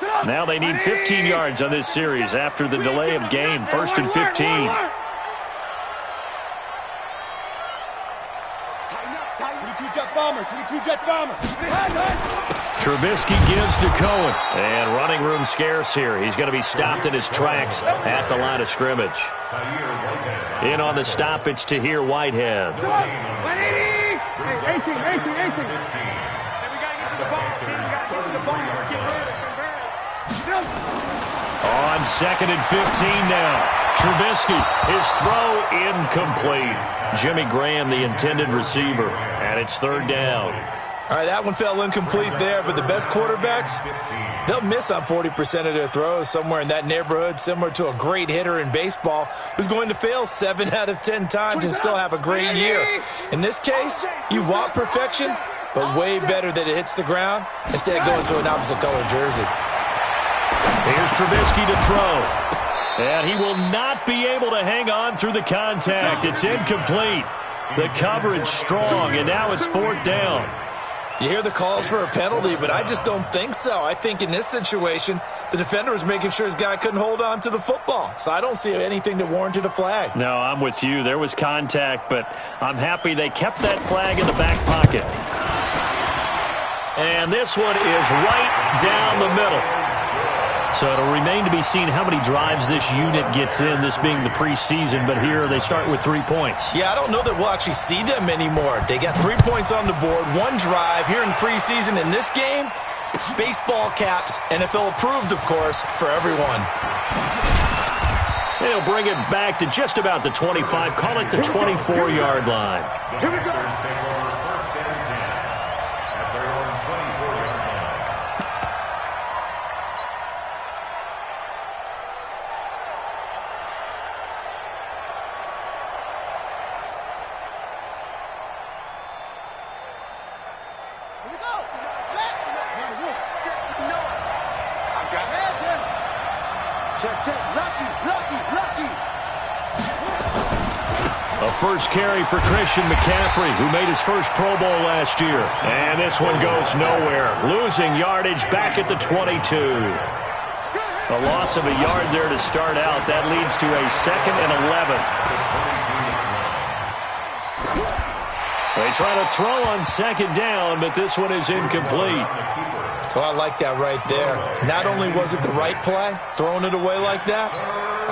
Now they need 15 yards on this series after the delay of game. 1st and 15. Trubisky gives to Cohen. And running room scarce here. He's going to be stopped in his tracks at the line of scrimmage. In on the stop, it's Tahir Whitehead. On 2nd and 15 now. Trubisky, his throw incomplete. Jimmy Graham, the intended receiver, and it's 3rd down. All right, that one fell incomplete there, but the best quarterbacks, they'll miss on 40% of their throws, somewhere in that neighborhood, similar to a great hitter in baseball who's going to fail 7 out of 10 times and still have a great year. In this case, you want perfection, but way better that it hits the ground instead of going to an opposite color jersey. Here's Trubisky to throw. And he will not be able to hang on through the contact. It's incomplete. The coverage strong, and now it's 4th down. You hear the calls for a penalty, but I just don't think so. I think in this situation, the defender was making sure his guy couldn't hold on to the football. So I don't see anything that warranted a flag. No, I'm with you. There was contact, but I'm happy they kept that flag in the back pocket. And this one is right down the middle. So it'll remain to be seen how many drives this unit gets in, this being the preseason. But here they start with 3 points. Yeah, I don't know that we'll actually see them anymore. They got 3 points on the board, 1 drive here in preseason. In this game, baseball caps, NFL approved, of course, for everyone. They'll bring it back to just about the 25. Call it the 24-yard line. Here we go. First carry for Christian McCaffrey, who made his first Pro Bowl last year. And this one goes nowhere. Losing yardage back at the 22. A loss of a yard there to start out. That leads to a 2nd and 11. They try to throw on 2nd down, but this one is incomplete. Well, I like that right there. Not only was it the right play, throwing it away like that,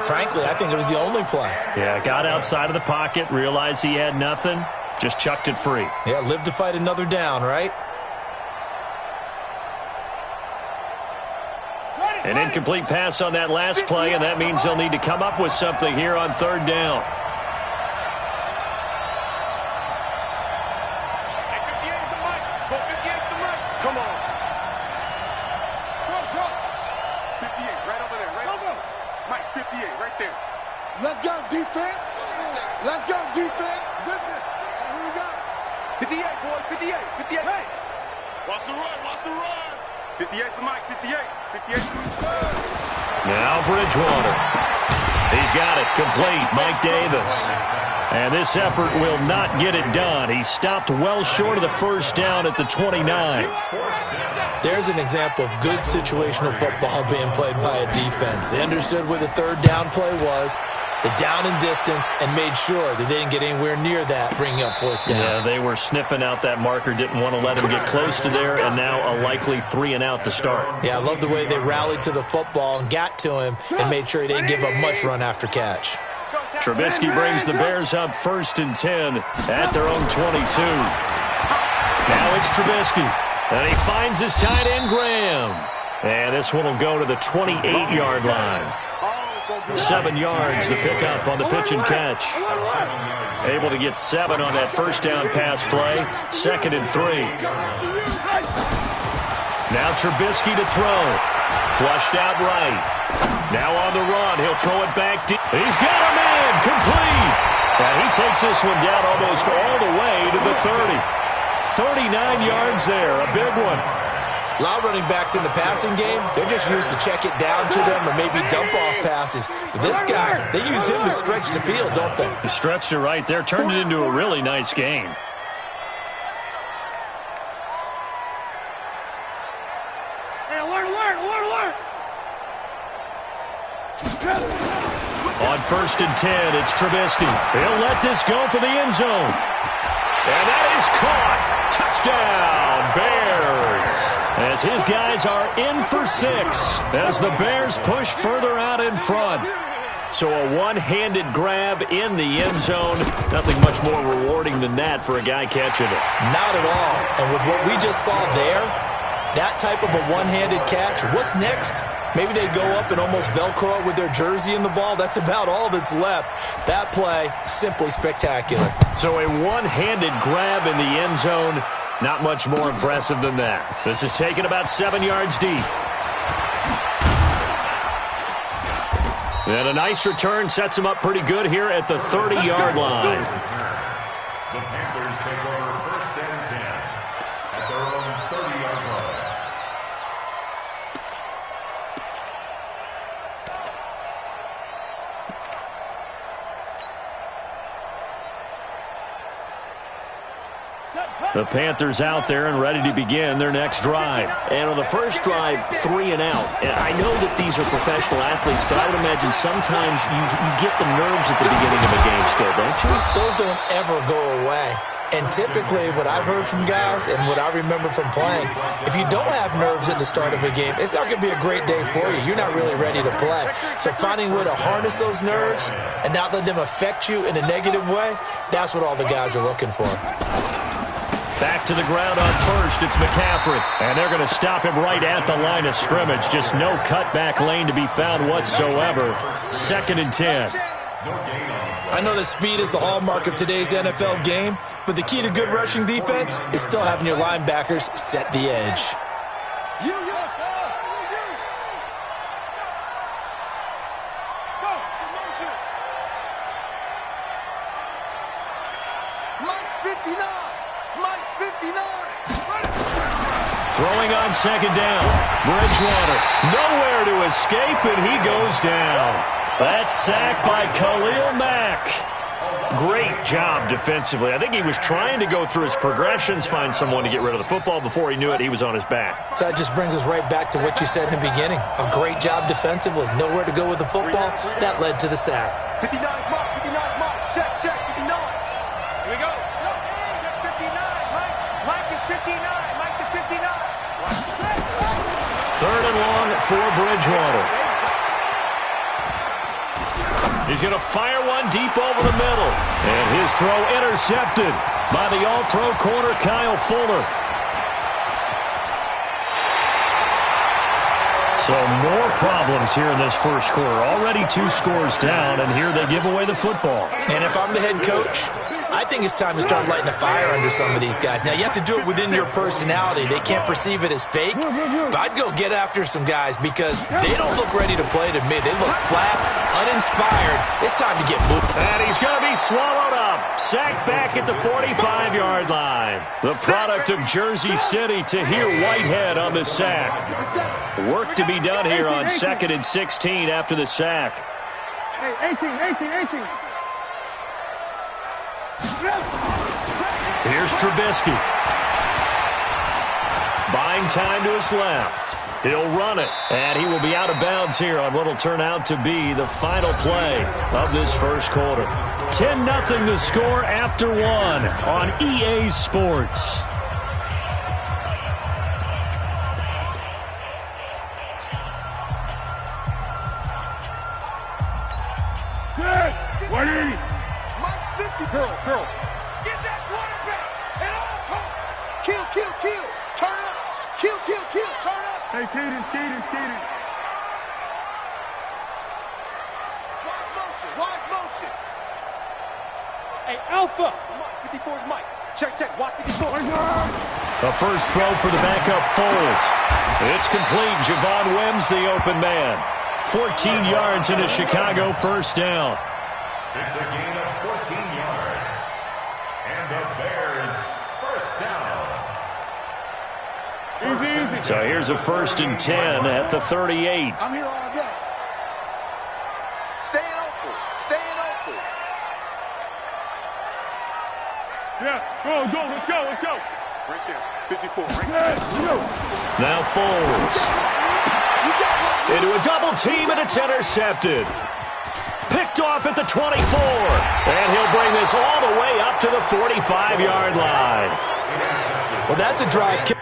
frankly, I think it was the only play. Yeah, got outside of the pocket, realized he had nothing, just chucked it free. Yeah, live to fight another down, right? An incomplete pass on that last play, and that means they'll need to come up with something here on 3rd down. Come on. 58, right over there. Mike, 58, right there. Let's go, defense. Let's go, defense. Here we go. 58, boys, 58. Hey. Watch the run. 58 to Mike, 58. 58. Now Bridgewater. He's got it complete. Mike Davis. And this effort will not get it done. He stopped well short of the 1st down at the 29. There's an example of good situational football being played by a defense. They understood where the 3rd down play was, the down and distance, and made sure that they didn't get anywhere near that, bringing up 4th down. Yeah, they were sniffing out that marker, didn't want to let him get close to there, and now a likely 3 and out to start. Yeah, I love the way they rallied to the football and got to him and made sure he didn't give up much run after catch. Trubisky brings the Bears up 1st and 10 at their own 22. Now it's Trubisky. And he finds his tight end, Graham. And this one will go to the 28-yard line. 7 yards, the pickup on the pitch and catch. Able to get 7 on that 1st down pass play. 2nd and 3. Now Trubisky to throw. Flushed out right. Now on the run. He'll throw it back deep. He's got a man. Complete. And he takes this one down almost all the way to the 30. 39 yards there. A big one. A lot of running backs in the passing game, they're just used to check it down to them or maybe dump off passes. But this guy, they use him to stretch the field, don't they? He stretched it right there. Turned it into a really nice game. Hey, alert. On 1st and 10, it's Trubisky. He'll let this go for the end zone. And that is caught. Touchdown, Bears. As his guys are in for 6 as the Bears push further out in front. So a one-handed grab in the end zone. Nothing much more rewarding than that for a guy catching it. Not at all. And with what we just saw there, that type of a one-handed catch, what's next? Maybe they go up and almost Velcro it with their jersey in the ball. That's about all that's left. That play, simply spectacular. So a one-handed grab in the end zone. Not much more impressive than that. This is taken about 7 yards deep. And a nice return sets him up pretty good here at the 30-yard line. The Panthers take over 1st and 10 at their own 30-yard line. The Panthers out there and ready to begin their next drive. And on the first drive, 3 and out. And I know that these are professional athletes, but I would imagine sometimes you get the nerves at the beginning of a game still, don't you? Those don't ever go away. And typically what I've heard from guys and what I remember from playing, if you don't have nerves at the start of a game, it's not going to be a great day for you. You're not really ready to play. So finding a way to harness those nerves and not let them affect you in a negative way, that's what all the guys are looking for. Back to the ground on 1st, it's McCaffrey. And they're going to stop him right at the line of scrimmage. Just no cutback lane to be found whatsoever. 2nd and 10. I know that speed is the hallmark of today's NFL game, but the key to good rushing defense is still having your linebackers set the edge. Throwing on 2nd down. Bridgewater nowhere to escape, and he goes down. That's sacked by Khalil Mack. Great job defensively. I think he was trying to go through his progressions, find someone to get rid of the football. Before he knew it, he was on his back. So that just brings us right back to what you said in the beginning. A great job defensively. Nowhere to go with the football. That led to the sack. 59 mark, 59 mark. Check, 59. Here we go. Check 59. Mike is 59. Mike to 59. 3rd and long for Bridgewater. He's going to fire one deep over the middle. And his throw intercepted by the all-pro corner, Kyle Fuller. So more problems here in this first quarter. Already 2 scores down, and here they give away the football. And if I'm the head coach, I think it's time to start lighting a fire under some of these guys. Now, you have to do it within your personality. They can't perceive it as fake. But I'd go get after some guys because they don't look ready to play to me. They look flat, uninspired. It's time to get moving. And he's going to be swallowed up. Sacked back at the 45-yard line. The product of Jersey City, Tahir Whitehead on the sack. Work to be done here on 2nd and 16 after the sack. Hey, 18. Here's Trubisky. Buying time to his left. He'll run it, and he will be out of bounds here on what will turn out to be the final play of this first quarter. 10-0 the score after 1 on EA Sports. Curl. Get that quarterback and all come. Kill. Turn up. Kill. Turn up. Hey, Keaton. Wide motion. Hey, Alpha. 54 is Mike. Check. Watch 54. The first throw for the backup Foles. It's complete. Javon Wims, the open man. 14 yards into Chicago, first down. It's a gain of 14 yards. And the Bears first down. So here's a 1st and 10 at the 38. I'm here all day. Staying open. Yeah, go. Let's go. Right there. 54. Right there. Now Foles. into a double team, and it's intercepted. Picked off at the 24. And he'll bring this all the way up to the 45-yard line. Well, that's a drive kick.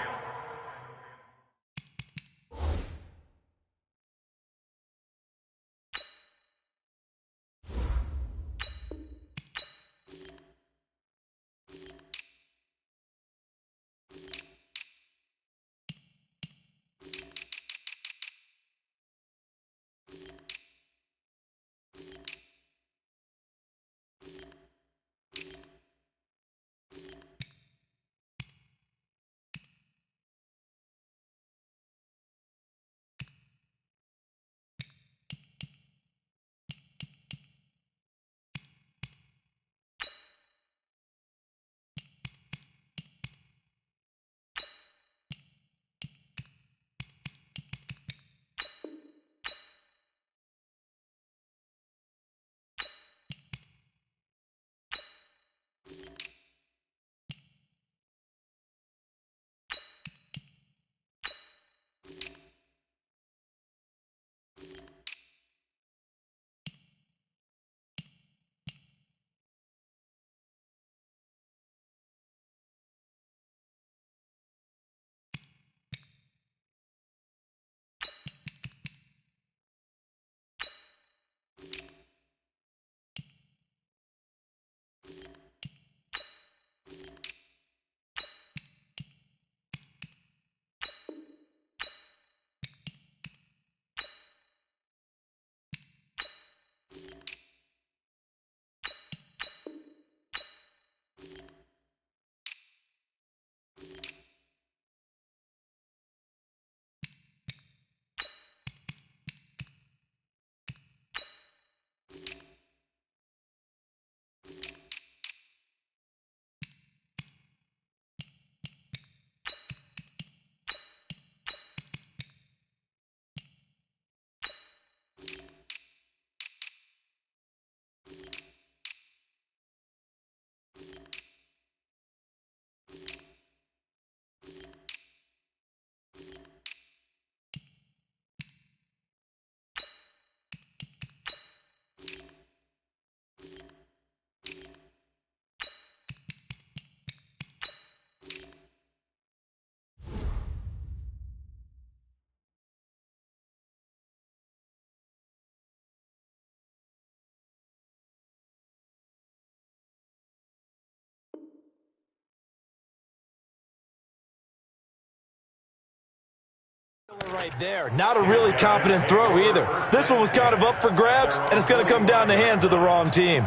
Right there. Not a really confident throw either. This one was kind of up for grabs, and it's going to come down the hands of the wrong team.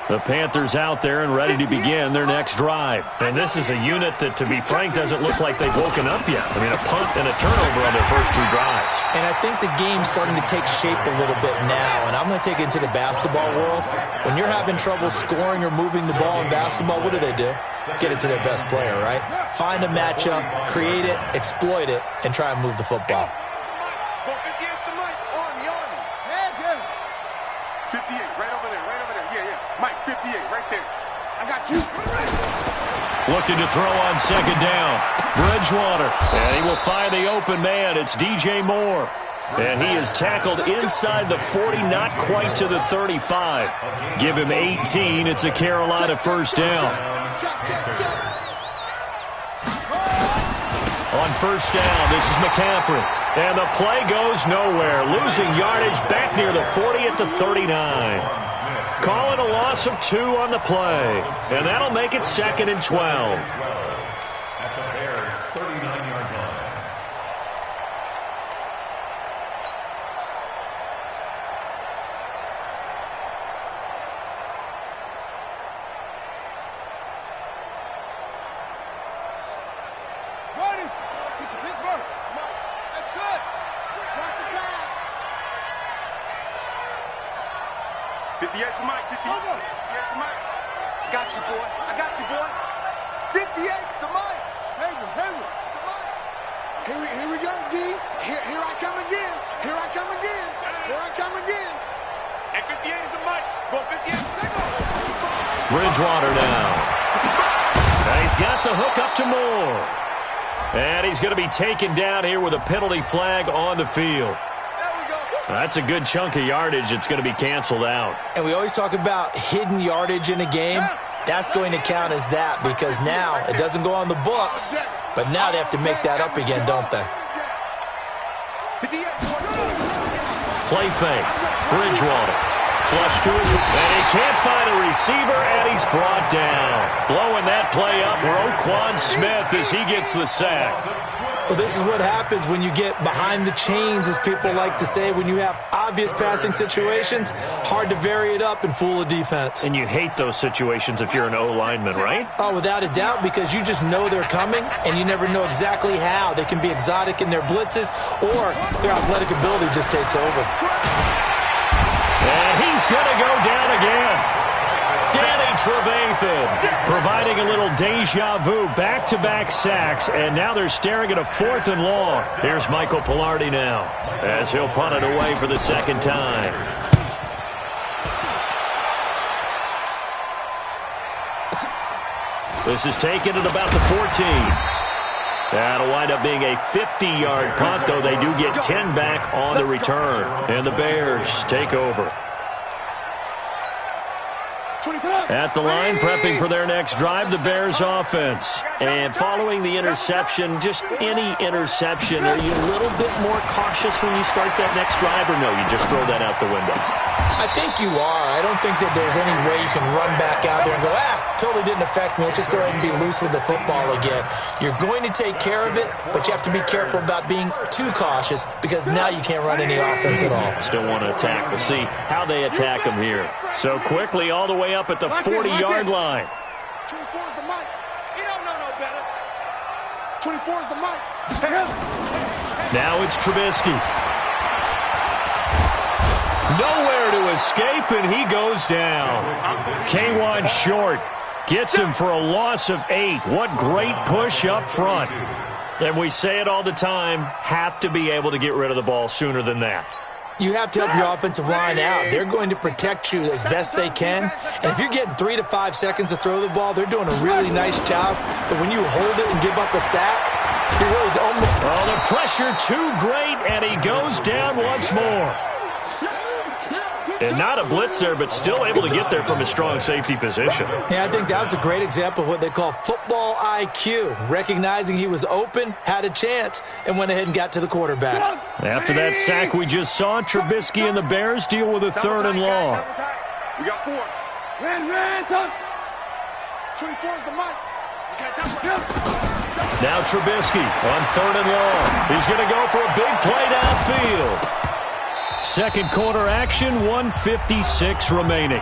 The Panthers out there and ready to begin their next drive. And this is a unit that, to be frank, doesn't look like they've woken up yet. I mean, a punt and a turnover on their first two drives. And I think the game's starting to take shape a little bit now. And I'm going to take it into the basketball world. When you're having trouble scoring or moving the ball in basketball, what do? Get it to their best player, right? Find a matchup, create it, exploit it, and try and move the football. 58, right over there, right over there. Yeah, yeah. Mike, 58, right there. I got you. Looking to throw on second down. Bridgewater. And he will find the open man. It's DJ Moore. And he is tackled inside the 40, not quite to the 35. Give him 18. It's a Carolina first down. On first down, this is McCaffrey. And the play goes nowhere. Losing yardage back near the 40 at the 39. Calling a loss of 2 on the play. And that'll make it 2nd and 12. At the Bears' 39-yard line. Ready. Pittsburgh. That's it. Cross the pass. 58 for Mike. 58 for Mike. I got you, boy. I got you, boy. 58's the Mike. Hayward. The Mike. Here we go, D. Here I come again. Here I come again. Hey, 58 is the mic. Go 58. Bridgewater now. And he's got the hook up to Moore. And he's going to be taken down here with a penalty flag on the field. That's a good chunk of yardage. It's going to be canceled out. And we always talk about hidden yardage in a game. That's going to count as that because now it doesn't go on the books, but now they have to make that up again, don't they? Play fake. Bridgewater. Flush to his, and he can't find a receiver, and he's brought down. Blowing that play up, Roquan Smith, as he gets the sack. Well, this is what happens when you get behind the chains, as people like to say. When you have obvious passing situations, hard to vary it up and fool a defense. And you hate those situations if you're an O-lineman, right? Oh, without a doubt, because you just know they're coming, and you never know exactly how. They can be exotic in their blitzes, or their athletic ability just takes over. And he's going to go down again. Danny Trevathan providing a little deja vu, back-to-back sacks, and now they're staring at a 4th and long. Here's Michael Pilardi now as he'll punt it away for the second time. This is taken at about the 14. That'll wind up being a 50-yard punt, though they do get 10 back on the return. And the Bears take over. At the line, prepping for their next drive, the Bears offense. And following the interception, just any interception, are you a little bit more cautious when you start that next drive, or no, you just throw that out the window? I think you are. I don't think that there's any way you can run back out there and go, totally didn't affect me. Let's just go ahead and be loose with the football again. You're going to take care of it, but you have to be careful about being too cautious because now you can't run any offense at all. Still want to attack. We'll see how they attack them here. So quickly all the way up at the 40-yard line. 24 is the mic. You don't know no better. 24 is the mic. Now it's Trubisky. Nowhere to escape, and he goes down. K1 short. Gets him for a loss of 8. What great push up front. And we say it all the time, have to be able to get rid of the ball sooner than that. You have to help your offensive line out. They're going to protect you as best they can. And if you're getting 3 to 5 seconds to throw the ball, they're doing a really nice job. But when you hold it and give up a sack, you're really almost... Oh, the pressure too great, and he goes down once more. And not a blitz there, but still able to get there from a strong safety position. Yeah, I think that was a great example of what they call football IQ. Recognizing he was open, had a chance, and went ahead and got to the quarterback. After that sack we just saw, Trubisky and the Bears deal with a 3rd and long. We got 4. Ran, 24 is the mic. Now Trubisky on 3rd and long. He's going to go for a big play downfield. Second quarter action, 1:56 remaining.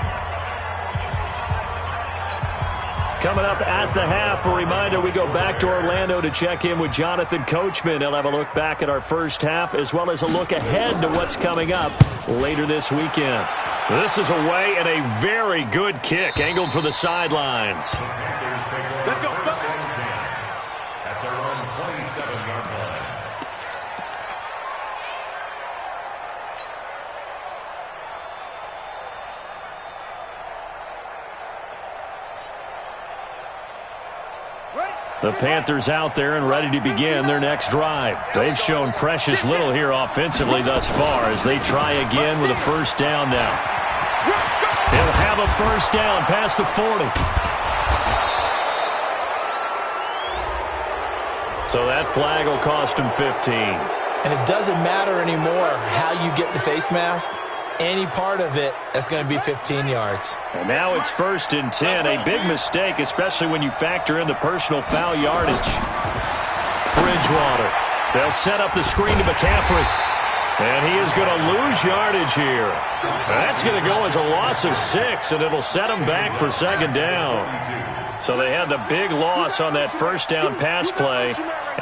Coming up at the half, a reminder, we go back to Orlando to check in with Jonathan Coachman. He'll have a look back at our first half as well as a look ahead to what's coming up later this weekend. This is away and a very good kick angled for the sidelines. Let's go. At their own 27-yard line. The Panthers out there and ready to begin their next drive. They've shown precious little here offensively thus far as they try again with a first down now. He'll have a first down past the 40. So that flag will cost him 15. And it doesn't matter anymore how you get the face mask. Any part of it, that's going to be 15 yards. And now it's 1st and 10. A big mistake, especially when you factor in the personal foul yardage. Bridgewater. They'll set up the screen to McCaffrey. And he is going to lose yardage here. That's going to go as a loss of 6, and it'll set him back for 2nd down. So they had the big loss on that first down pass play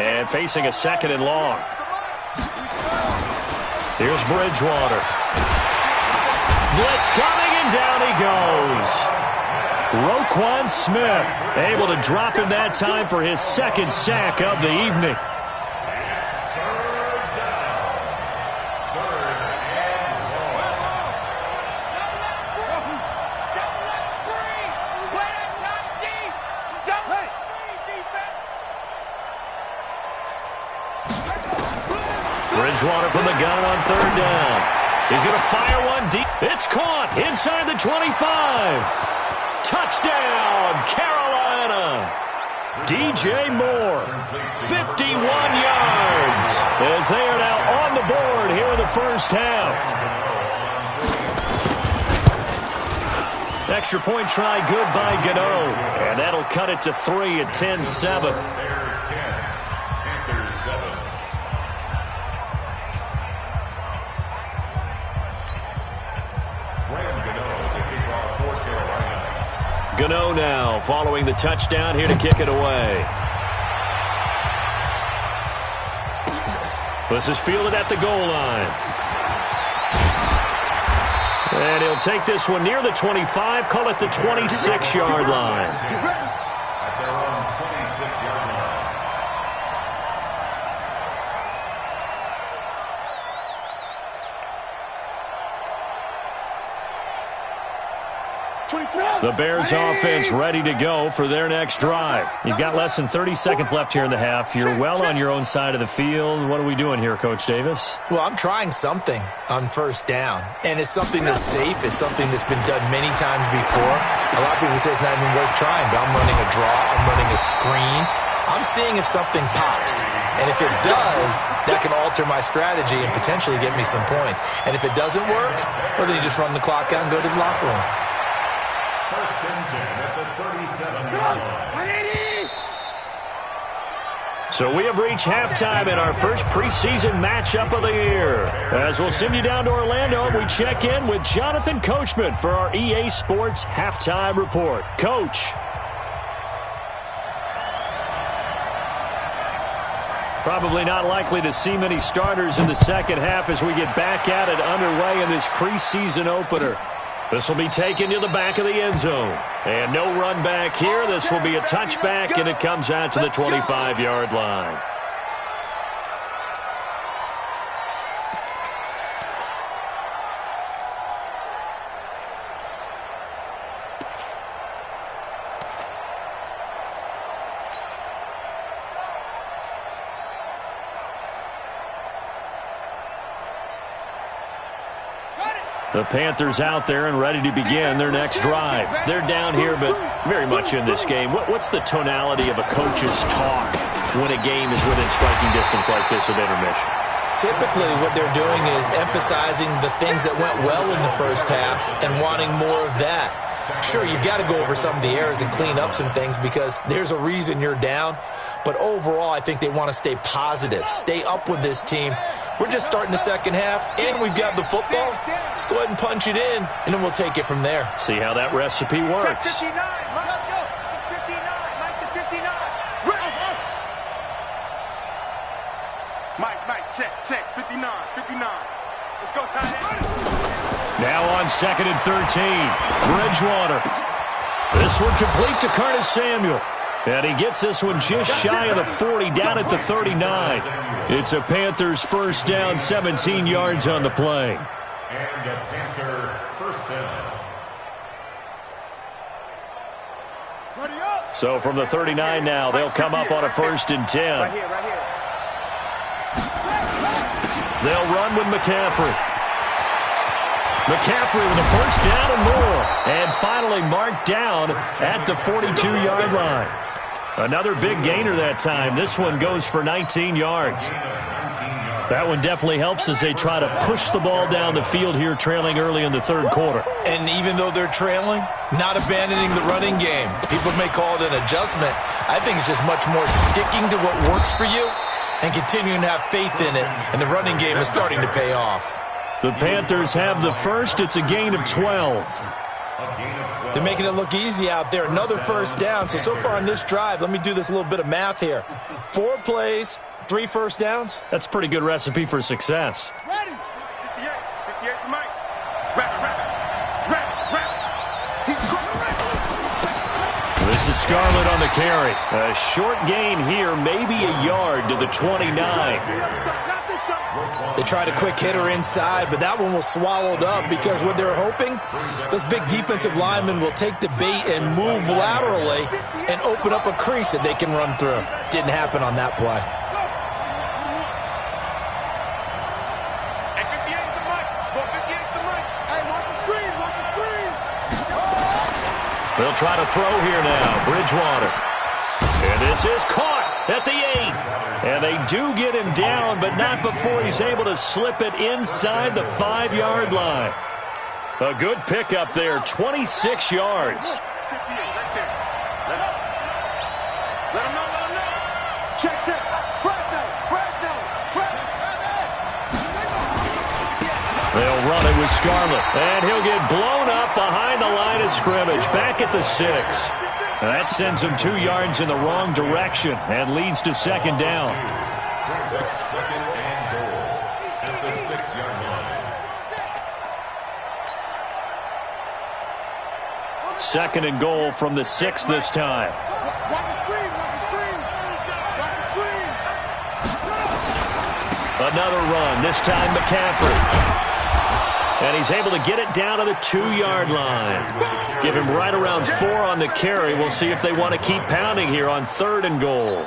and facing a 2nd and long. Here's Bridgewater. Blitz coming, and down he goes. Roquan Smith able to drop him that time for his 2nd sack of the evening. Bridgewater from the gun on third down. He's going to fire one deep. It's caught inside the 25. Touchdown, Carolina. DJ Moore, 51 yards, as they are now on the board here in the first half. Extra point try good by Gano, and that'll cut it to 3 at 10-7. Gano now following the touchdown here to kick it away. This is fielded at the goal line. And he'll take this one near the 25, call it the 26-yard line. At their own 26-yard line. The Bears offense ready to go for their next drive. You've got less than 30 seconds left here in the half. You're well on your own side of the field. What are we doing here, Coach Davis? Well, I'm trying something on first down, and it's something that's safe. It's something that's been done many times before. A lot of people say it's not even worth trying, but I'm running a draw. I'm running a screen. I'm seeing if something pops. And if it does, that can alter my strategy and potentially get me some points. And if it doesn't work, well, then you just run the clock out and go to the locker room. First and 10 at the 37-yard line. So we have reached halftime in our first preseason matchup of the year. As we'll send you down to Orlando, we check in with Jonathan Coachman for our EA Sports Halftime Report. Coach. Probably not likely to see many starters in the second half as we get back at it underway in this preseason opener. This will be taken to the back of the end zone. And no run back here. This will be a touchback, and it comes out to the 25-yard line. The Panthers out there and ready to begin their next drive. They're down here, but very much in this game. What's the tonality of a coach's talk when a game is within striking distance like this of intermission? Typically, what they're doing is emphasizing the things that went well in the first half and wanting more of that. Sure, you've got to go over some of the errors and clean up some things because there's a reason you're down. But overall, I think they want to stay positive, stay up with this team. We're just starting the second half, and we've got the football. Let's go ahead and punch it in, and then we'll take it from there. See how that recipe works. Check 59. Let's go. It's 59. Mike to 59. Mike, check. 59. Let's go, tight end. Now on 2nd and 13. Bridgewater. This one complete to Curtis Samuel. And he gets this one just shy of the 40, down at the 39. It's a Panthers first down, 17 yards on the play. And a Panther first down. So from the 39 now, they'll come up on a 1st and 10. Right here. They'll run with McCaffrey. McCaffrey with a first down and more. And finally marked down at the 42-yard line. Another big gainer that time. This one goes for 19 yards. That one definitely helps as they try to push the ball down the field here, trailing early in the third quarter. And even though they're trailing, not abandoning the running game. People may call it an adjustment. I think it's just much more sticking to what works for you and continuing to have faith in it. And the running game is starting to pay off. The Panthers have the first. It's a gain of 12. They're making it look easy out there. Another first down. So far on this drive, let me do this little bit of math here. 4 plays, 3 first downs. That's a pretty good recipe for success. Ready. 58 for Mike. Rapid. He's going. This is Scarlett on the carry. A short gain here, maybe a yard to the 29. They tried a quick hitter inside, but that one was swallowed up because what they're hoping, those big defensive linemen will take the bait and move laterally and open up a crease that they can run through. Didn't happen on that play. They'll try to throw here now. Bridgewater. And this is caught at the 8. And they do get him down, but not before he's able to slip it inside the 5-yard line. A good pickup there, 26 yards. Let him know. Check. They'll run it with Scarlett. And he'll get blown up behind the line of scrimmage, back at the 6. That sends him 2 yards in the wrong direction and leads to second down. Brings up second and goal at the 6-yard line. Second and goal from the 6 this time. Watch the screen. Another run, this time McCaffrey. And he's able to get it down to the 2-yard line. Give him right around 4 on the carry. We'll see if they want to keep pounding here on 3rd and goal.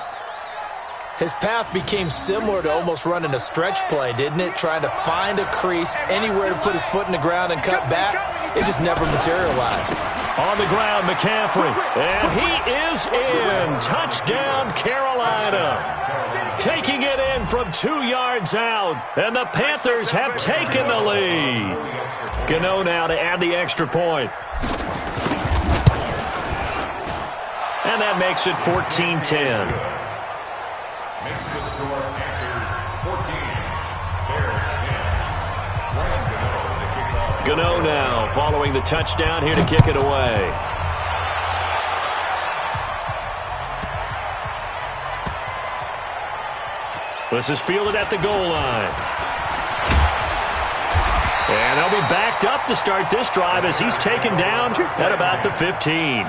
His path became similar to almost running a stretch play, didn't it? Trying to find a crease, anywhere to put his foot in the ground and cut back. It just never materialized. On the ground, McCaffrey. And he is in. Touchdown, Carolina. Taking it in from 2 yards out. And the Panthers have taken the lead. Gano now to add the extra point. And that makes it 14-10. Makes the score Panthers 14, Bears 10. Gano now following the touchdown here to kick it away. This is fielded at the goal line. And they'll be backed up to start this drive as he's taken down at about the 15.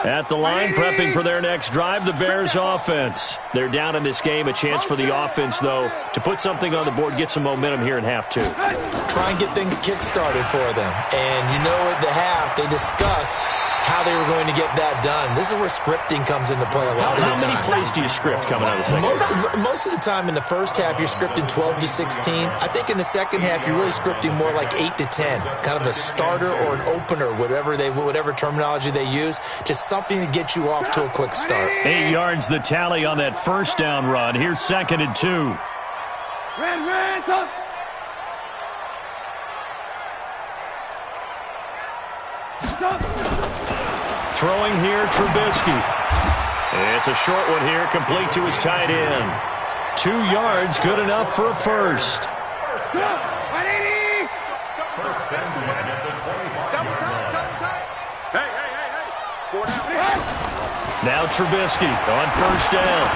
At the line, prepping for their next drive, the Bears offense. They're down in this game. A chance for the offense, though, to put something on the board, get some momentum here in half 2. Try and get things kick-started for them. And you know at the half, they discussed how they were going to get that done. This is where scripting comes into play a lot of the time. How many plays do you script coming out of the second half? Most of the time in the first half, you're scripting 12 to 16. I think in the second half, you're really scripting more like 8 to 10. Kind of a starter or an opener, whatever terminology they use. Just something to get you off to a quick start. 8 yards the tally on that first down run. Here's 2nd and 2. Ran, tough. Throwing here, Trubisky. It's a short one here, complete to his tight end. 2 yards, good enough for a first. First and 10 at the 25-yard line. Hey. 4 down. Now Trubisky on first down.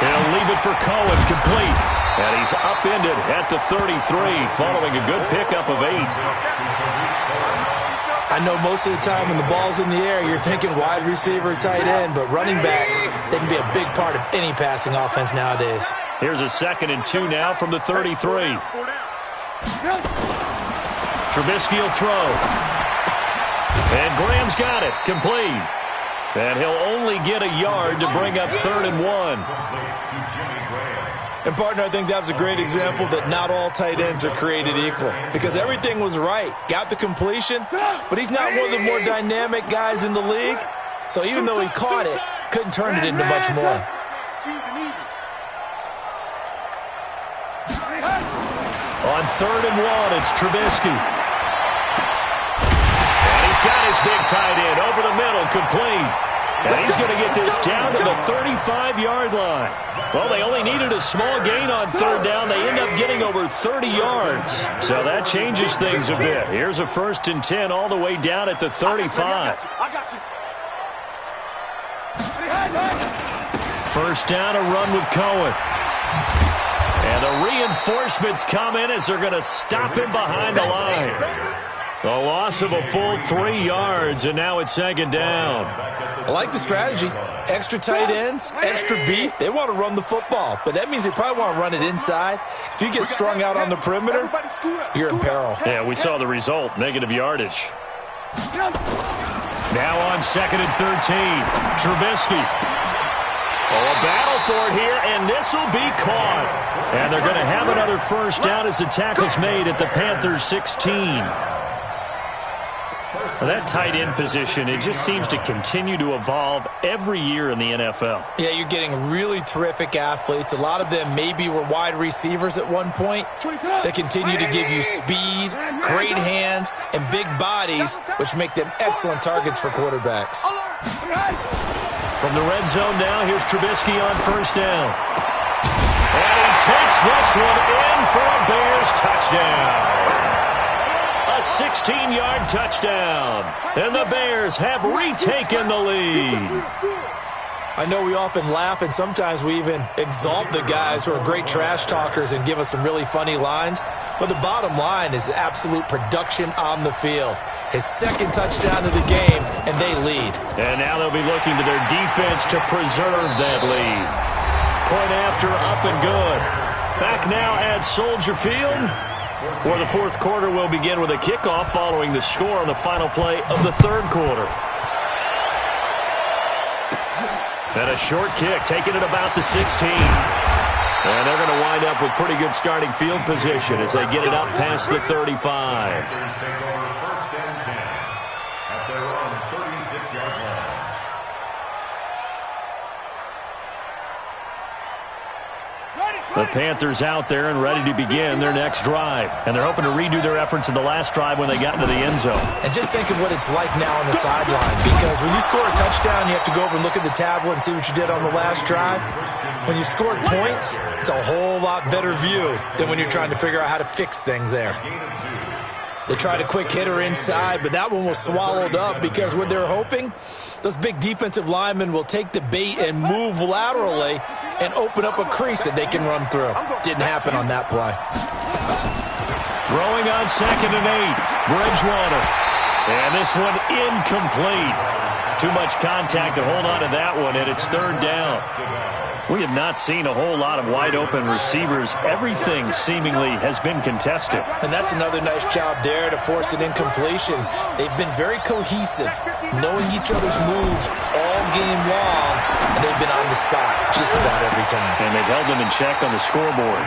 He'll leave it for Cohen, complete. And he's upended at the 33, following a good pickup of 8. I know most of the time when the ball's in the air, you're thinking wide receiver, tight end, but running backs, they can be a big part of any passing offense nowadays. Here's a 2nd and 2 now from the 33. Trubisky will throw. And Graham's got it, complete. And he'll only get a yard to bring up 3rd and 1. And, partner, I think that was a great example that not all tight ends are created equal because everything was right. Got the completion, but he's not one of the more dynamic guys in the league. So even though he caught it, couldn't turn it into much more. On 3rd and 1, it's Trubisky. And he's got his big tight end over the middle, complete. And he's going to get this down to the 35-yard line. Well, they only needed a small gain on 3rd down. They end up getting over 30 yards. So that changes things a bit. Here's a 1st and 10 all the way down at the 35. First down, a run with Cohen. And the reinforcements come in as they're going to stop him behind the line. A loss of a full 3 yards, and now it's second down. I like the strategy. Extra tight ends, extra beef. They want to run the football, but that means they probably want to run it inside. If you get strung out on the perimeter, you're in peril. Yeah, we saw the result, negative yardage. Now on 2nd and 13, Trubisky. Oh, a battle for it here, and this will be caught. And they're going to have another first down as the tackle's made at the Panthers' 16. Well, that tight end position, it just seems to continue to evolve every year in the NFL. Yeah, you're getting really terrific athletes. A lot of them maybe were wide receivers at one point. They continue to give you speed, great hands, and big bodies, which make them excellent targets for quarterbacks. From the red zone now, here's Trubisky on first down. And he takes this one in for a Bears touchdown. A 16-yard touchdown. And the Bears have retaken the lead. I know we often laugh, and sometimes we even exalt the guys who are great trash talkers and give us some really funny lines. But the bottom line is absolute production on the field. His second touchdown of the game, and they lead. And now they'll be looking to their defense to preserve that lead. Point after, up and good. Back now at Soldier Field, where the fourth quarter will begin with a kickoff following the score on the final play of the third quarter. And a short kick, taking it about the 16. And they're going to wind up with pretty good starting field position as they get it up past the 35. The Panthers out there and ready to begin their next drive. And they're hoping to redo their efforts in the last drive when they got into the end zone. And just think of what it's like now on the sideline. Because when you score a touchdown, you have to go over and look at the tablet and see what you did on the last drive. When you scored points, it's a whole lot better view than when you're trying to figure out how to fix things there. They tried a quick hitter inside, but that one was swallowed up because what they're hoping, those big defensive linemen will take the bait and move laterally and open up a crease that they can run through. Didn't happen on that play. Throwing on 2nd and 8, Bridgewater. And this one incomplete. Too much contact to hold on to that one, and it's third down. We have not seen a whole lot of wide-open receivers. Everything seemingly has been contested. And that's another nice job there to force an incompletion. They've been very cohesive, knowing each other's moves all game long, and they've been on the spot just about every time. And they've held them in check on the scoreboard.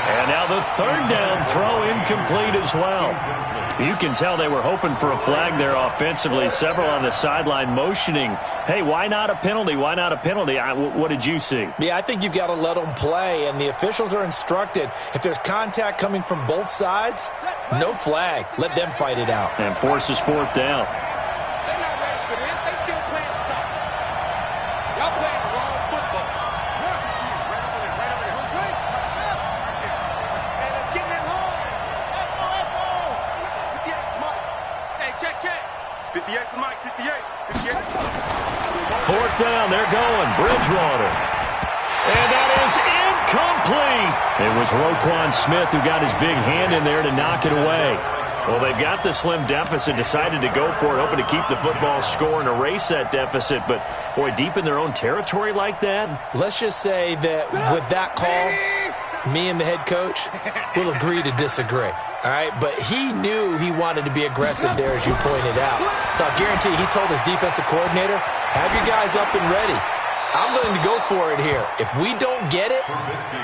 And now the third down throw incomplete as well. You can tell they were hoping for a flag there offensively. Several on the sideline motioning, hey, why not a penalty? Why not a penalty? What did you see? Yeah, I think you've got to let them play, and the officials are instructed. If there's contact coming from both sides, no flag. Let them fight it out. And forces fourth down. They're not ready for this. They still playing soccer. Y'all playing the wrong football. Hey, let's get that home. Hey, check. 58 for Mike, 58. 58. Fourth down, they're going. Bridgewater. And that is incomplete. It was Roquan Smith who got his big hand in there to knock it away. Well, they've got the slim deficit, decided to go for it, hoping to keep the football score and erase that deficit. But, boy, deep in their own territory like that. Let's just say that with that call, me and the head coach will agree to disagree. All right, but he knew he wanted to be aggressive there, as you pointed out. So I guarantee he told his defensive coordinator, have your guys up and ready. I'm willing to go for it here. If we don't get it,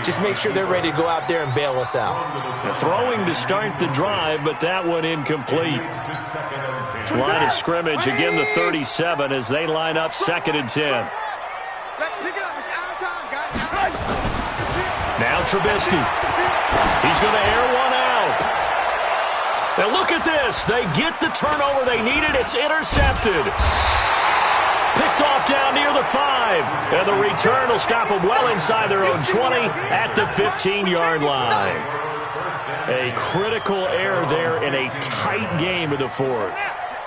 just make sure they're ready to go out there and bail us out. Throwing to start the drive, but that one incomplete. Line of scrimmage, again the 37 as they line up 2nd and 10. Let's pick it up. It's our time, guys. Now Trubisky. He's going to air one out. Now look at this. They get the turnover they needed. It's intercepted. Picked off down near the 5. And the return will stop them well inside their own 20 at the 15-yard line. A critical error there in a tight game of the fourth.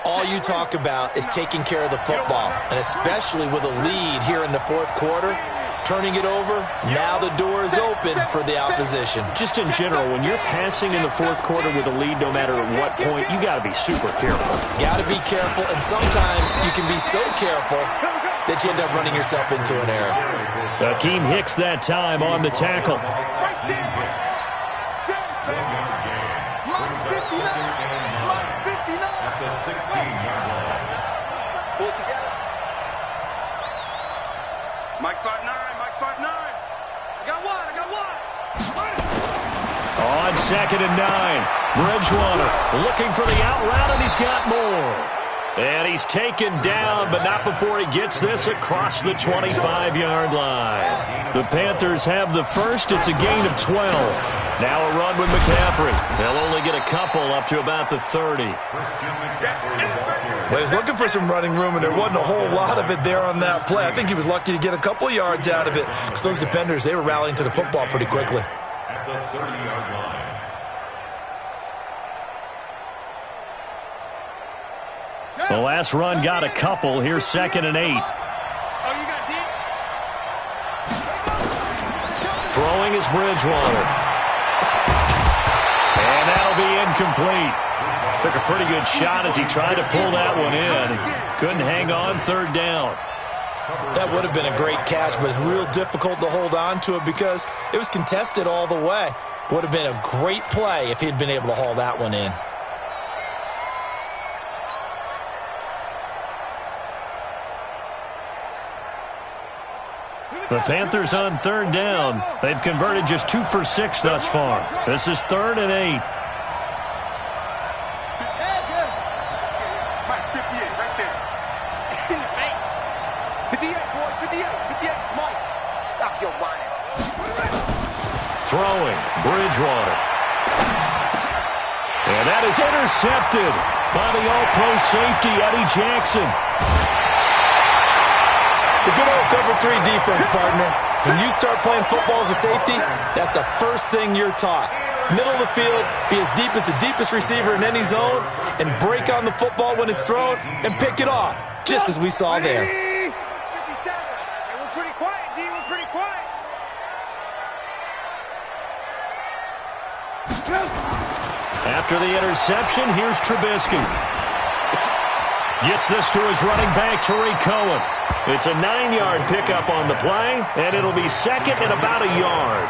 All you talk about is taking care of the football, and especially with a lead here in the fourth quarter, turning it over. Now the door is open for the opposition. Just in general, when you're passing in the fourth quarter with a lead, no matter at what point, you got to be super careful. Got to be careful, and sometimes you can be so careful that you end up running yourself into an error. Akeem Hicks that time on the tackle. At the 16-yard line. Pull it together. Mike spot 9. Mike spot 9. I got one. On 2nd and 9, Bridgewater looking for the out route, and he's got more. And he's taken down, but not before he gets this across the 25-yard line. The Panthers have the first. It's a gain of 12. Now a run with McCaffrey. They'll only get a couple up to about the 30. Well, he was looking for some running room, and there wasn't a whole lot of it there on that play. I think he was lucky to get a couple of yards out of it because those defenders, they were rallying to the football pretty quickly. At the 30-yard line. The last run got a couple. Here's 2nd and 8. Throwing is Bridgewater. And that'll be incomplete. Took a pretty good shot as he tried to pull that one in. Couldn't hang on 3rd down. That would have been a great catch, but it's real difficult to hold on to it because it was contested all the way. Would have been a great play if he'd been able to haul that one in. The Panthers on 3rd down. They've converted just 2 for 6 thus far. This is 3rd and 8. Mike, 58, right there. In the face. 58, boy, 58. Mike, stop your whining. Throwing, Bridgewater. And that is intercepted by the all-pro safety, Eddie Jackson. The good old cover 3 defense, partner. When you start playing football as a safety, that's the first thing you're taught. Middle of the field, be as deep as the deepest receiver in any zone, and break on the football when it's thrown and pick it off, just as we saw there. 57. And we're pretty quiet, D. We're pretty quiet. After the interception, here's Trubisky. Gets this to his running back, Tariq Cohen. It's a 9-yard pickup on the play, and it'll be 2nd and about a yard.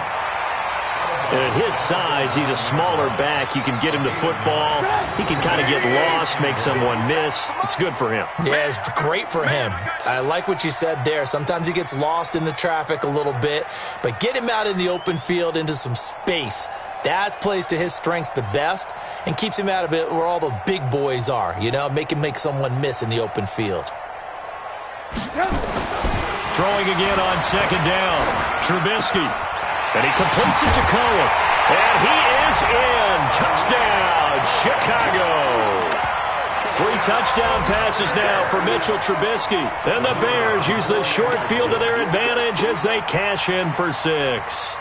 And at his size, he's a smaller back. You can get him to football. He can kind of get lost, make someone miss. It's good for him. Yeah, it's great for him. I like what you said there. Sometimes he gets lost in the traffic a little bit, but get him out in the open field into some space. That plays to his strengths the best and keeps him out of it where all the big boys are, you know, make him make someone miss in the open field. Throwing again on 2nd down. Trubisky. And he completes it to Cohen. And he is in. Touchdown, Chicago. 3 touchdown passes now for Mitchell Trubisky. And the Bears use this short field to their advantage as they cash in for 6.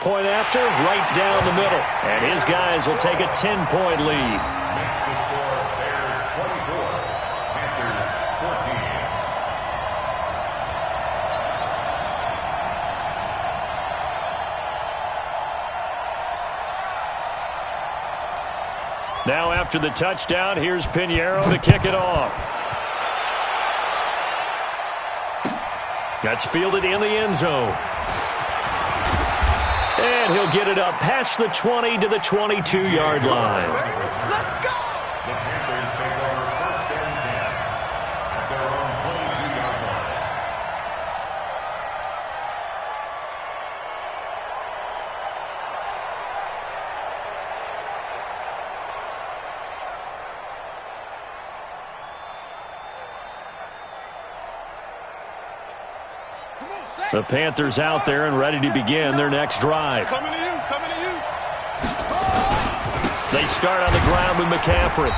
Point after, right down the middle. And his guys will take a 10-point lead. Makes the score Bears 24, Panthers 14. Now after the touchdown, here's Pinheiro to kick it off. That's fielded in the end zone. And he'll get it up past the 20 to the 22-yard line. Let's go! The Panthers take over 1st and 10 at their own 22-yard line. The Panthers out there and ready to begin their next drive. Coming to you, coming to you. They start on the ground with McCaffrey.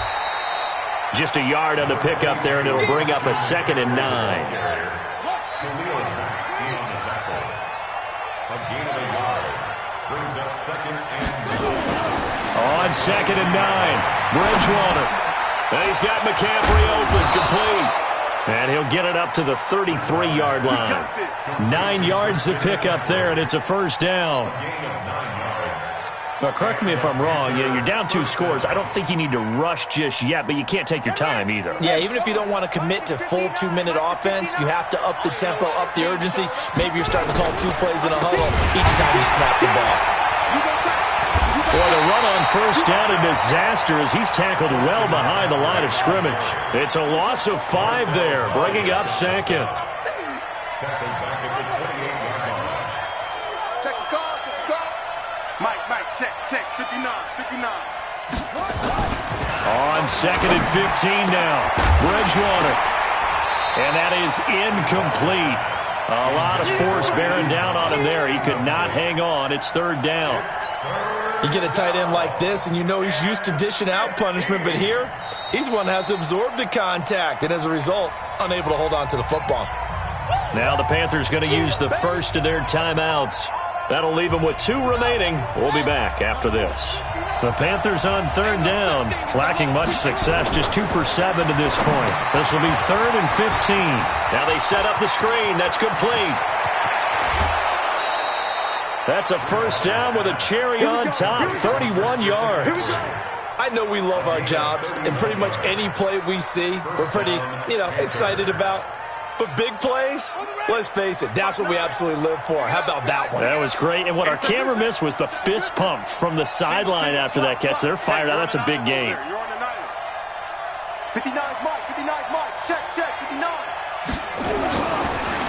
Just a yard on the pickup there, and it'll bring up a 2nd and 9. Khalil Mack in on the tackle. A gain of a yard. Brings up 2nd and 9. On 2nd and 9, Bridgewater. And he's got McCaffrey open, complete. And he'll get it up to the 33-yard line. 9 yards to pick up there, and it's a first down. Now, correct me if I'm wrong. You're down 2 scores. I don't think you need to rush just yet, but you can't take your time either. Yeah, even if you don't want to commit to full 2-minute offense, you have to up the tempo, up the urgency. Maybe you're starting to call 2 plays in a huddle each time you snap the ball. Boy, the run on first down, a disaster as he's tackled well behind the line of scrimmage. It's a loss of 5 there, bringing up second. Check, 59. On second and 15 now, Bridgewater. And that is incomplete. A lot of force bearing down on him there. He could not hang on. It's third down. You get a tight end like this, and you know he's used to dishing out punishment, but here, he's one that has to absorb the contact, and as a result, unable to hold on to the football. Now the Panthers going to use the first of their timeouts. That'll leave them with 2 remaining. We'll be back after this. The Panthers on third down, lacking much success, just 2 for 7 to this point. This will be 3rd and 15. Now they set up the screen. That's complete. That's a first down with a cherry on top, 31 yards. I know we love our jobs, and pretty much any play we see, we're pretty, excited about. But big plays, let's face it, that's what we absolutely live for. How about that one? That was great. And what our camera missed was the fist pump from the sideline after that catch. They're fired out. That's a big game. 59's Mike. Check, 59.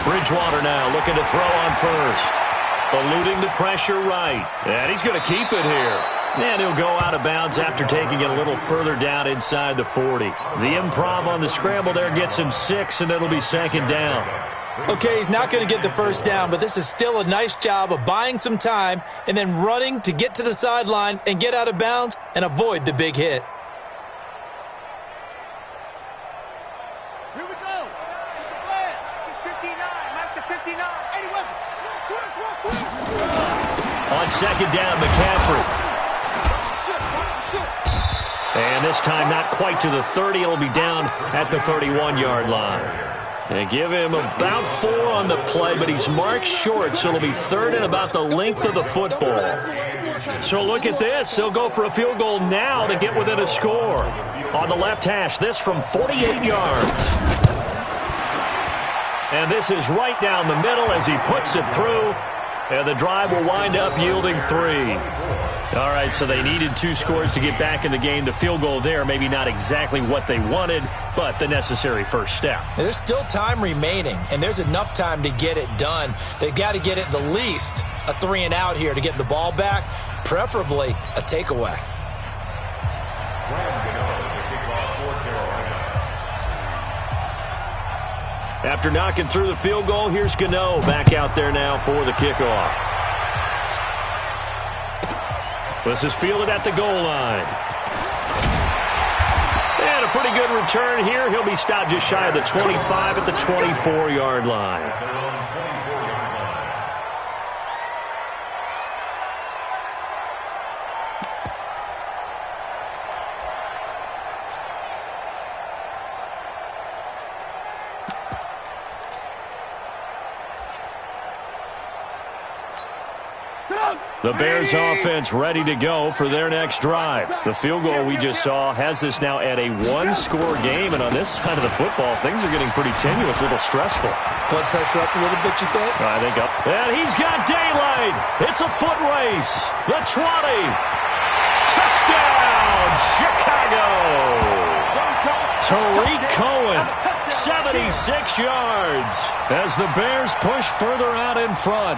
Bridgewater now looking to throw on first. Eluding the pressure right. And he's going to keep it here. And he'll go out of bounds after taking it a little further down inside the 40. The improv on the scramble there gets him 6, and it'll be second down. Okay, he's not going to get the first down, but this is still a nice job of buying some time and then running to get to the sideline and get out of bounds and avoid the big hit. Here we go. It's the plan. It's 59. Mike to 59. 81. On second down, McCaffrey. And this time not quite to the 30. It'll be down at the 31-yard line. And give him about 4 on the play, but he's marked short, so it'll be 3rd and about the length of the football. So look at this. They'll go for a field goal now to get within a score. On the left hash, this from 48 yards. And this is right down the middle as he puts it through. And the drive will wind up yielding 3. All right, so they needed 2 scores to get back in the game. The field goal there, maybe not exactly what they wanted, but the necessary first step. There's still time remaining, and there's enough time to get it done. They've got to get it the least a 3 and out here to get the ball back, preferably a takeaway. After knocking through the field goal, here's Gano back out there now for the kickoff. This is fielded at the goal line. And a pretty good return here. He'll be stopped just shy of the 25 at the 24-yard line. The Bears offense ready to go for their next drive. The field goal we just saw has this now at a 1-score game, and on this side of the football, things are getting pretty tenuous, a little stressful. Blood pressure up a little bit, you think? I think up. And he's got daylight. It's a foot race. The 20. Touchdown, Chicago. Tariq Cohen, 76 yards as the Bears push further out in front.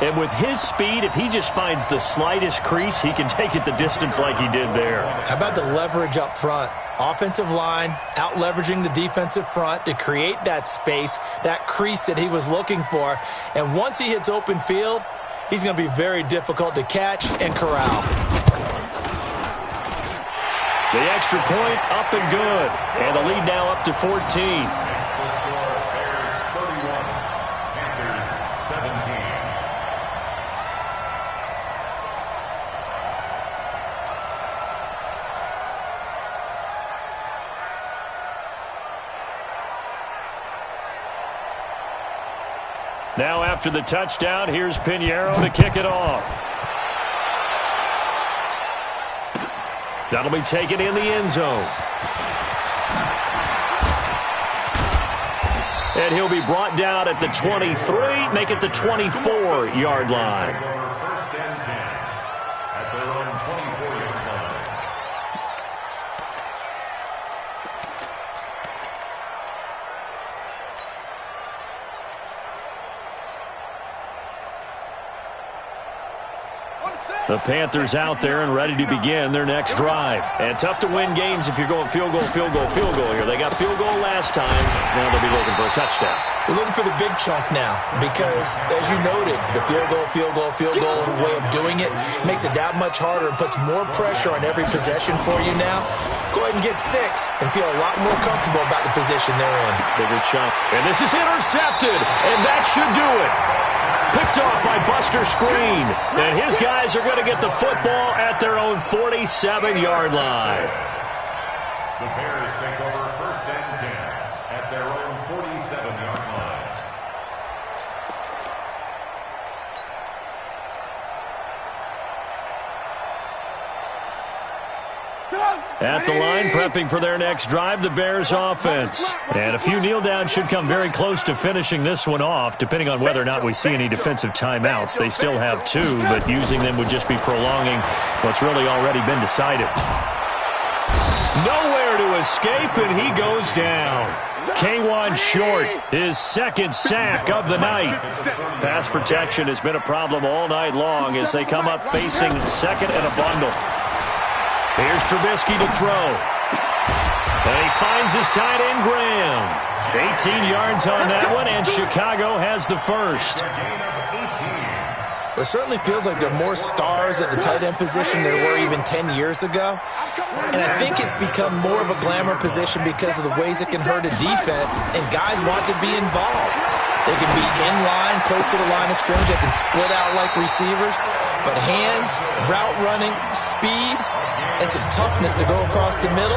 And with his speed, if he just finds the slightest crease, he can take it the distance like he did there. How about the leverage up front? Offensive line out-leveraging the defensive front to create that space, that crease that he was looking for. And once he hits open field, he's going to be very difficult to catch and corral. The extra point up and good. And the lead now up to 14. Now after the touchdown, here's Pinheiro to kick it off. That'll be taken in the end zone. And he'll be brought down at the 23, make it the 24-yard line. First and 10 at their own 24-yard line. The Panthers out there and ready to begin their next drive. And tough to win games if you're going field goal, field goal, field goal here. They got field goal last time. Now they'll be looking for a touchdown. They're looking for the big chunk now because, as you noted, the field goal way of doing it makes it that much harder and puts more pressure on every possession for you now. Go ahead and get 6 and feel a lot more comfortable about the position they're in. Bigger chunk. And this is intercepted, and that should do it. Picked off by Buster Screen. And his guys are going to get the football at their own 47-yard line. The Bears take over first and 10 at their own 47-yard line. At the line, prepping for their next drive, the Bears offense. And a few kneel downs should come very close to finishing this one off, depending on whether or not we see any defensive timeouts. They still have 2, but using them would just be prolonging what's really already been decided. Nowhere to escape, and he goes down. K1 Short, his second sack of the night. Pass protection has been a problem all night long as they come up facing second and a bundle. Here's Trubisky to throw. And he finds his tight end, Graham. 18 yards on that one, and Chicago has the first. It certainly feels like there are more stars at the tight end position than there were even 10 years ago. And I think it's become more of a glamour position because of the ways it can hurt a defense, and guys want to be involved. They can be in line, close to the line of scrimmage. They can split out like receivers. But hands, route running, speed, and some toughness to go across the middle,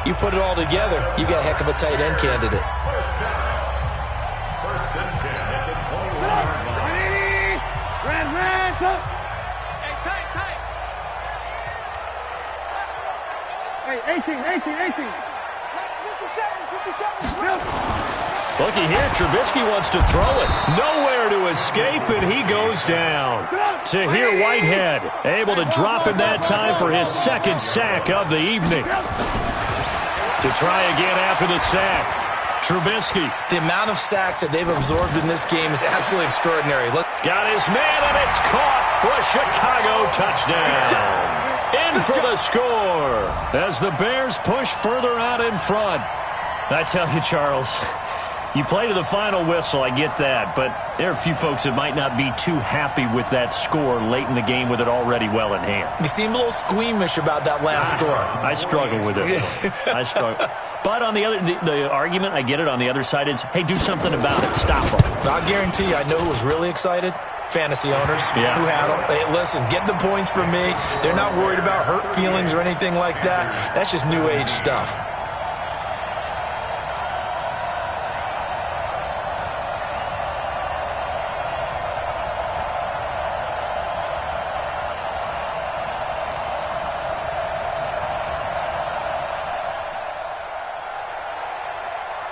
you put it all together, you got a heck of a tight end candidate. First and 10 at the 21-yard line. Red, go. Hey, tight. Hey, 18. 57. Looky here, Trubisky wants to throw it. Nowhere to escape, and he goes down. Tahir Whitehead able to drop him that time for his second sack of the evening. To try again after the sack, Trubisky. The amount of sacks that they've absorbed in this game is absolutely extraordinary. Got his man, and it's caught for a Chicago touchdown. In for the score as the Bears push further out in front. I tell you, Charles, you play to the final whistle, I get that, but there are a few folks that might not be too happy with that score late in the game with it already well in hand. You seem a little squeamish about that last score. I struggle with it. I struggle. But on the other, the argument, I get it, on the other side is, hey, do something about it. Stop them. I'll guarantee you, I know who was really excited. Fantasy owners who had them. Hey, listen, get the points from me. They're not worried about hurt feelings or anything like that. That's just new age stuff.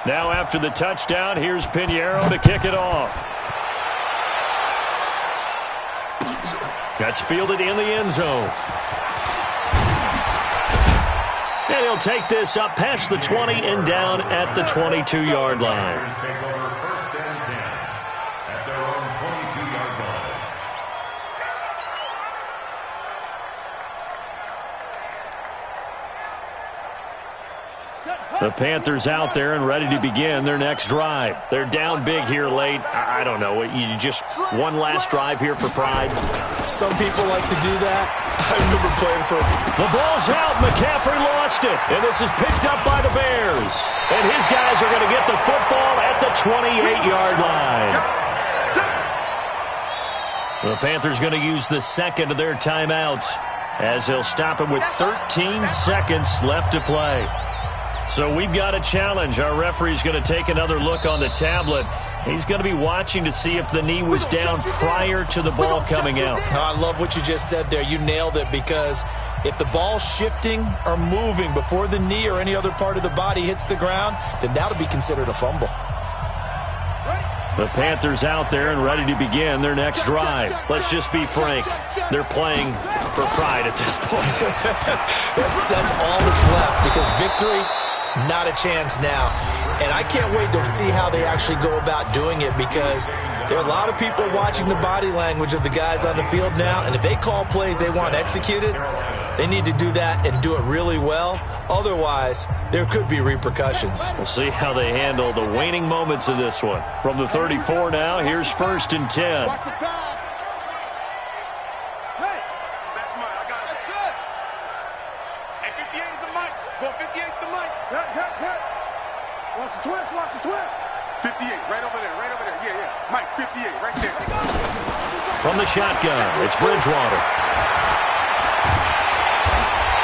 Now after the touchdown, here's Pinheiro to kick it off. That's fielded in the end zone. And he'll take this up past the 20 and down at the 22-yard line. Take over first and 10 at their own 22-yard line. The Panthers out there and ready to begin their next drive. They're down big here late. I don't know. You just one last drive here for pride. Some people like to do that. I remember playing for... The ball's out. McCaffrey lost it. And this is picked up by the Bears. And his guys are going to get the football at the 28-yard line. The Panthers going to use the second of their timeouts as they'll stop it with 13 seconds left to play. So we've got a challenge. Our referee's going to take another look on the tablet. He's going to be watching to see if the knee was down prior to the ball coming out. I love what you just said there. You nailed it, because if the ball's shifting or moving before the knee or any other part of the body hits the ground, then that'll be considered a fumble. The Panthers out there and ready to begin their next drive. Let's just be frank. They're playing for pride at this point. That's all that's left, because victory, not a chance now. And I can't wait to see how they actually go about doing it, because there are a lot of people watching the body language of the guys on the field now, and if they call plays they want executed, they need to do that and do it really well. Otherwise, there could be repercussions. We'll see how they handle the waning moments of this one. From the 34 now, here's 1st and 10. Watch the pass. Hey. That's mine. I got it. That's it. Hey, 58 is the mic. Go 58 is the mic. Hit. Watch the twist. Watch the twist. 58, right over there, right over there. Yeah, yeah. Mike, 58, right there. From the shotgun, it's Bridgewater.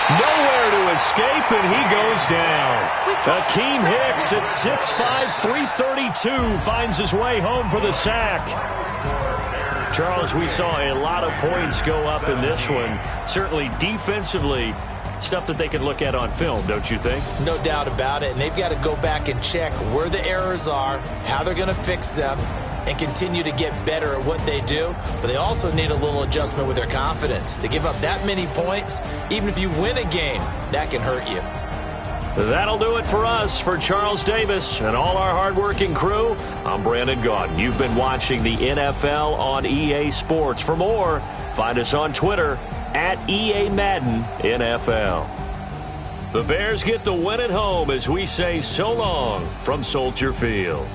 Nowhere to escape, and he goes down. Akeem Hicks at 6'5", 332 finds his way home for the sack. Charles, we saw a lot of points go up in this one. Certainly defensively, stuff that they can look at on film, don't you think? No doubt about it, and they've got to go back and check where the errors are, how they're going to fix them, and continue to get better at what they do. But they also need a little adjustment with their confidence. To give up that many points, even if you win a game, that can hurt you. That'll do it for us. For Charles Davis and all our hardworking crew, I'm Brandon Gaudin. You've been watching the NFL on EA Sports. For more, find us on Twitter at EA Madden NFL. The Bears get the win at home as we say so long from Soldier Field.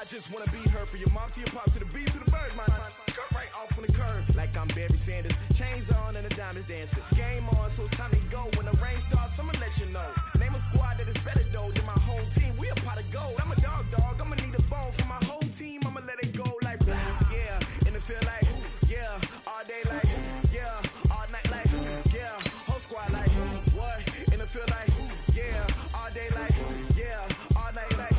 just wanna be her. For your mom to your pop to the beat to the birds, man. Cut right off on the curb like I'm Barry Sanders. Chains on and the diamonds dancing. Game on, so it's time to go. When the rain starts, I'ma let you know. Name a squad that is better though than my home team. We a pot of gold. I'm a dog. I'ma need a bone for my whole team. I'ma let it go like yeah. And it feel like yeah. All day like yeah. All night like yeah. Whole squad like what? And it feel like yeah. All day like yeah. All night like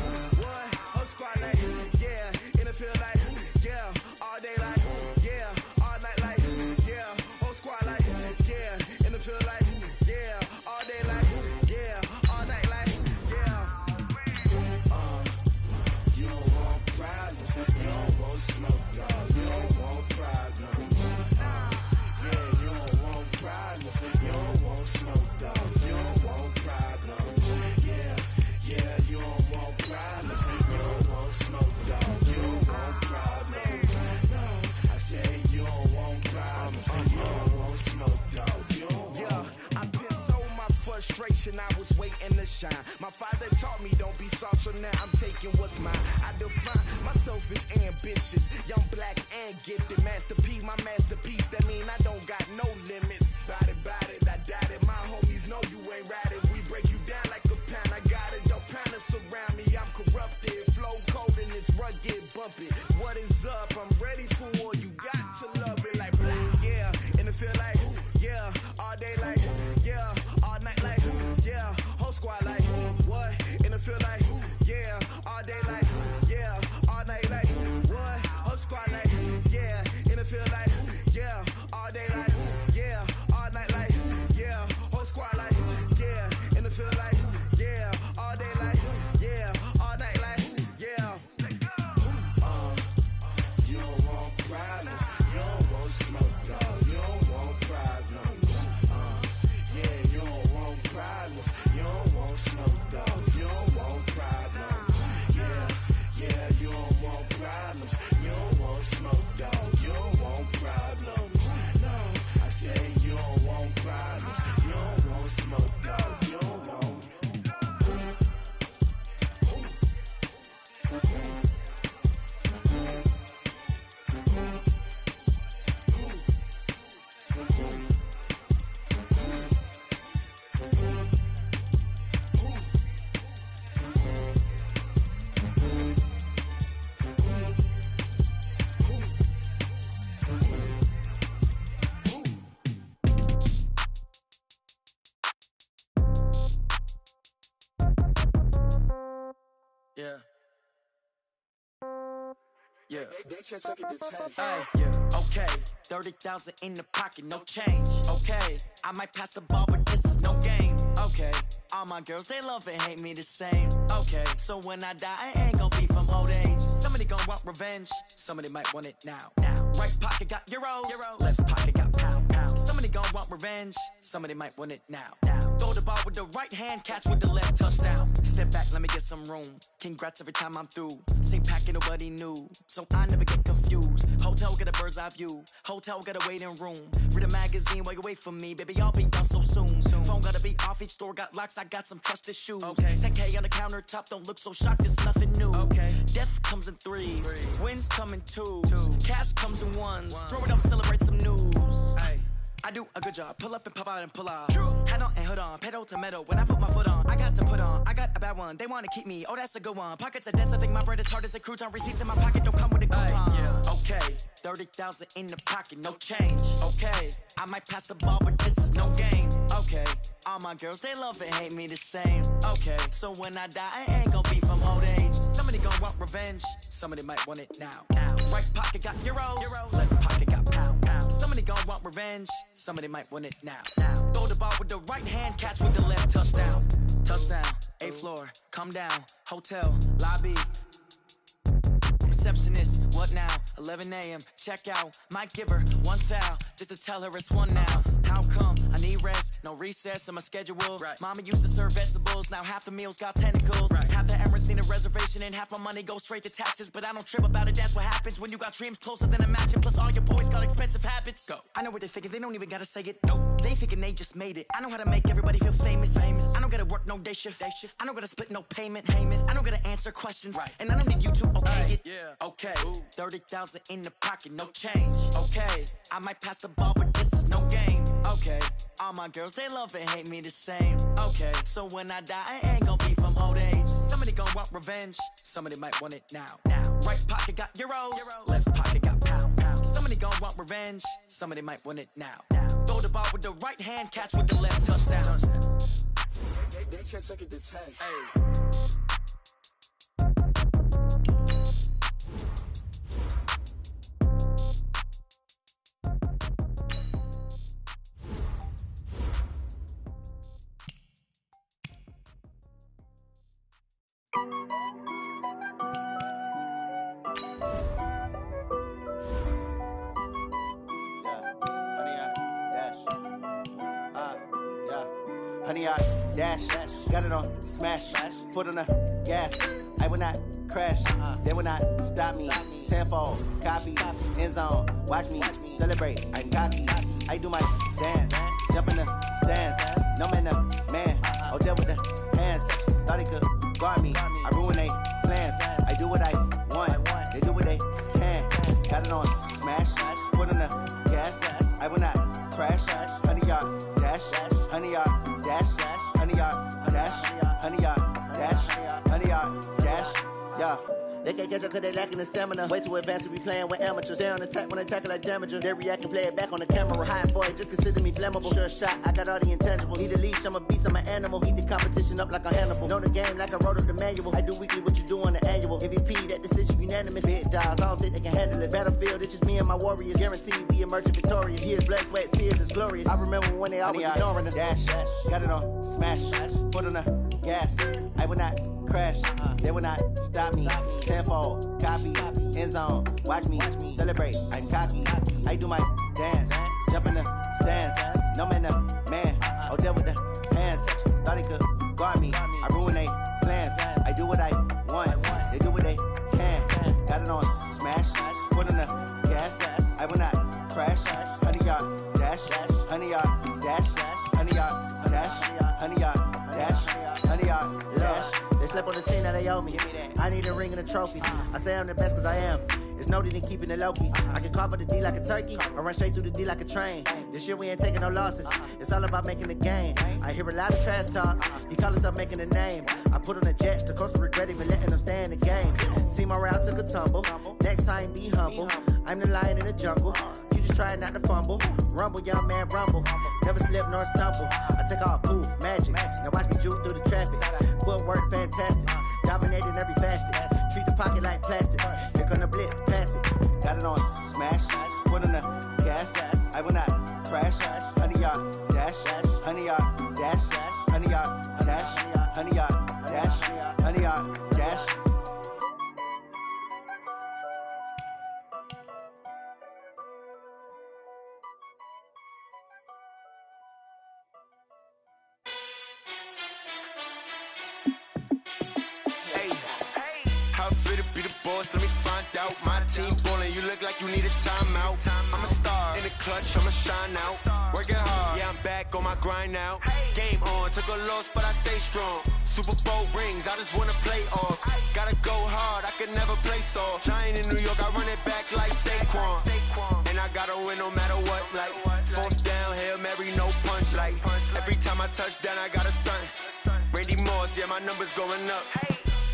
shine. My father taught me don't be soft, so now I'm taking what's mine. I define myself as ambitious, young, black, and gifted. Master P, my masterpiece, that mean I don't got no limits. Bout it, I doubt it. My homies know you ain't ride it. We break you down like a pound. I got it, don't pound us around me. I'm corrupted, flow cold and it's rugged, bump it. What is up? I'm ready for war. You got to love it like black, yeah. And it feel like, yeah. All day like, yeah. All night like, yeah. Whole squad like, what? And it feel like, yeah. All day like, yeah. All night like, what? Whole squad like, yeah. And it feel like, yeah. All day like, yeah. All night like, yeah. Whole squad like, yeah. And it feel like, yeah. All day like, yeah. All night like, yeah. You don't want problems. You don't want smoke, dog. You don't want problems. Yeah, you don't want problems. You don't want smoke, dog. You don't want problems. Yeah, you don't want problems. You don't want smoke, dog. You don't want problems. No, I say you don't want problems. You don't want smoke, dog. You don't want. Yeah. Hey, yeah, okay. 30,000 in the pocket, no change. Okay, I might pass the ball, but this is no game. Okay, all my girls, they love and hate me the same. Okay, so when I die, I ain't gon' be from old age. Somebody gon' want revenge, somebody might want it now. Right pocket got euros, left pocket got pound. Somebody gon' want revenge, somebody might want it now. Throw the ball with the right hand, catch with the left, touchdown. Step back, let me get some room. Congrats every time I'm through. Same packet, nobody knew, so I never get confused. Hotel got a bird's eye view. Hotel got a waiting room. Read a magazine while you wait for me, baby. I'll be done so soon. Phone gotta be off. Each store got locks. I got some trusted shoes. 10K on the countertop. Don't look so shocked. It's nothing new. Death comes in threes. Wins come in twos. Cash comes in ones. Throw it up, celebrate some news. I do a good job. Pull up and pop out and pull out. Head on and hood on. Pedal to metal. When I put my foot on, I got to put on. I got a bad one. They want to keep me. Oh, that's a good one. Pockets are dense. I think my bread is hard as a crouton. Receipts in my pocket don't come with a coupon. Okay, 30,000 in the pocket, no change. Okay, I might pass the ball, but this is no game. Okay, all my girls, they love and hate me the same. Okay, so when I die, I ain't gon' be from old age. Somebody gon' want revenge. Somebody might want it now. Right pocket got euros. Left pocket got pound. Somebody gon' want revenge. Somebody might want it now. Throw the ball with the right hand, catch with the left, touchdown. Touchdown, 8th floor, come down. Hotel, lobby. Receptionist, what now? 11 a.m., check out. Might give her one foul, just to tell her it's one now. How come? I need rest, no recess in my schedule. Mama used to serve vegetables, now half the meals got tentacles. Half the Emirates need a reservation and half my money goes straight to taxes. But I don't trip about it, that's what happens when you got dreams closer than a matching. Plus all your boys got expensive habits. Go. I know what they're thinking, they don't even gotta say it. Nope. They thinking they just made it. I know how to make everybody feel famous. I don't gotta work no day shift. I don't gotta split no payment. I don't gotta answer questions. And I don't need you to okay it. Okay, 30,000 in the pocket, no change. Okay, I might pass the ball, but this is no game. Okay, all my girls, they love and hate me the same. Okay, so when I die, I ain't gon' be from old age. Somebody gon' want revenge, somebody might want it now. Right pocket got euros, left pocket got pound. Somebody gon' want revenge, somebody might want it now. Throw the ball with the right hand, catch with the left, touchdown. They can't take it to 10. Honey, I dash, got it on smash, foot on the gas. I will not crash, they will not stop me. Tenfold, copy, end zone, watch me celebrate. I'm cocky, I do my dance, jump in the stands. No man, the man, oh, there with the hands. thought they could guard me. I ruin they plans. I do what I want. They do what they can. Got it on smash. Put on the gas. I will not crash. 100 yard dash. 100 yard dash. 100 yard dash. 100 yard dash. 100 yard dash. Yeah. They can't catch up cause they lacking the stamina. Way too advanced to be playing with amateurs. Stay on attack when I tackle like damager. They react and play it back on the camera. Hot boy, just consider me flammable. Sure shot, I got all the intangibles. Need a leash, I'm a beast, I'm an animal. Eat the competition up like a Hannibal. Know the game like I wrote up the manual. I do weekly what you do on the annual. MVP, that decision unanimous. Big dials, I don't think they can handle it. Battlefield, it's just me and my warriors. Guaranteed we emerging victorious. Years, blood, sweat, tears, it's glorious. I remember when they always ignoring us. Dash, got it on smash. Foot on the gas. I will not crash. They will not stop me. Tenfold, copy, end zone. Watch me celebrate. I'm cocky. I do my dance. Jump in the stands. No man, the man. Oh, there with the hands. Thought they could guard me. I ruin they plans. I do what I want. They do what they can. Got it on smash. Put on the gas. I will not crash. 100 yard dash. 100 yard dash. 100 yard dash. 100 yard dash. 100 yard dash. They slept on the team that they owe me. I need a ring and a trophy. I say I'm the best cause I am. It's no need in keeping it low-key. I can carve up the D like a turkey or run straight through the D like a train. This year we ain't taking no losses. It's all about making the game. I hear a lot of trash talk. He call himself making a name. I put on the jets. The coach will regret even letting them stay in the game. Team around took a tumble. Next time be humble. I'm the lion in the jungle. You just trying not to fumble. Rumble, young man, rumble. Never slip nor stumble. I take off, poof, magic. Now watch me juke through the traffic. Footwork fantastic. Dominating every facet. Treat the pocket like plastic. Here come the blitz, pass it. Got it on smash. Put on the gas. I will not crash. 100 yard dash. 100 yard dash. 100 yard dash. 100 yard dash. 100 yard dash. How fit to be the boss? Let me find out. My team ballin', you look like you need a timeout. I'm a star in the clutch, I'ma shine out. Working hard, yeah, I'm back on my grind now. Game on, took a loss, but I stay strong. Super Bowl rings, I just wanna play off. Gotta go hard, I can never play soft. Giant in New York, I run it back like Saquon. And I gotta win no matter what, like fourth down, Hail Mary, no punch. Like every time I touch down, I gotta stunt. Randy Moss, yeah, my numbers going up.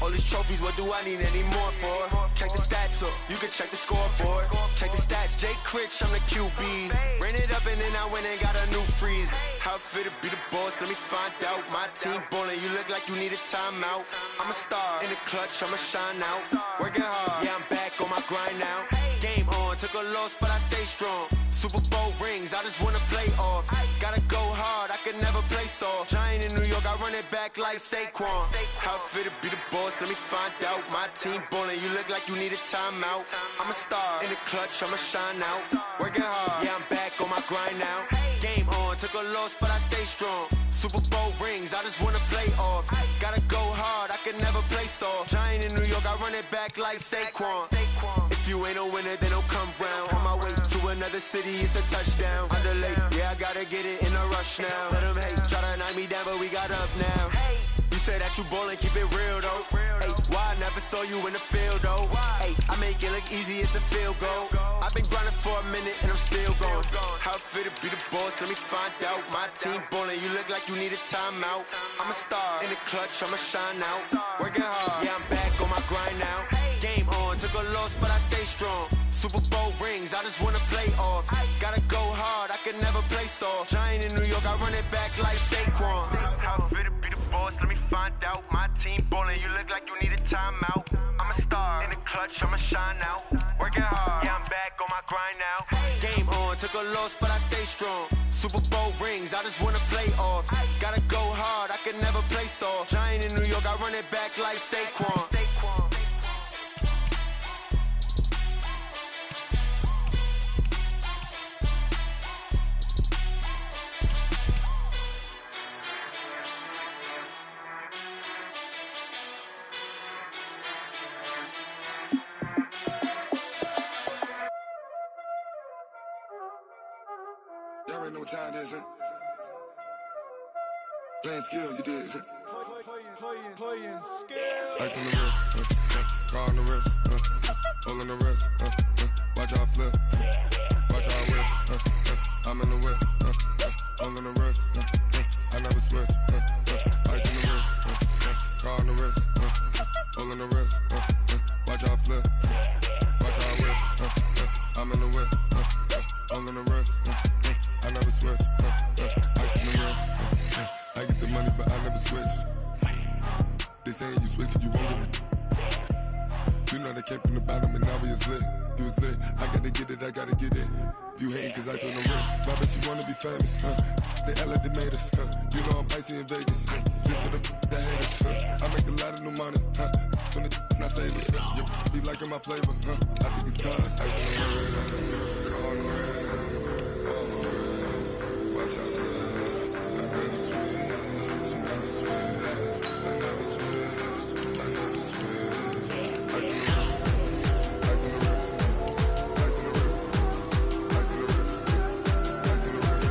All these trophies, what do I need any more for? Check the stats up, you can check the scoreboard. Check the stats, Jay Critch, I'm the QB. Ran it up and then I went and got a new freeze. How fit to be the boss, let me find out. My team ballin', you look like you need a timeout. I'm a star in the clutch, I'ma shine out. Working hard, yeah, I'm back on my grind now. Game on, took a loss, but I stay strong. Super Bowl rings, I just wanna play off. Gotta go hard, I can never play soft. Giant in New York, I run it back like Saquon. How fit to be the boss, let me find out. My team ballin', you look like you need a timeout. I'm a star in the clutch, I'ma shine out. Working hard, yeah, I'm back on my grind now. Game on, took a loss, but I stay strong. Super Bowl rings, I just wanna play off. Gotta go hard, I can never play soft. Giant in New York, I run it back like Saquon. If you ain't a winner, then don't come round. On my way to another city, it's a touchdown. Underlay, yeah, I gotta get it in a rush now. Let them hate, try to knock me down, but we got up now. You say that you ballin', keep it real though. Hey, why I never saw you in the field though? Hey, I make it look easy, it's a field goal. I've been grinding for a minute and I'm still going. How fit to be the boss, let me find out. My team ballin', you look like you need a timeout. I'm a star in the clutch, I'ma shine out. Working hard, yeah, I'm back on my grind now. Game on, took a loss, but I stay strong. Super Bowl rings, I just wanna play off. Gotta go hard, I can never play soft. Giant in New York, I run it back like Saquon. How fit to be the boss, let me find out. My team ballin', you look like you need a timeout. I'm a star in the clutch, I'ma shine out. Working hard, yeah, I'm back on my grind now. Game on, took a loss, but I stay strong. Super Bowl rings, I just wanna play off. Gotta go hard, I can never play soft. Giant in New York, I run it back like Saquon. Y'all already know what time it is, huh? Playing skills, you did. Playing playing skill. Ice on the wrist, car on the wrist, hole in the wrist, watch how I flip, watch how I whip, I'm in the whip, hole in the wrist, I never switch, ice on the wrist, car on the wrist, hole in the wrist, watch how I flip, watch how I whip, I'm in the whip, hole in the wrist, I never switch, ice on the wrist, I get the money but I never switch. They saying you switch it, you won't get it. You know they came from the bottom and now we is lit. You was lit, I gotta get it, I gotta get it. You hating cause ice on the wrist. My bitch, you wanna be famous, They Ella, they made us, You know I'm icy in Vegas, This for the haters, I make a lot of new money, When the not savers, You be liking my flavor, I think it's cause ice on the wrist, car on the wrist, all the wrist. Watch out, cuz I never switch, I never switch. I never switch, I never switch. Ice in the wrist, ice in the wrist, ice in the wrist, ice in the wrist, ice in the wrist,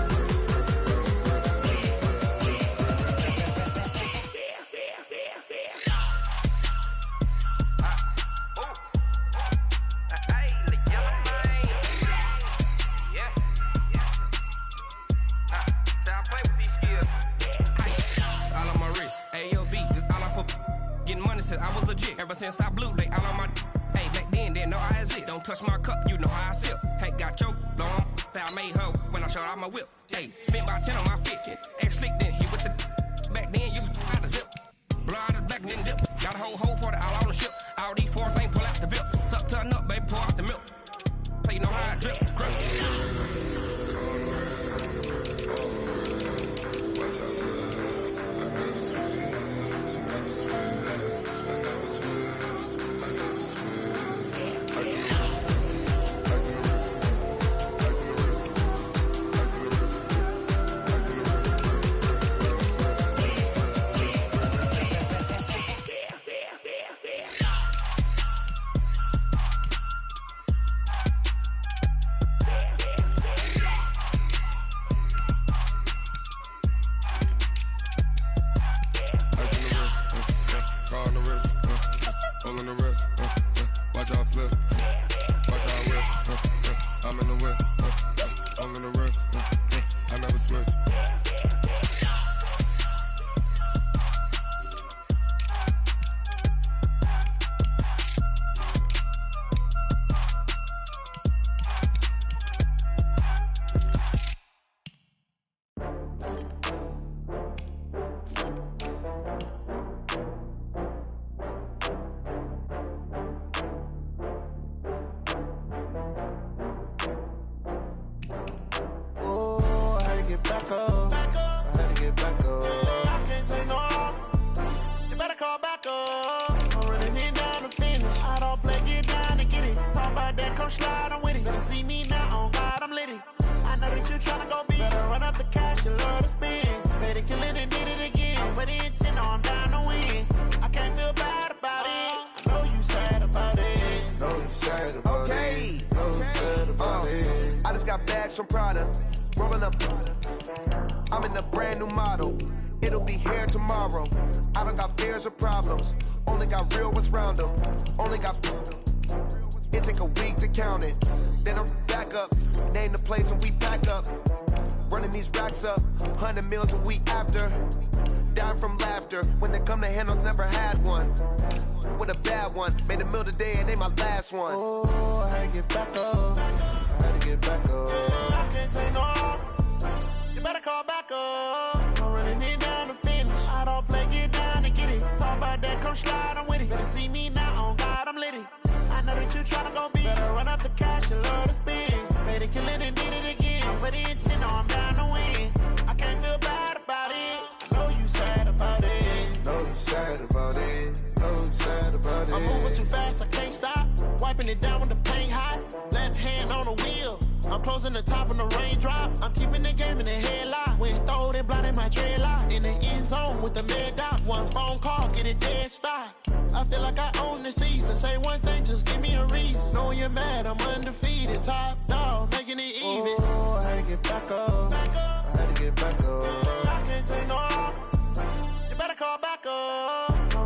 I was legit ever since I blew they all on my hey back then didn't know I exist. Don't touch my cup, you know how I sip. Hey, got your blown that I made her when I showed out my whip. Hey, spent about 10 on my fit. Ex slick then hit with the back then used to out the zip. Blow out his back then dip. Got a whole party all on the ship. All these four things pull out the VIP. Suck to a nut, baby, pour out the milk. So you know how I drip. From Prada, rolling up. I'm in a brand new model. It'll be here tomorrow. I don't got fears or problems. Only got real ones round them. Only got. It take a week to count it. Then I'm back up. Name the place and we back up. Running these racks up. 100 meals a week after. Dying from laughter. When it come to handles, never had one. With a bad one. Made a meal today and they my last one. Oh, I had to get back up. I had to get back up. I can't take no loss. You better call back up. I'm running it down to finish. I don't play, get down and get it. Talk about that, come slide, I'm with it. Better see me now, on God, I'm litty. I know that you tryna go big. Better run up the cash, you love to spend. Better kill it and did it again. I'm with the intent, no, I'm down to win. I can't feel bad about it. I know you sad about it. Know you sad about it. Know you sad about it. I'm moving too fast, I can't stop. Wiping it down with the paint hot. Left hand on the wheel. I'm closing the top of the raindrop. I'm keeping the game in the headlock. When throwed and blinded my dreadlock. In the end zone with the mid dot. One phone call, get it dead stop. I feel like I own the season. Say one thing, just give me a reason. Knowing you're mad, I'm undefeated. Top dog, making it even. Oh, I had to get back up. I had to get back up. I can't take no loss. You better call back up.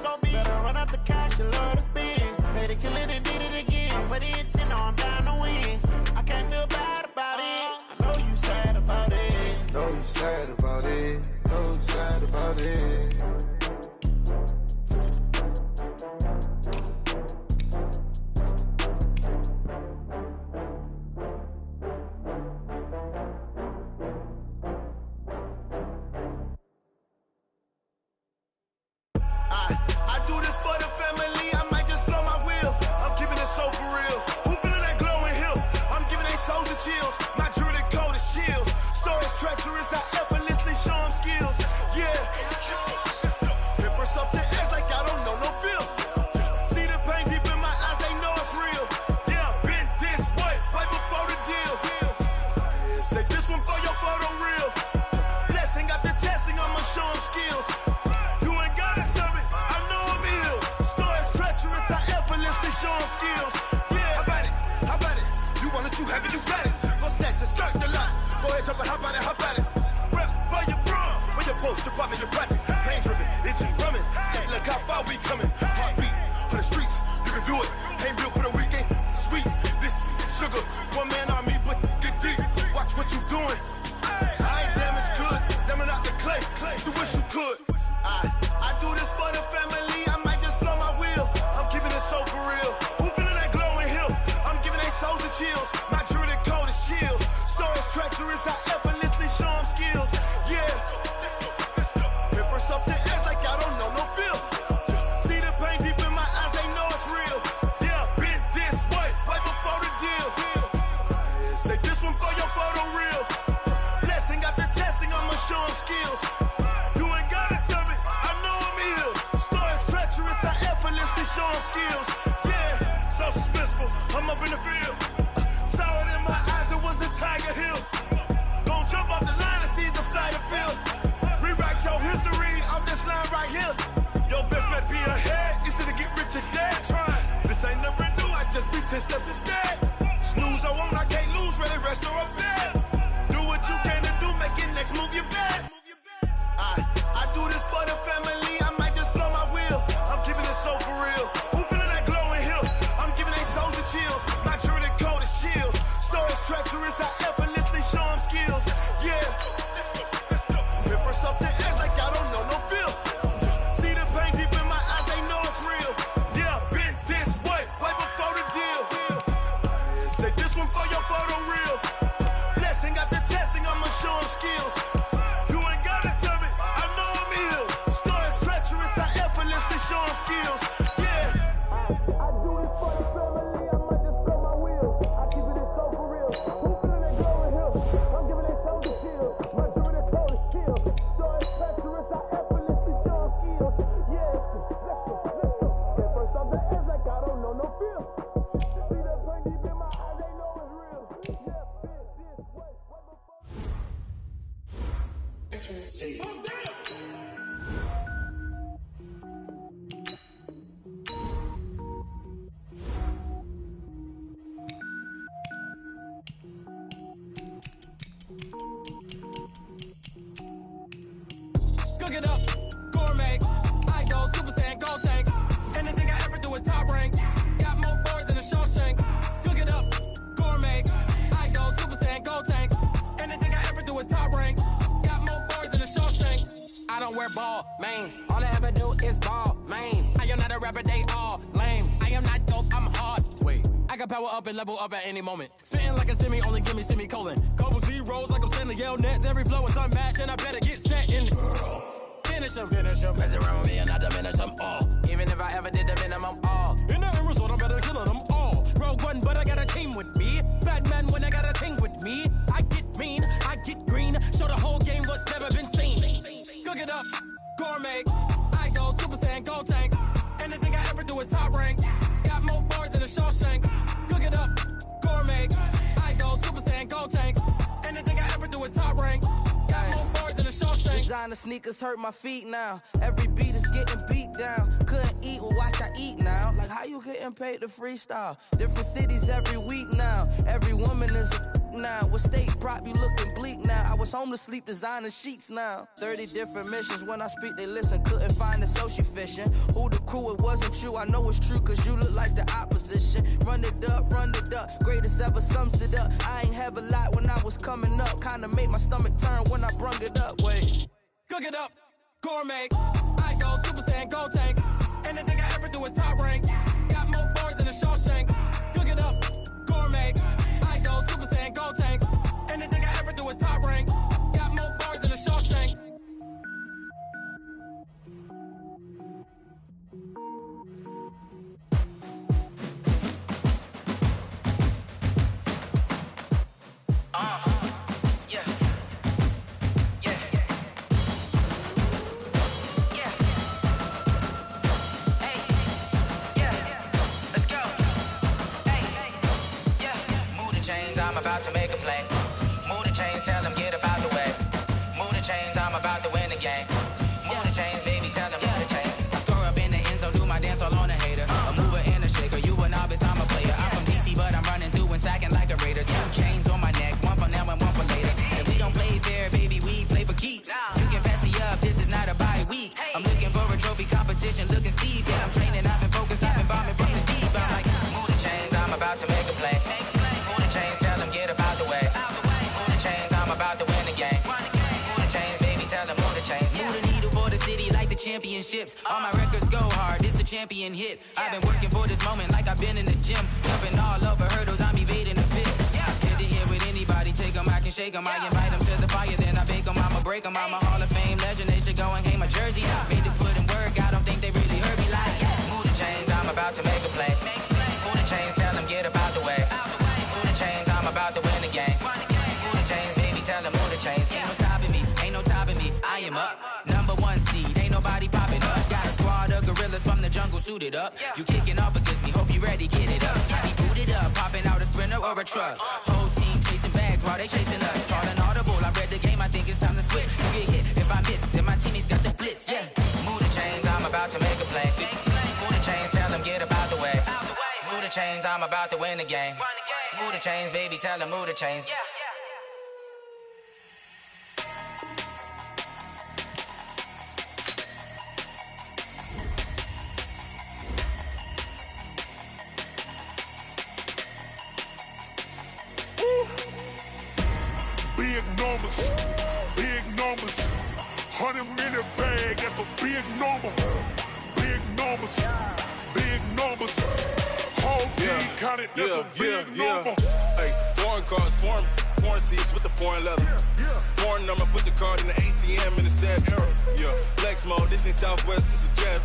so big. Better run up the cash, you love to spend. Better kill it and did it again. But it's in, I'm down to win. I can't feel bad about it. I know you sad about it. Know you sad about it. Know you sad about it. I do this for the family, I might just blow my wheel. I'm keeping it so for real. Who feeling that glowing hill? I'm giving they soldier chills. My jewelry code is chill. Stories treacherous, I effortlessly show them skills. Yeah. Paper stuff the edge like I don't know no feel. See the pain deep in my eyes, they know it's real. Yeah, been this way, right before the deal. Yeah, say this one for your photo real. Blessing after testing, I'ma show them skills. You ain't gotta tell me, I know I'm ill. Stories treacherous, I effortlessly show them skills. Yeah, how about it? How about it? You want it, you have it, you got it. Go snatch it, skirt the lot. Go ahead, jump it, how about it, how about it? Rep for your brum, for your post, your pop, and your projects. Pain driven, itching, drumming. Look how far we coming. Heartbeat on the streets, you can do it. Ain't built for the weekend, sweet. This sugar, one man army, but get deep. Watch what you doing. I ain't damaged goods, damn out the clay. You wish you could. I do this for the family, I might just blow my wheel. I'm keeping it so for real. Who feeling that glowing hill? I'm giving they soldier chills. My jewelry code is chill. Stories treacherous, I effortlessly show them skills. Yeah. Paper stuff the edge like I don't know no feel. See the pain deep in my eyes, they know it's real. Yeah, been this way, right before the deal. Say this one for your photo real. Blessing after testing, I'ma show them skills. You ain't gotta tell me, I know I'm ill. Stories treacherous, I effortlessly show them skills. Yeah, so suspenseful, I'm up in the field. Saw it in my eyes, it was the Tiger Hill. Gon' jump off the line and see the flight of field. Rewrite your history off this line right here. Your best bet be ahead, easy to get rich or dead. Trying, this ain't never new, I just be 10 steps instead. Snooze I won't, I can't lose, ready, rest or up bed. Do what you can to do, make your next move your best. I do this for the family, I might just blow my wheel. I'm keeping it so for real. Who feeling that glowing hill? I'm giving they soldier chills. My jewelry code is chill. Stories treacherous, I effortlessly show them skills. Yeah. Paper stuff the edge like I don't know no feel. See the pain deep in my eyes, they know it's real. Yeah, been this way, right before the deal. Say this one for your photo real. Blessing after testing, I'ma show them skills. You ain't gotta tell me, I know I'm ill. Stories treacherous, I effortlessly show them skills. Yeah. I do this for the family, I might just blow my wheel. I keep it so for real. Who feeling that glowing hill? I'm giving they soldier chills. My jewelry code is chill. Stories treacherous, I effortlessly show them skills. Yeah, let's go. At first off the edge like I don't know no feel. See that pain deep in my eyes, they know it's real. Yeah, been this way, right before. Cook it up, gourmet. I go Super Saiyan, gold tanks. Anything I ever do is top rank. Got more boards than a Shawshank. Cook it up, gourmet. I go Super Saiyan, gold tanks. Anything I ever do is top rank. Got more boards than a Shawshank. I don't wear ball mains. All I ever do is ball main. I am not a rapper, they all lame. I am not dope, I'm hard. Wait, I can power up and level up at any moment. Spitting like a semi, only give me semicolon. Couple zeros like I'm sending yell nets. Every flow is unmatched and I better get set in. Finish them. Mess around with me and I diminish them all. Even if I ever did the minimum all. In the result, I'm better killing them all. Rogue One, but I got a team with me. Batman when I got a team with me. I get mean, I get green. Show the whole game what's never been seen. Cook it up, gourmet. I go Super Saiyan, gold tanks. Anything I ever do is top rank. Got more bars than a Shawshank. Cook it up, gourmet. I go Super Saiyan, gold tanks. Anything I ever do is top rank. Got more bars than a Shawshank. Designer sneakers hurt my feet now. Every beat is getting beat down. Couldn't eat, well watch I eat now. Like how you getting paid to freestyle? Different cities every week now. Every woman is a now. With state prop, you looking bleak now. I was home to sleep, designer sheets now. 30 different missions. When I speak, they listen. Couldn't find it, so she fishing. Who the crew, it wasn't you. I know it's true, cause you look like the opposition. Run it up, greatest ever sums it up. I ain't have a lot when I was coming up. Kinda made my stomach turn when I brung it up. Wait. Cook it up, gourmet. I go Super Saiyan, gold tanks. Anything I ever do is top rank. Got more bars than a Shawshank. Cook it up, gourmet. I go Super Saiyan, gold tanks. Anything I ever do is top rank. Got more bars than a Shawshank. About to make a play. Move the chains, tell them get about the way. Move the chains, I'm about to win the game. Move the chains, baby, tell them move the chains. I score up in the end zone, do my dance all on a hater. A mover and a shaker, you a novice, I'm a player. I'm from DC, but I'm running through and sacking like a raider. 2 chains on my neck, one for now and one for later. And we don't play fair, baby, we play for keeps. You can pass me up, this is not a bye week. I'm looking for a trophy competition, looking steep. Yeah, I'm training, I've been focused, I've been bombing from the deep. I'm like, move the chains, I'm about to make a play. Move the chains, tell them get about the way. Move the chains, I'm about to win the game. Move the chains, baby, tell them move the chains. Move the needle for the city like the championships. All my records go hard, this a champion hit. I've been working for this moment like I've been in the gym. Jumping all over hurdles, I'm evading the pit. Hit to hit with anybody, take them, I can shake them. I invite them to the fire, then I bake them, I'ma break them. I'm a Hall of Fame legend, they should go and hang my jersey. Made to put in work, I don't think they really heard me like. Move the chains, I'm about to make a play. Move the chains, tell them get about the way. Move the chains, I'm about to win the game. Move the chains, baby, tell them move the chains. Ain't no stopping me, ain't no topping me. I am up, #1 seed, ain't nobody popping up. Got a squad of gorillas from the jungle suited up. You kicking off against me, hope you ready, get it up. I be booted up, popping out a sprinter or a truck. Whole team chasing bags while they chasing us. Calling audible, I read the game, I think it's time to switch. You get hit, if I miss, then my teammates got the blitz, yeah. Move the chains, I'm about to make a play. Move the chains, tell them get about the way. Move the chains, I'm about to win the game. Move the chains, baby, tell them move the chains. Big numbers, big numbers. 100-minute bag, that's a big number. Big numbers, big numbers. Whole team counted, that's a big number. Hey, foreign cars, foreign seats with the foreign leather. Foreign number, put the card in the ATM in the sad era. Yeah, flex mode, this ain't Southwest, this is jet.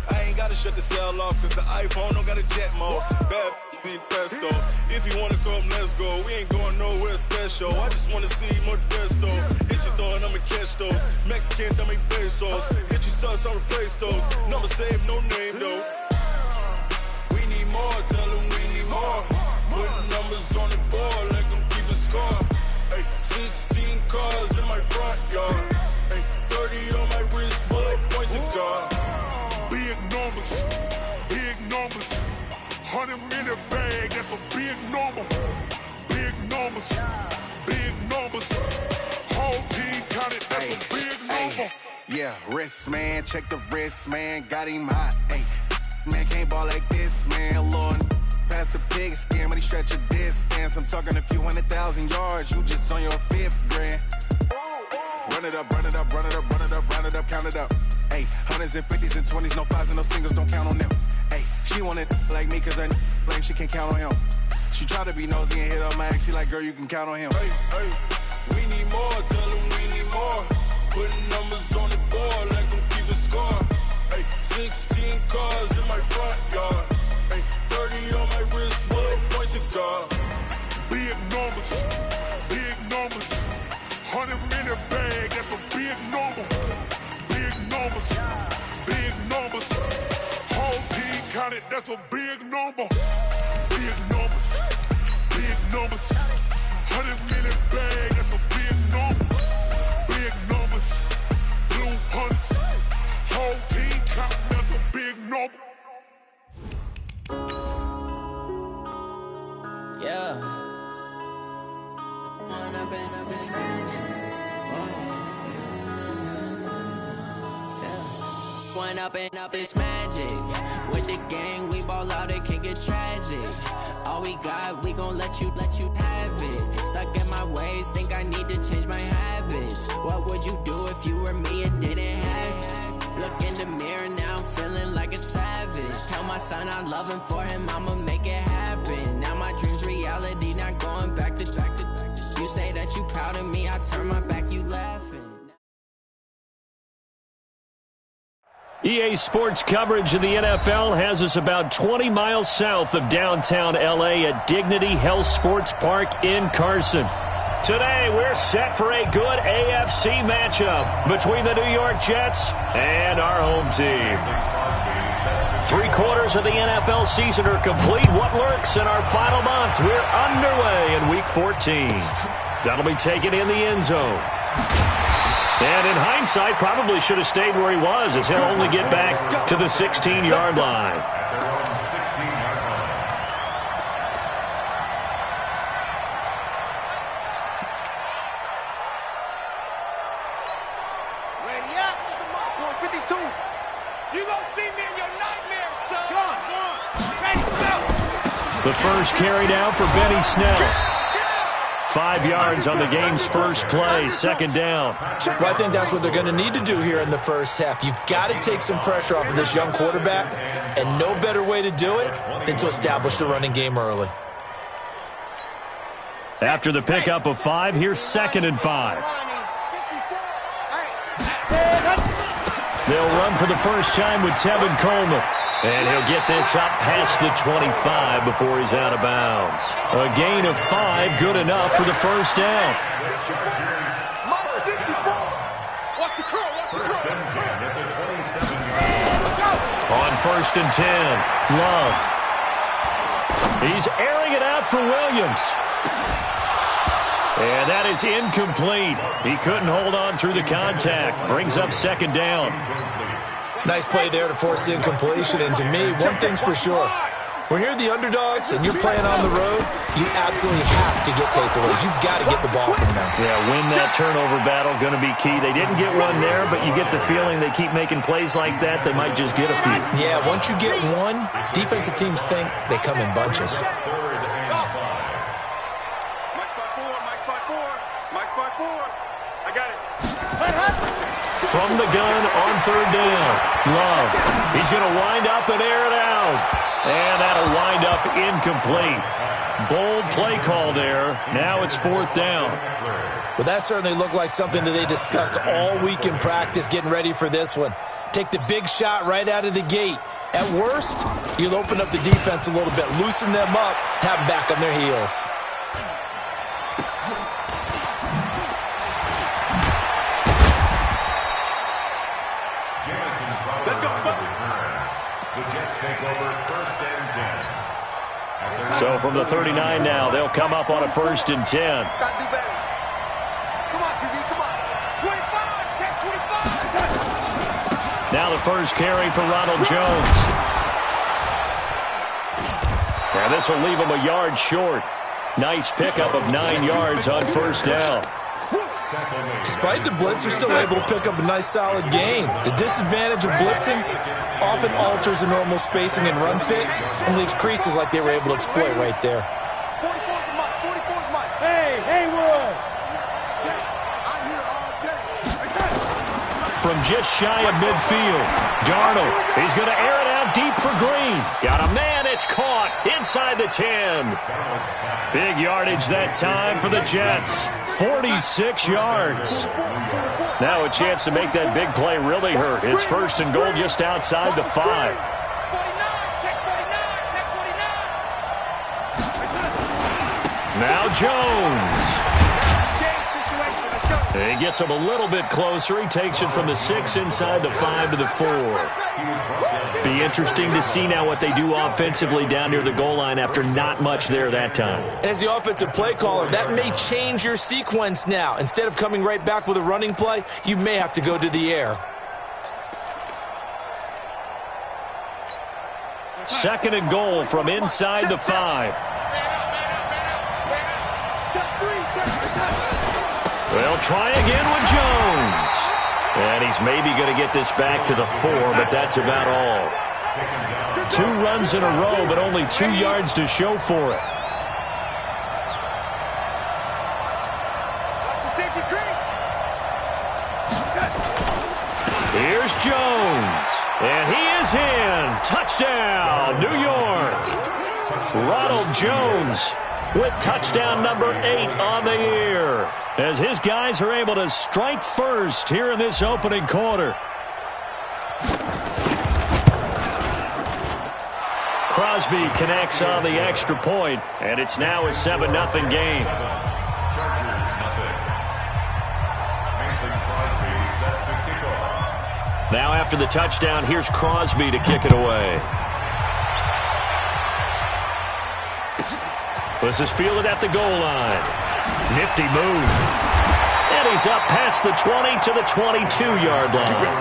I ain't gotta shut the cell off, cause the iPhone don't got a jet mode. Bad need pesto. If you wanna come, let's go. We ain't going nowhere special. I just wanna see more desto. Hit your throw and I'ma catch those. Mexican, don't make pesos. Hit your sauce, I'll replace those. Number saved, no name though. We need more, tell them we need more. Putting numbers on the board, let them keep a score. Hey, 16 cars in my front yard. Hey, 30 on my wrist, bullet point to God. Big numbers, big numbers. 100-minute bag, that's a big number. Big numbers, big numbers. Whole team counted, that's a big number. Yeah, wrist man, check the wrist man, got him hot. Ay, man can't ball like this, man. Lord, past the pig skin, when he stretch a distance. I'm talking a few 100,000 yards, you just on your 5th grand. Run it up, run it up, run it up, run it up, run it up, count it up. Ay, 100s and 50s and 20s, no 5s and no singles, don't count on them. Ay, she want it like me, cause her lame, she can't count on him. She try to be nosy and hit up my ex, she like, girl, you can count on him. Hey, we need more, tell them we need more. Putting numbers on the board, let them keep the score. Hey, 16 cars in my front yard. Hey, 30 on my wrist, bullet point to God. Big numbers, big numbers. 100-minute bag, that's a big number. Big numbers, big numbers. Whole team counted, that's a big number. Big numbers, big numbers. 100-minute bag, that's a big number. Big numbers, blue hunts. Whole team counting, that's a big number. Yeah. one up and up, it's magic. With the gang, we ball out, it can get tragic. All we got, we gon' let you have it. Stuck in my ways, think I need to change my habits. What would you do if you were me and didn't have it? Look in the mirror, now I'm feeling like a savage. Tell my son I love him, for him I'ma make it happen. Now my dream's reality, not going back to. You say that you proud of me, I turn my back, you laughing. EA Sports coverage of the NFL has us about 20 miles south of downtown L.A. at Dignity Health Sports Park in Carson. Today, we're set for a good AFC matchup between the New York Jets and our home team. 3/4 of the NFL season are complete. What lurks in our final month? We're underway in Week 14. That'll be taken in the end zone. And in hindsight, probably should have stayed where he was, as he'll only get back to the 16-yard line. The first carry down for Benny Snell. 5 yards on the game's first play, second down. Well, I think that's what they're going to need to do here in the first half. You've got to take some pressure off of this young quarterback, and no better way to do it than to establish the running game early. After the pickup of 5, here's 2nd and 5. They'll run for the first time with Tevin Coleman. And he'll get this up past the 25 before he's out of bounds. A gain of 5, good enough for the first down. On 1st and 10, Love. He's airing it out for Williams. And that is incomplete. He couldn't hold on through the contact. Brings up 2nd down. Nice play there to force the incompletion. And to me, one thing's for sure. When you're the underdogs and you're playing on the road, you absolutely have to get takeaways. You've got to get the ball from them. Yeah, win that turnover battle, going to be key. They didn't get one there, but you get the feeling they keep making plays like that, they might just get a few. Yeah, once you get one, defensive teams think they come in bunches. From the gun on 3rd down, Love. He's going to wind up and air it out. And that'll wind up incomplete. Bold play call there. Now it's 4th down. Well, that certainly looked like something that they discussed all week in practice getting ready for this one. Take the big shot right out of the gate. At worst, you'll open up the defense a little bit, loosen them up, have them back on their heels. So from the 39 now, they'll come up on a 1st and 10. Come on, QB, come on. 25, check 25. Now the first carry for Ronald Jones. And this will leave him a yard short. Nice pickup of 9 yards on 1st down. Despite the blitz, they're still able to pick up a nice solid gain. The disadvantage of blitzing often alters the normal spacing and run fits and leaves creases like they were able to exploit right there. 44's Mike, 44's Mike. Hey, Haywood. From just shy of midfield, Darnold, he's going to air it out deep for Green. Got a man, it's caught inside the 10. Big yardage that time for the Jets. 46 yards. Now a chance to make that big play really hurt. It's 1st and goal just outside the 5. Now Jones. He gets him a little bit closer. He takes it from the 6 inside the 5 to the 4. Be interesting to see now what they do offensively down near the goal line after not much there that time. As the offensive play caller, that may change your sequence now. Instead of coming right back with a running play, you may have to go to the air. 2nd and goal from inside the 5. They'll try again with Jones. And he's maybe going to get this back to the 4, but that's about all. 2 runs in a row, but only 2 yards to show for it. Here's Jones, and he is in. Touchdown, New York. Ronald Jones with touchdown number 8 on the year, as his guys are able to strike first here in this opening quarter. Crosby connects on the extra point, and it's now a 7-0 game. Now after the touchdown, here's Crosby to kick it away. This is fielded at the goal line. Nifty move. And he's up past the 20 to the 22-yard line.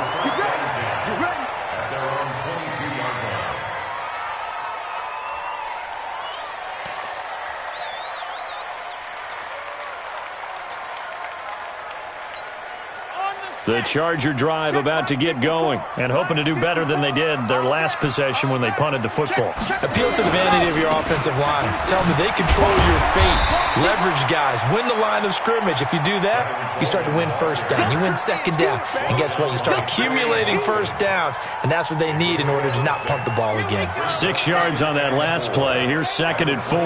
The Charger drive about to get going, and hoping to do better than they did their last possession when they punted the football. Appeal to the vanity of your offensive line. Tell them they control your fate. Leverage guys. Win the line of scrimmage. If you do that, you start to win first down. You win second down. And guess what? You start accumulating first downs, and that's what they need in order to not punt the ball again. 6 yards on that last play. Here's 2nd and 4.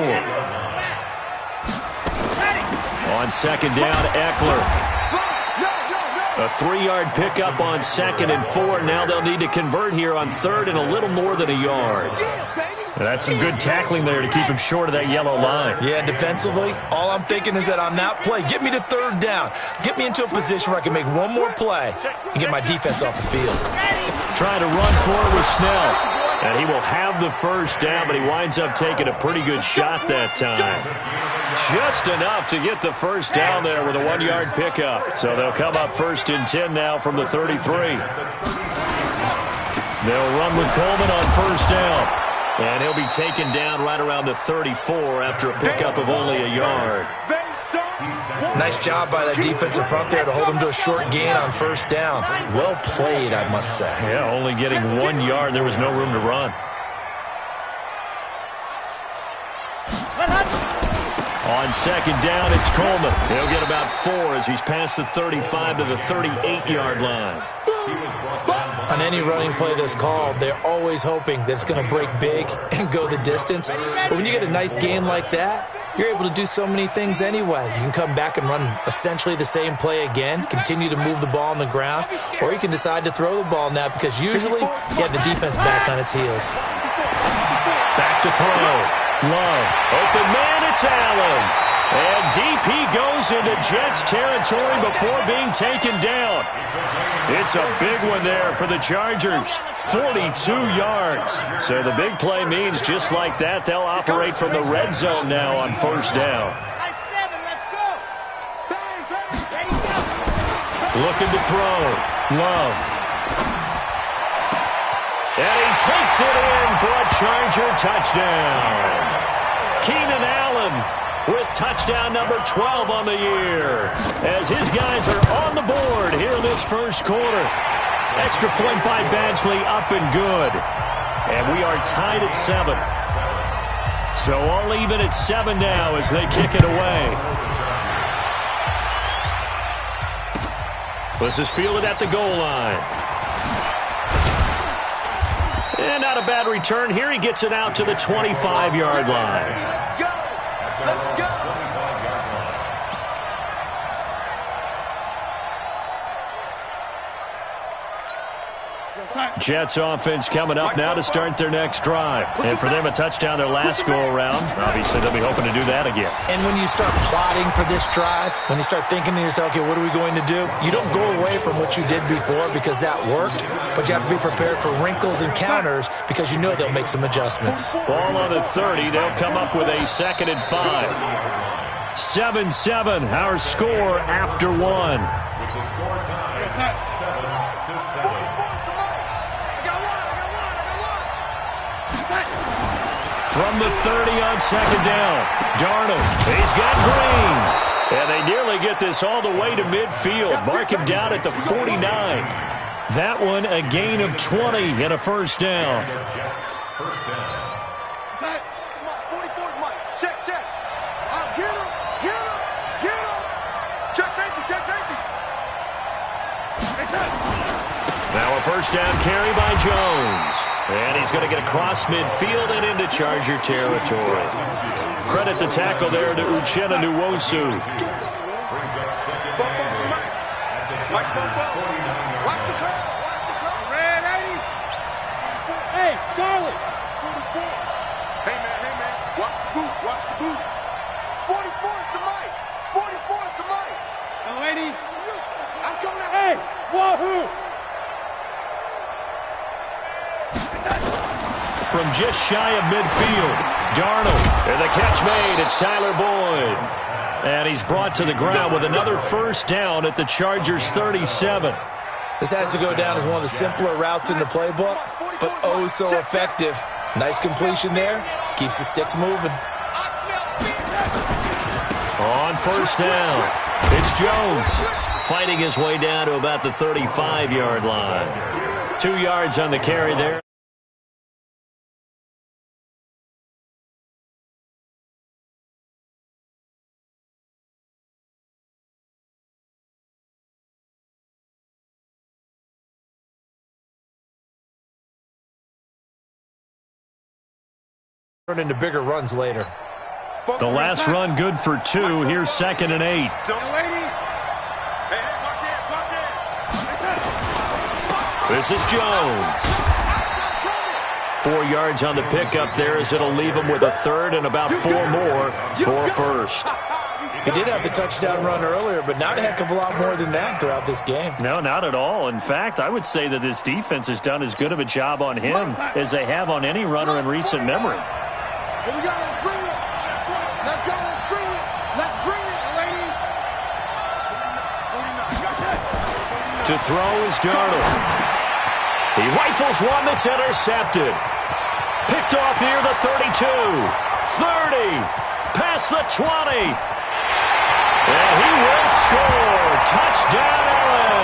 On 2nd down, Eckler. A 3-yard pickup on 2nd and 4. Now they'll need to convert here on 3rd and a little more than a yard. That's some good tackling there to keep him short of that yellow line. Yeah, defensively, all I'm thinking is that on that play, get me to 3rd down. Get me into a position where I can make one more play and get my defense off the field. Trying to run for it with Snell. And he will have the first down, but he winds up taking a pretty good shot that time. Just enough to get the first down there with a 1-yard pickup. So they'll come up 1st and 10 now from the 33. They'll run with Coleman on 1st down. And he'll be taken down right around the 34 after a pickup of only a yard. Nice job by that defensive front there to hold him to a short gain on 1st down. Well played, I must say. Yeah, only getting 1 yard. There was no room to run. On 2nd down, it's Coleman. He'll get about 4 as he's past the 35 to the 38-yard line. On any running play that's called, they're always hoping that it's going to break big and go the distance. But when you get a nice gain like that, you're able to do so many things anyway. You can come back and run essentially the same play again, continue to move the ball on the ground, or you can decide to throw the ball now because usually you have the defense back on its heels. Back to throw. Love. Open man, it's Allen. And DP goes into Jets territory before being taken down. It's a big one there for the Chargers. 42 yards. So the big play means just like that, they'll operate from the red zone now on 1st down. Looking to throw. Love. And he takes it in for a Charger touchdown. Keenan Allen with touchdown number 12 on the year, as his guys are on the board here in this first quarter. Extra point by Badgley, up and good. And we are tied at 7. So all even at 7 now as they kick it away. This is fielded at the goal line. And not a bad return here. He gets it out to the 25-yard line. Jets offense coming up now to start their next drive. And for them, a touchdown their last go-around. Obviously, they'll be hoping to do that again. And when you start plotting for this drive, when you start thinking to yourself, okay, what are we going to do? You don't go away from what you did before because that worked, but you have to be prepared for wrinkles and counters because you know they'll make some adjustments. Ball on the 30. They'll come up with a 2nd and 5. 7-7, our score after 1. With the score tied 7-7. From the 30 on 2nd down, Darnold, he's got Green. And they nearly get this all the way to midfield. Mark him down at the 49. That one a gain of 20 and a first down. First down. 44's Mike. Check. Get him. Check safety. Now a first down carry by Jones. And he's going to get across midfield and into Charger territory. Credit the tackle there to Uchenna Nwosu. Watch the curve. Red 80. Hey, Charlie. 44. Hey, man. Watch the boot. 44 is the mic. 44 is the mic. Oh, 80. I'm coming out. Hey, wahoo. From just shy of midfield, Darnold. And the catch made. It's Tyler Boyd. And he's brought to the ground with another first down at the Chargers' 37. This has to go down as one of the simpler routes in the playbook, but oh so effective. Nice completion there. Keeps the sticks moving. On first down, it's Jones fighting his way down to about the 35-yard line. 2 yards on the carry there. Turn into bigger runs later. The last run good for 2. Here's 2nd and 8. This is Jones. 4 yards on the pickup there as it'll leave him with a third and about 4 more for a first. He did have the touchdown run earlier, but not a heck of a lot more than that throughout this game. No, not at all. In fact, I would say that this defense has done as good of a job on him as they have on any runner in recent memory. Here we go, let's bring it. Let's bring it, lady. To throw is Darnold. He rifles one that's intercepted. Picked off near the 32. 30. Past the 20. And he will score. Touchdown, LA.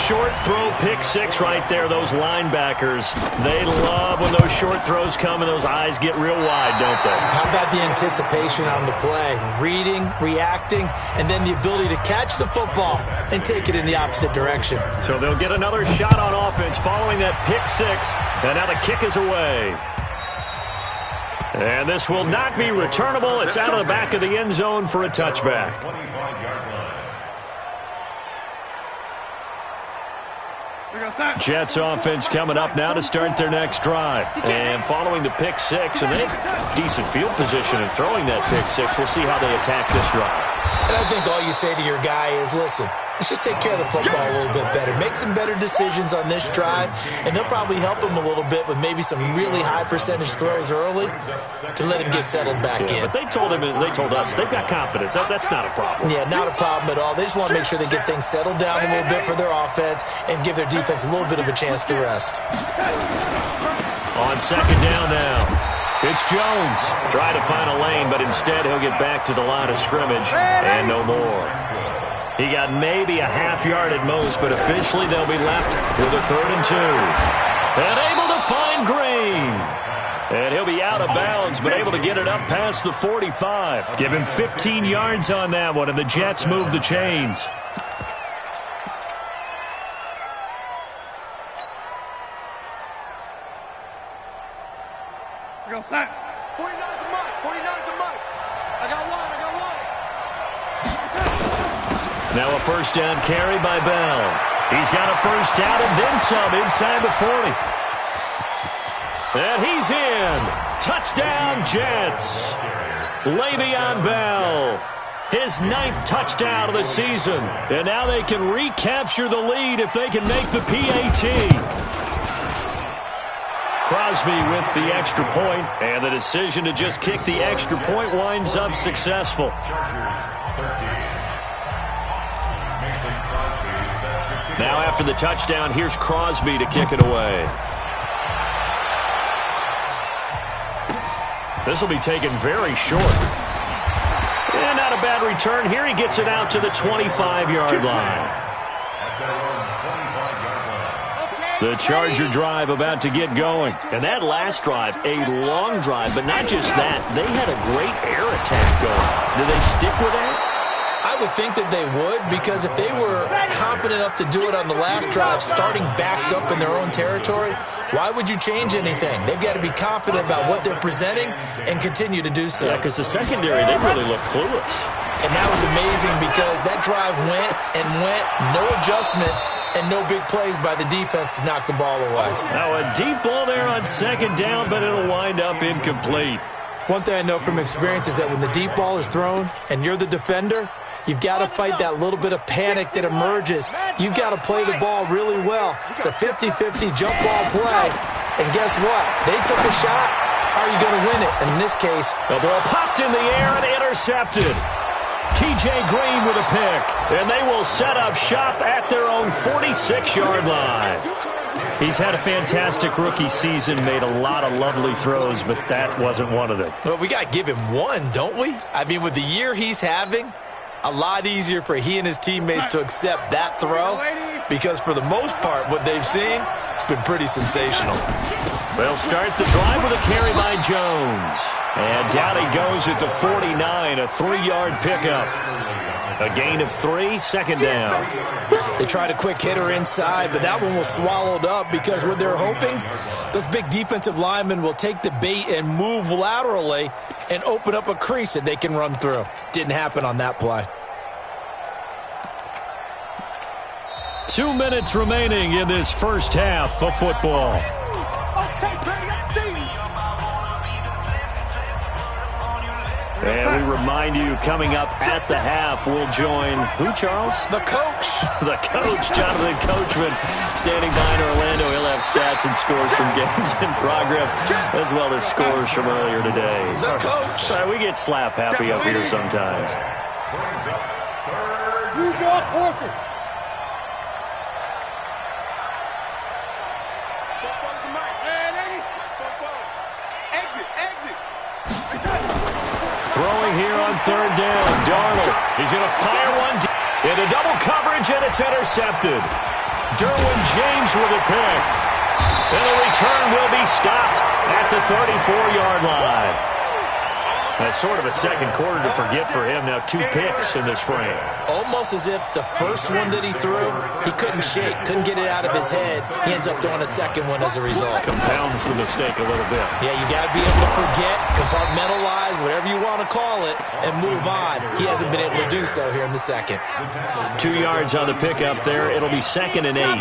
Short throw, pick six right there. Those linebackers, they love when those short throws come and those eyes get real wide, don't they? How about the anticipation on the play? Reading, reacting, and then the ability to catch the football and take it in the opposite direction. So they'll get another shot on offense following that pick six, and now the kick is away. And this will not be returnable. It's out of the back of the end zone for a touchback. Jets offense coming up now to start their next drive. And following the pick six, and they have decent field position in throwing that pick six. We'll see how they attack this drive. And I think all you say to your guy is, listen, let's just take care of the football a little bit better. Make some better decisions on this drive, and they'll probably help him a little bit with maybe some really high percentage throws early to let him get settled back in. But they told us, they've got confidence. That's not a problem. Yeah, not a problem at all. They just want to make sure they get things settled down a little bit for their offense and give their defense a little bit of a chance to rest. On second down now. It's Jones. Try to find a lane, but instead he'll get back to the line of scrimmage and no more. He got maybe a half yard at most, but officially they'll be left with a 3rd and 2. And able to find Green. And he'll be out of bounds, but able to get it up past the 45. Give him 15 yards on that one, and the Jets move the chains. We go sack. 49 the mic. 49 the mic. I got one. Now a first down carry by Bell. He's got a first down and then some inside the 40. And he's in. Touchdown, Jets. Le'Veon Bell. His 9th touchdown of the season. And now they can recapture the lead if they can make the PAT. Crosby with the extra point, and the decision to just kick the extra point winds up successful. Now after the touchdown, here's Crosby to kick it away. This will be taken very short. a bad return here. He gets it out to the 25-yard line. The Charger drive about to get going. And that last drive, a long drive, but not just that. They had a great air attack going. Do they stick with that? I would think that they would, because if they were confident enough to do it on the last drive, starting backed up in their own territory, why would you change anything? They've got to be confident about what they're presenting and continue to do so. Yeah, because the secondary, they really look clueless. And that was amazing because that drive went and went, no adjustments, and no big plays by the defense to knock the ball away. Now a deep ball there on second down, but it'll wind up incomplete. One thing I know from experience is that when the deep ball is thrown and you're the defender, you've got to fight that little bit of panic that emerges. You've got to play the ball really well. It's a 50-50 jump ball play. And guess what? They took a shot. How are you going to win it? And in this case, the ball popped in the air and intercepted. T.J. Green with a pick. And they will set up shop at their own 46-yard line. He's had a fantastic rookie season, made a lot of lovely throws, but that wasn't one of them. Well, we got to give him one, don't we? I mean, with the year he's having, a lot easier for he and his teammates to accept that throw, because for the most part, what they've seen, it's been pretty sensational. They'll start the drive with a carry by Jones. And down he goes at the 49, a 3-yard pickup. A gain of 3, second down. They tried a quick hitter inside, but that one was swallowed up because what they're hoping, those big defensive linemen will take the bait and move laterally and open up a crease that they can run through. Didn't happen on that play. 2 minutes remaining in this first half of football. And we remind you, coming up at the half, we'll join who, Charles? The coach. The coach, Jonathan Coachman, standing by in Orlando. He'll have stats and scores from games in progress, as well as scores from earlier today. The coach. Sorry, we get slap happy up here sometimes. Throwing here on third down. Darnold. He's going to fire one into double coverage, and it's intercepted. Derwin James with a pick. And the return will be stopped at the 34-yard line. That's sort of a second quarter to forget for him. Now 2 picks in this frame. Almost as if the first one that he threw, he couldn't shake, couldn't get it out of his head. He ends up throwing a second one as a result. Compounds the mistake a little bit. Yeah, you got to be able to forget, compartmentalize, whatever you want to call it, and move on. He hasn't been able to do so here in the second. 2 yards on the pickup there. It'll be 2nd and 8.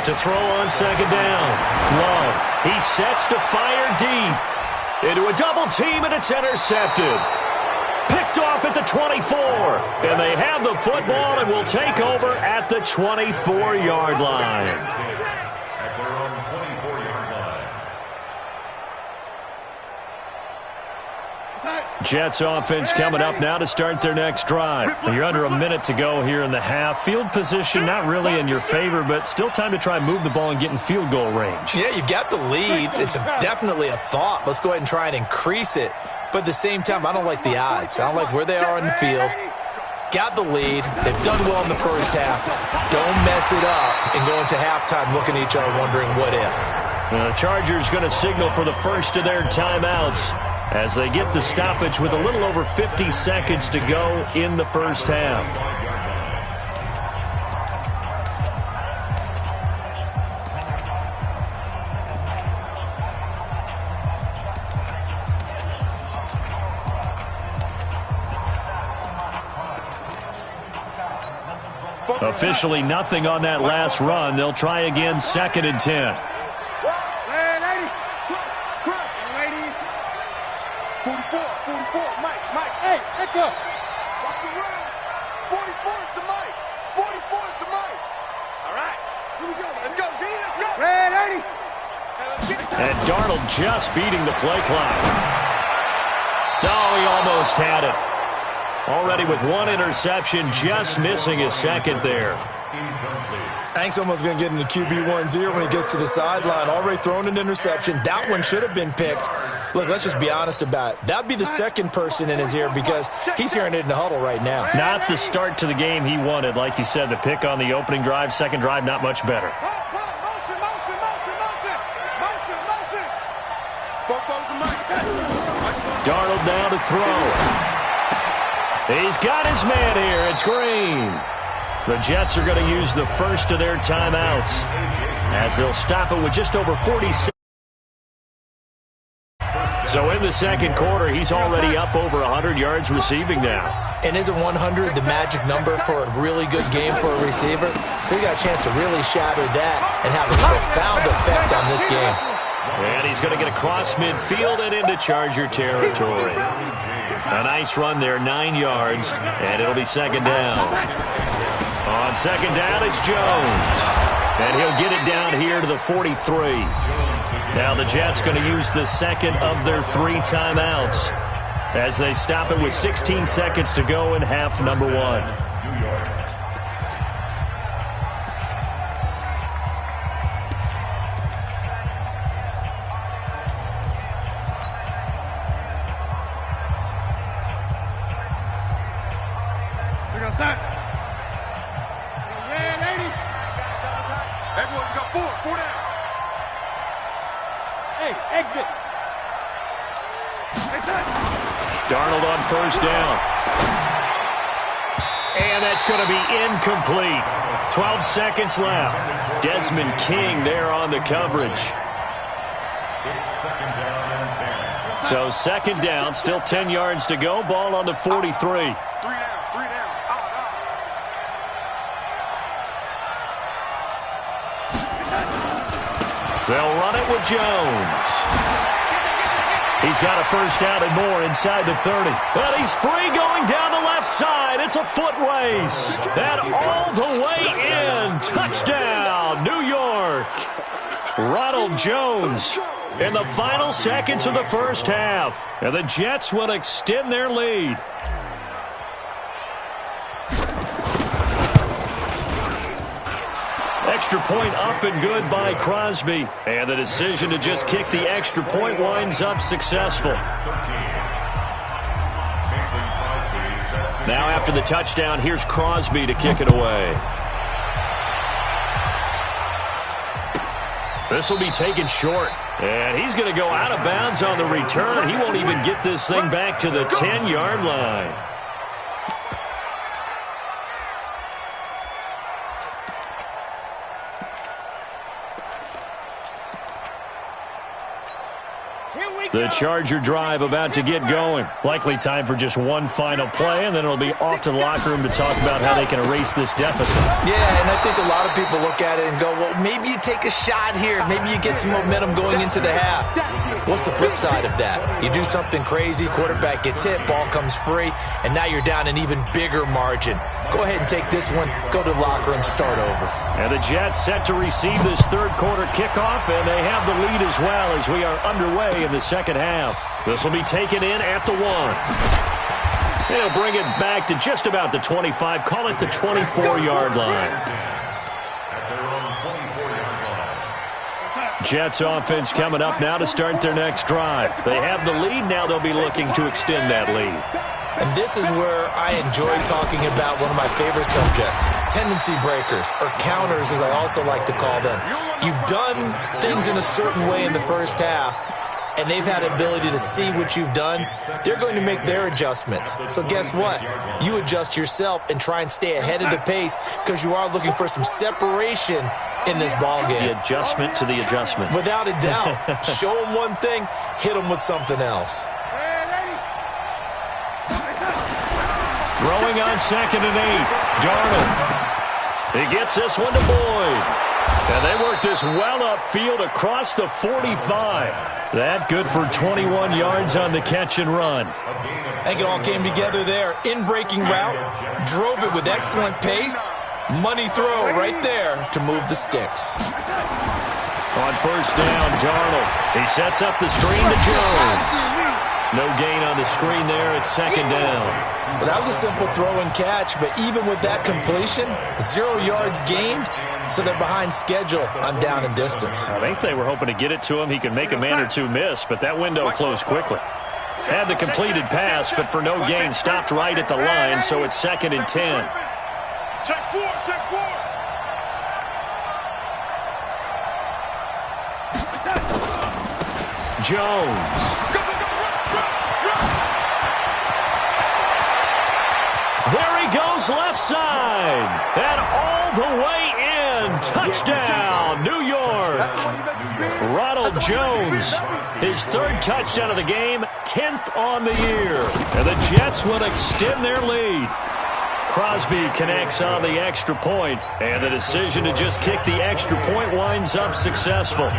To throw on second down. Love. He sets to fire deep. Into a double team, and it's intercepted. Picked off at the 24. And they have the football and will take over at the 24-yard line. At their own 24-yard line. Jets offense coming up now to start their next drive. You're under a minute to go here in the half. Field position not really in your favor, but still time to try and move the ball and get in field goal range. Yeah, you've got the lead. It's definitely a thought. Let's go ahead and try and increase it. But at the same time, I don't like the odds. I don't like where they are in the field. Got the lead. They've done well in the first half. Don't mess it up and go into halftime looking at each other wondering what if. The Chargers going to signal for the first of their timeouts as they get the stoppage with a little over 50 seconds to go in the first half. Officially nothing on that last run. They'll try again, 2nd and 10. 44, Mike, hey, echo. Walk the room. 44 is the Mike. 44 is the Mike. All right, here we go. Let's go, D, let's go. Red 80. And Darnold just beating the play clock. No, he almost had it. Already with 1 interception, just missing his second there. Hank's almost going to get into QB1's ear when he gets to the sideline. Already thrown an interception. That one should have been picked. Look, let's just be honest about it. That'd be the second person in his ear because he's hearing it in the huddle right now. Not the start to the game he wanted. Like you said, the pick on the opening drive, second drive, not much better. Darnold now to throw. He's got his man here. It's Green. The Jets are going to use the first of their timeouts as they'll stop it with just over 46. So in the second quarter, he's already up over 100 yards receiving now. And isn't 100 the magic number for a really good game for a receiver? So he got a chance to really shatter that and have a profound effect on this game. And he's going to get across midfield and into Charger territory. A nice run there, 9 yards, and it'll be second down. On second down, it's Jones. And he'll get it down here to the 43. Now the Jets going to use the second of their 3 timeouts as they stop it with 16 seconds to go in half number 1. Darnold on first down. And that's going to be incomplete. 12 seconds left. Desmond King there on the coverage. So second down, still 10 yards to go. Ball on the 43. They'll run it with Jones. He's got a first down and more inside the 30. But he's free going down the left side. It's a foot race. And all the way in. Touchdown, New York. Ronald Jones in the final seconds of the first half. And the Jets will extend their lead. Extra point up and good by Crosby. And the decision to just kick the extra point winds up successful. Now after the touchdown, here's Crosby to kick it away. This will be taken short. And he's going to go out of bounds on the return. He won't even get this thing back to the 10-yard line. The Charger drive about to get going. Likely time for just one final play, and then it'll be off to the locker room to talk about how they can erase this deficit. Yeah, and I think a lot of people look at it and go, well, maybe you take a shot here. Maybe you get some momentum going into the half. What's the flip side of that? You do something crazy, quarterback gets hit, ball comes free, and now you're down an even bigger margin. Go ahead and take this one, go to the locker room, start over. And the Jets set to receive this third quarter kickoff, and they have the lead as well as we are underway in the second half. This will be taken in at the 1. They'll bring it back to just about the 25, call it the 24-yard line. Jets offense coming up now to start their next drive. They have the lead, now they'll be looking to extend that lead. And this is where I enjoy talking about one of my favorite subjects, tendency breakers, or counters as I also like to call them. You've done things in a certain way in the first half, and they've had the ability to see what you've done. They're going to make their adjustments. So guess what? You adjust yourself and try and stay ahead of the pace because you are looking for some separation in this ball game. The adjustment to the adjustment. Without a doubt. Show them one thing, hit them with something else. Throwing on 2nd and 8. Darnold. He gets this one to Boyd. And they work this well upfield across the 45. That good for 21 yards on the catch and run. I think it all came together there. In-breaking route. Drove it with excellent pace. Money throw right there to move the sticks. On first down, Darnold. He sets up the screen to Jones. No gain on the screen there. It's second down. Well, that was a simple throw and catch, but even with that completion, 0 yards gained, so they're behind schedule on down and distance. I think they were hoping to get it to him. He could make a man or two miss, but that window closed quickly. Had the completed pass, but for no gain, stopped right at the line, so it's second and 10. Check four, check four. Jones. There he goes left side. And all the way in. Touchdown, New York. Ronald Jones, his third touchdown of the game, 10th on the year. And the Jets will extend their lead. Crosby connects on the extra point, and the decision to just kick the extra point winds up successful.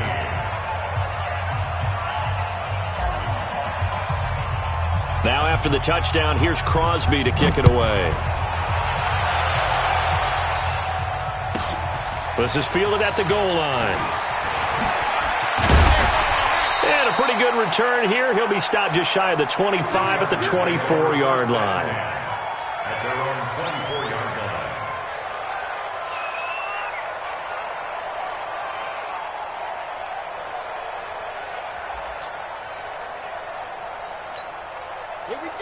Now after the touchdown, here's Crosby to kick it away. This is fielded at the goal line. And a pretty good return here. He'll be stopped just shy of the 25 at the 24-yard line. At their own 24-yard line.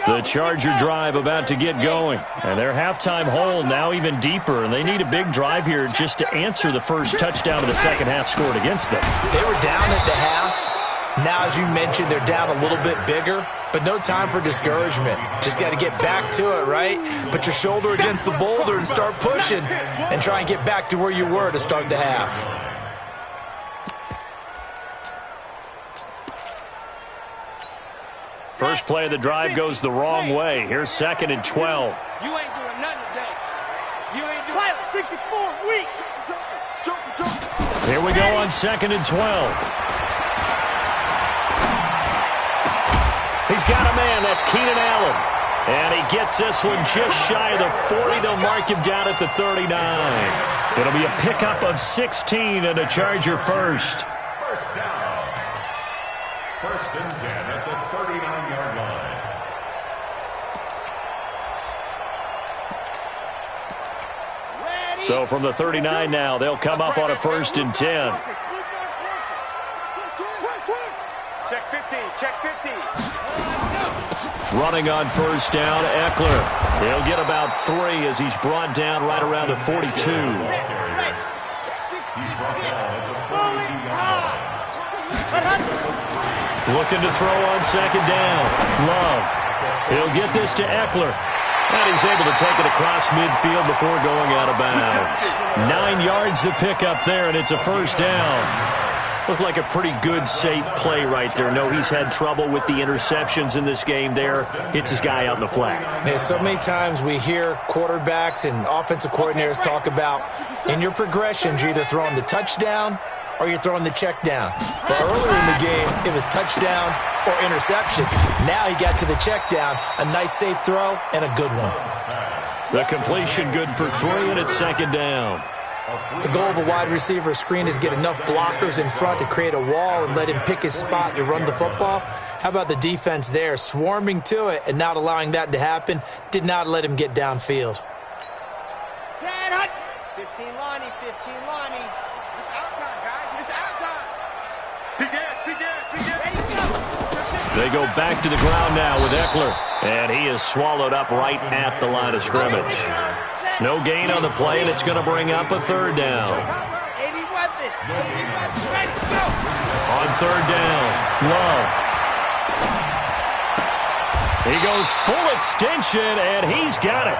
The Charger drive about to get going. And their halftime hole now even deeper. And they need a big drive here just to answer the first touchdown of the second half scored against them. They were down at the half. Now, as you mentioned, they're down a little bit bigger. But no time for discouragement. Just got to get back to it, right? Put your shoulder against the boulder and start pushing. And try and get back to where you were to start the half. First play of the drive goes the wrong way. Here's second and 12. You ain't doing nothing today. You ain't doing Pilot 64 weak. Here we go on second and 12. He's got a man. That's Keenan Allen. And he gets this one just shy of the 40. They'll mark him down at the 39. It'll be a pickup of 16 and a Charger first. First down. First and 10 at the 39-yard line. So from the 39 now, they'll come up on a first and 10. Check 15, check 15. Running on first down, Eckler. He'll get about 3 as he's brought down right around the 42. Looking to throw on second down. Love. He'll get this to Eckler. And he's able to take it across midfield before going out of bounds. 9 yards to pick up there, and it's a first down. Looked like a pretty good, safe play right there. No, he's had trouble with the interceptions in this game there. Hits his guy out in the flat. Yeah, so many times we hear quarterbacks and offensive coordinators talk about in your progressions, you're either throwing the touchdown or you're throwing the check down. But earlier in the game, it was touchdown or interception. Now he got to the check down, a nice safe throw, and a good one. The completion good for 3, and it's second down. The goal of a wide receiver screen is get enough blockers in front to create a wall and let him pick his spot to run the football. How about the defense there, swarming to it and not allowing that to happen? Did not let him get downfield. 15 Lonnie, 15 Lonnie. It's our time, guys. It's our time. They go back to the ground now with Eckler. And he is swallowed up right at the line of scrimmage. No gain on the play, and it's going to bring up a third down. On third down, Love. He goes full extension, and he's got it.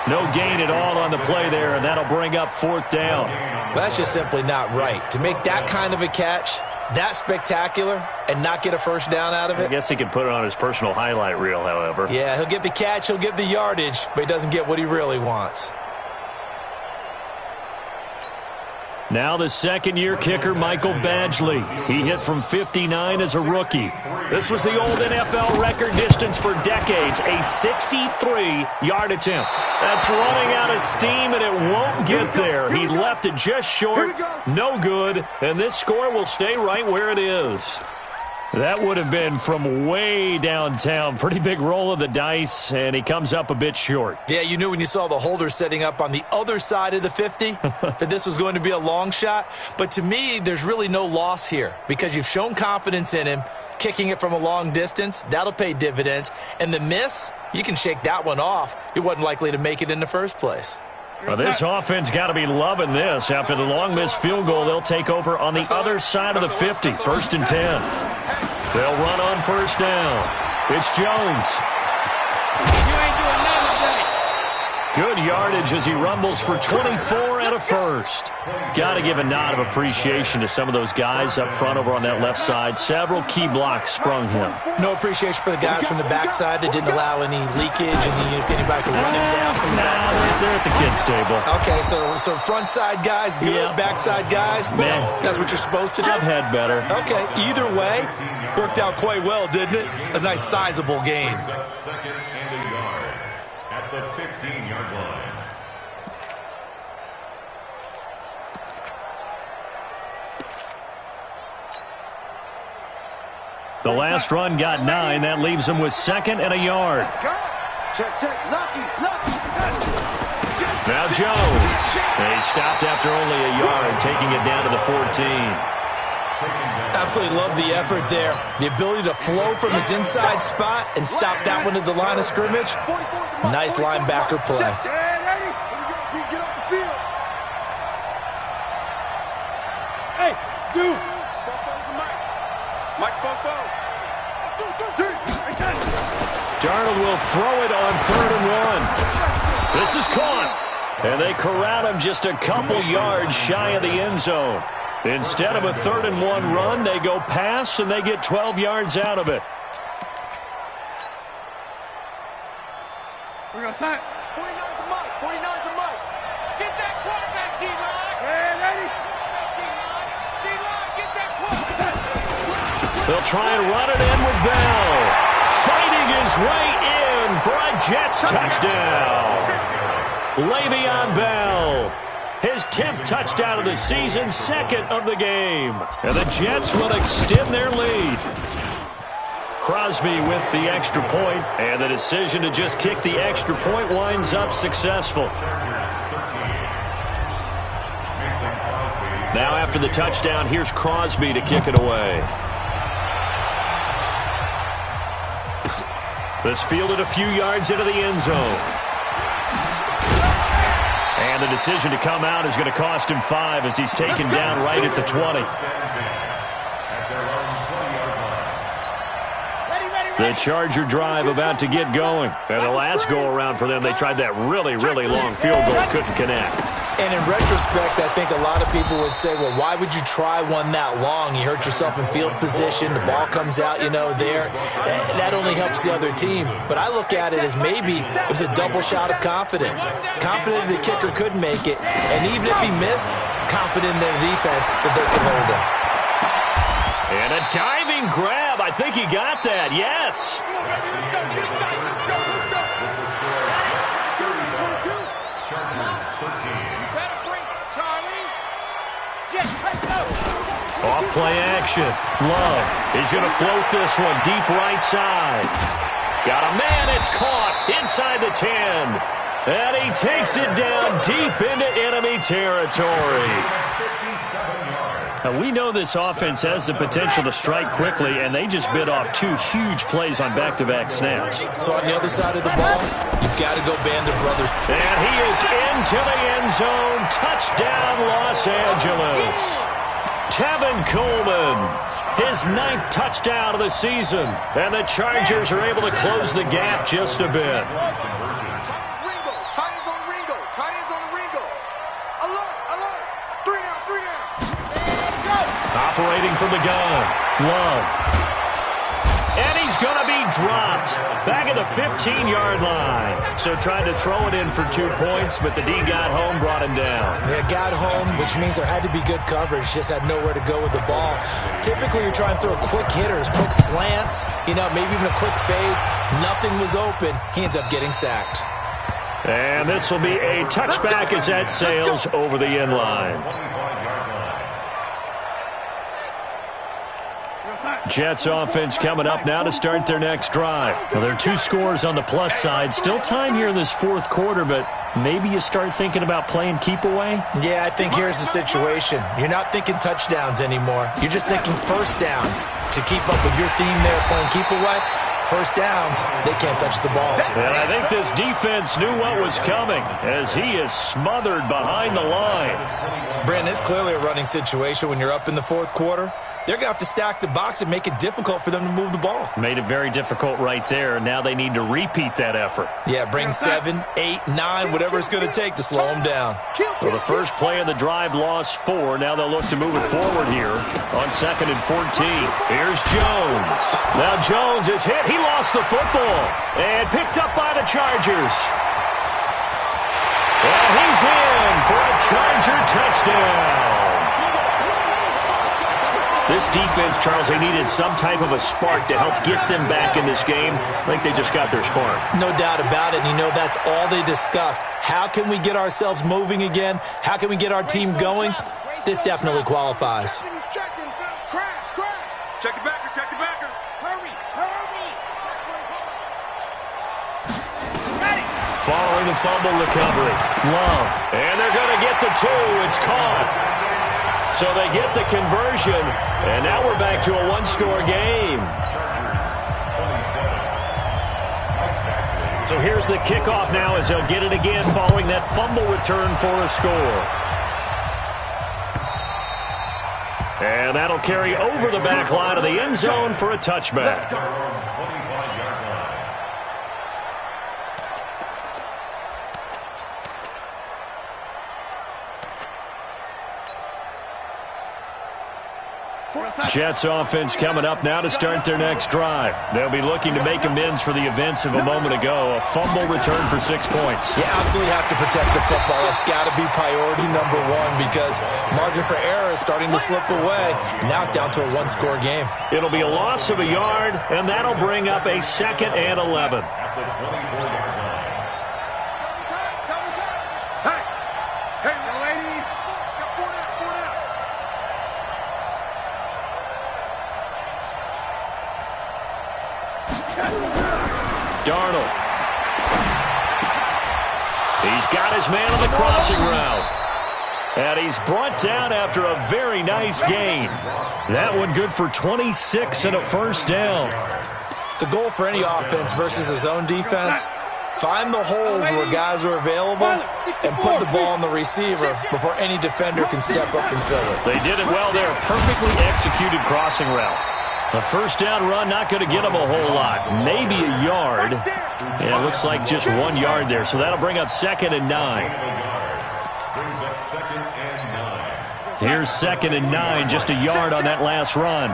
No gain at all on the play there, and that'll bring up fourth down. That's just simply not right. To make that kind of a catch, that spectacular, and not get a first down out of it. I guess he can put it on his personal highlight reel, however. Yeah, he'll get the catch, he'll get the yardage, but he doesn't get what he really wants. Now the second-year kicker, Michael Badgley. He hit from 59 as a rookie. This was the old NFL record distance for decades, a 63-yard attempt. That's running out of steam, and it won't get there. He left it just short, no good, and this score will stay right where it is. That would have been from way downtown. Pretty big roll of the dice, and he comes up a bit short. Yeah, you knew when you saw the holder setting up on the other side of the 50 that this was going to be a long shot. But to me, there's really no loss here because you've shown confidence in him. Kicking it from a long distance, that'll pay dividends. And the miss, you can shake that one off. He wasn't likely to make it in the first place. Well, this offense got to be loving this. After the long missed field goal, they'll take over on the other side of the 50, 1st and 10. They'll run on first down. It's Jones. You ain't doing nothing today. Good yardage as he rumbles for 24 and a first. Got to give a nod of appreciation to some of those guys up front over on that left side. Several key blocks sprung him. No appreciation for the guys from the backside that didn't allow any leakage and anybody could run him down from the backside. They're at the kids' table. Okay, so front side guys, good. Backside guys, man, that's what you're supposed to do. I've had better. Okay, either way, worked out quite well, didn't it? A nice sizable gain. Second and a yard at the 15-yard line. The last run got 9. That leaves him with 2nd and a yard. Check, lucky. Now Jones. He stopped after only a yard, taking it down to the 14. Absolutely love the effort there. The ability to flow from his inside spot and stop that one at the line of scrimmage. Nice linebacker play. Get off the field. Hey, dude. Mike Bofo. Darnold will throw it on 3rd and 1. This is caught. And they corral him just a couple yards shy of the end zone. Instead of a 3rd and 1 run, they go pass, and they get 12 yards out of it. We're going to sign. 49's the mic. 49's the mic. Get that quarterback, D-line. Hey, lady. D-line, get that quarterback. They'll try and run it in with Bell. Fighting his way in for a Jets touchdown. Le'Veon Bell. His 10th touchdown of the season, 2nd of the game. And the Jets will extend their lead. Crosby with the extra point, and the decision to just kick the extra point winds up successful. Now after the touchdown, here's Crosby to kick it away. This fielded a few yards into the end zone. And the decision to come out is going to cost him 5 as he's taken down right at the 20. The Charger drive about to get going. And the last go-around for them, they tried that really, really long field goal, couldn't connect. And in retrospect, I think a lot of people would say, well, why would you try one that long? You hurt yourself in field position. The ball comes out, there. That only helps the other team. But I look at it as maybe it was a double shot of confidence. Confident the kicker could make it. And even if he missed, confident in their defense that they could hold him. And a diving grab. I think he got that. Yes. Off play action. Love. He's going to float this one deep right side. Got a man. It's caught inside the 10. And he takes it down deep into enemy territory. Now, we know this offense has the potential to strike quickly, and they just bit off 2 huge plays on back-to-back snaps. So on the other side of the ball, you've got to go Band of Brothers. And he is into the end zone. Touchdown, Los Angeles. Tevin Coleman, his 9th touchdown of the season. And the Chargers are able to close the gap just a bit. Operating from the gun. Love. And he's going to be dropped back at the 15-yard line. So tried to throw it in for 2 points, but the D got home, brought him down. Yeah, got home, which means there had to be good coverage. Just had nowhere to go with the ball. Typically, you're trying to throw quick hitters, quick slants, maybe even a quick fade. Nothing was open. He ends up getting sacked. And this will be a touchback as that sails over the end line. Side. Jets offense coming up now to start their next drive. Well, there are 2 scores on the plus side. Still time here in this fourth quarter, but maybe you start thinking about playing keep away? Yeah, I think here's the situation. You're not thinking touchdowns anymore. You're just thinking first downs. To keep up with your theme there, playing keep away, first downs, they can't touch the ball. And I think this defense knew what was coming as he is smothered behind the line. Brandon, it's clearly a running situation when you're up in the fourth quarter. They're going to have to stack the box and make it difficult for them to move the ball. Made it very difficult right there. Now they need to repeat that effort. Yeah, bring 7, 8, 9, whatever it's going to take to slow them down. Well, the first play of the drive lost 4. Now they'll look to move it forward here on 2nd and 14. Here's Jones. Now Jones is hit. He lost the football and picked up by the Chargers. And he's in for a Charger touchdown. This defense, Charles, they needed some type of a spark to help get them back in this game. I think they just got their spark. No doubt about it. And you know, that's all they discussed. How can we get ourselves moving again? How can we get our team going? This definitely qualifies. Check the backer, check the backer. Hurry, hurry. Following the fumble recovery, Love. And they're going to get the 2. It's caught. So they get the conversion, and now we're back to a 1-score game. So here's the kickoff now as they'll get it again following that fumble return for a score. And that'll carry over the back line of the end zone for a touchback. Jets offense coming up now to start their next drive. They'll be looking to make amends for the events of a moment ago. A fumble return for 6 points. You absolutely have to protect the football. That's got to be priority number 1 because margin for error is starting to slip away. And now it's down to a 1-score game. It'll be a loss of a yard, and that'll bring up a 2nd and 11. Darnold. He's got his man on the crossing route. And he's brought down after a very nice gain. That one good for 26 and a first down. The goal for any offense versus his own defense, find the holes where guys are available and put the ball on the receiver before any defender can step up and fill it. They did it well there. Perfectly executed crossing route. A first down run, not going to get him a whole lot. Maybe a yard. Yeah, it looks like just 1 yard there. So that'll bring up 2nd and 9. Here's 2nd and 9, just a yard on that last run.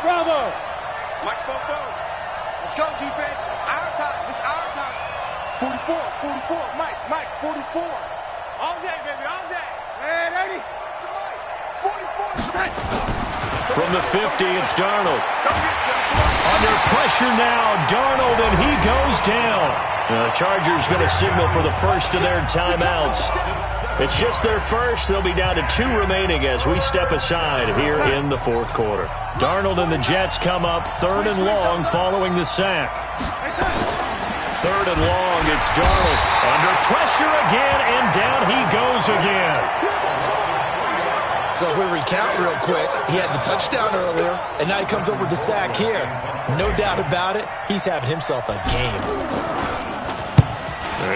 Bravo! Watch Bobo. Let's go, defense. Our time. It's our time. 44. Mike, 44. All day, baby, all day. Ready? From the 50, it's Darnold. Under pressure now, Darnold, and he goes down. The Chargers going to signal for the first of their timeouts. It's just their first. They'll be down to 2 remaining as we step aside here in the fourth quarter. Darnold and the Jets come up 3rd and long following the sack. 3rd and long, it's Darnold. Under pressure again, and down he goes again. So if we recount real quick, he had the touchdown earlier, and now he comes up with the sack here. No doubt about it, he's having himself a game.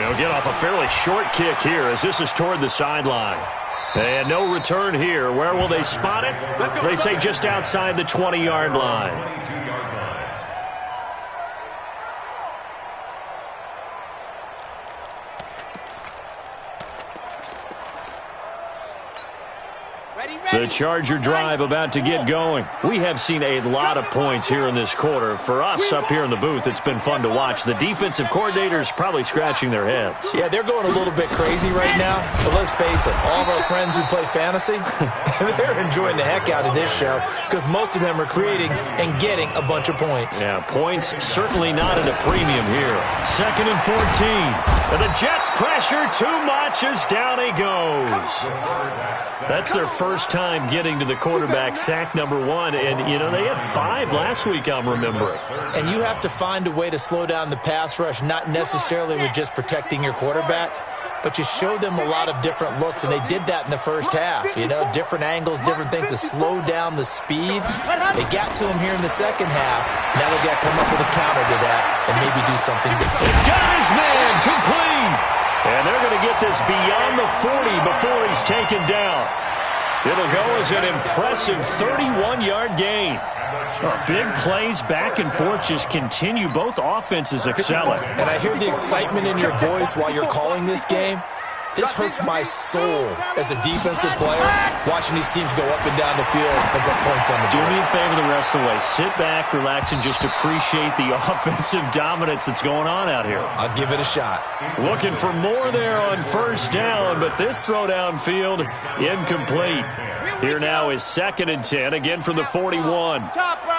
He'll get off a fairly short kick here as this is toward the sideline. And no return here. Where will they spot it? They say just outside the 20-yard line. The Charger drive about to get going. We have seen a lot of points here in this quarter. For us up here in the booth, it's been fun to watch. The defensive coordinators probably scratching their heads. Yeah, they're going a little bit crazy right now. But let's face it, all of our friends who play fantasy, they're enjoying the heck out of this show because most of them are creating and getting a bunch of points. Yeah, points certainly not at a premium here. 2nd and 14. And the Jets pressure too much as down he goes. That's their first time getting to the quarterback, sack number 1. And, you know, they had 5 last week, I'm remembering. And you have to find a way to slow down the pass rush, not necessarily with just protecting your quarterback, but you show them a lot of different looks, and they did that in the first half. You know, different angles, different things to slow down the speed. They got to him here in the second half. Now they've got to come up with a counter to that and maybe do something different. They got his man complete. And they're going to get this beyond the 40 before he's taken down. It'll go as an impressive 31-yard gain. Big plays back and forth just continue. Both offenses excelling. And I hear the excitement in your voice while you're calling this game. This hurts my soul as a defensive player, watching these teams go up and down the field and put points on the board. Do me a favor the rest of the way. Sit back, relax, and just appreciate the offensive dominance that's going on out here. I'll give it a shot. Looking for more there on first down, but this throw downfield incomplete. Here now is 2nd and 10, again from the 41. Chopper.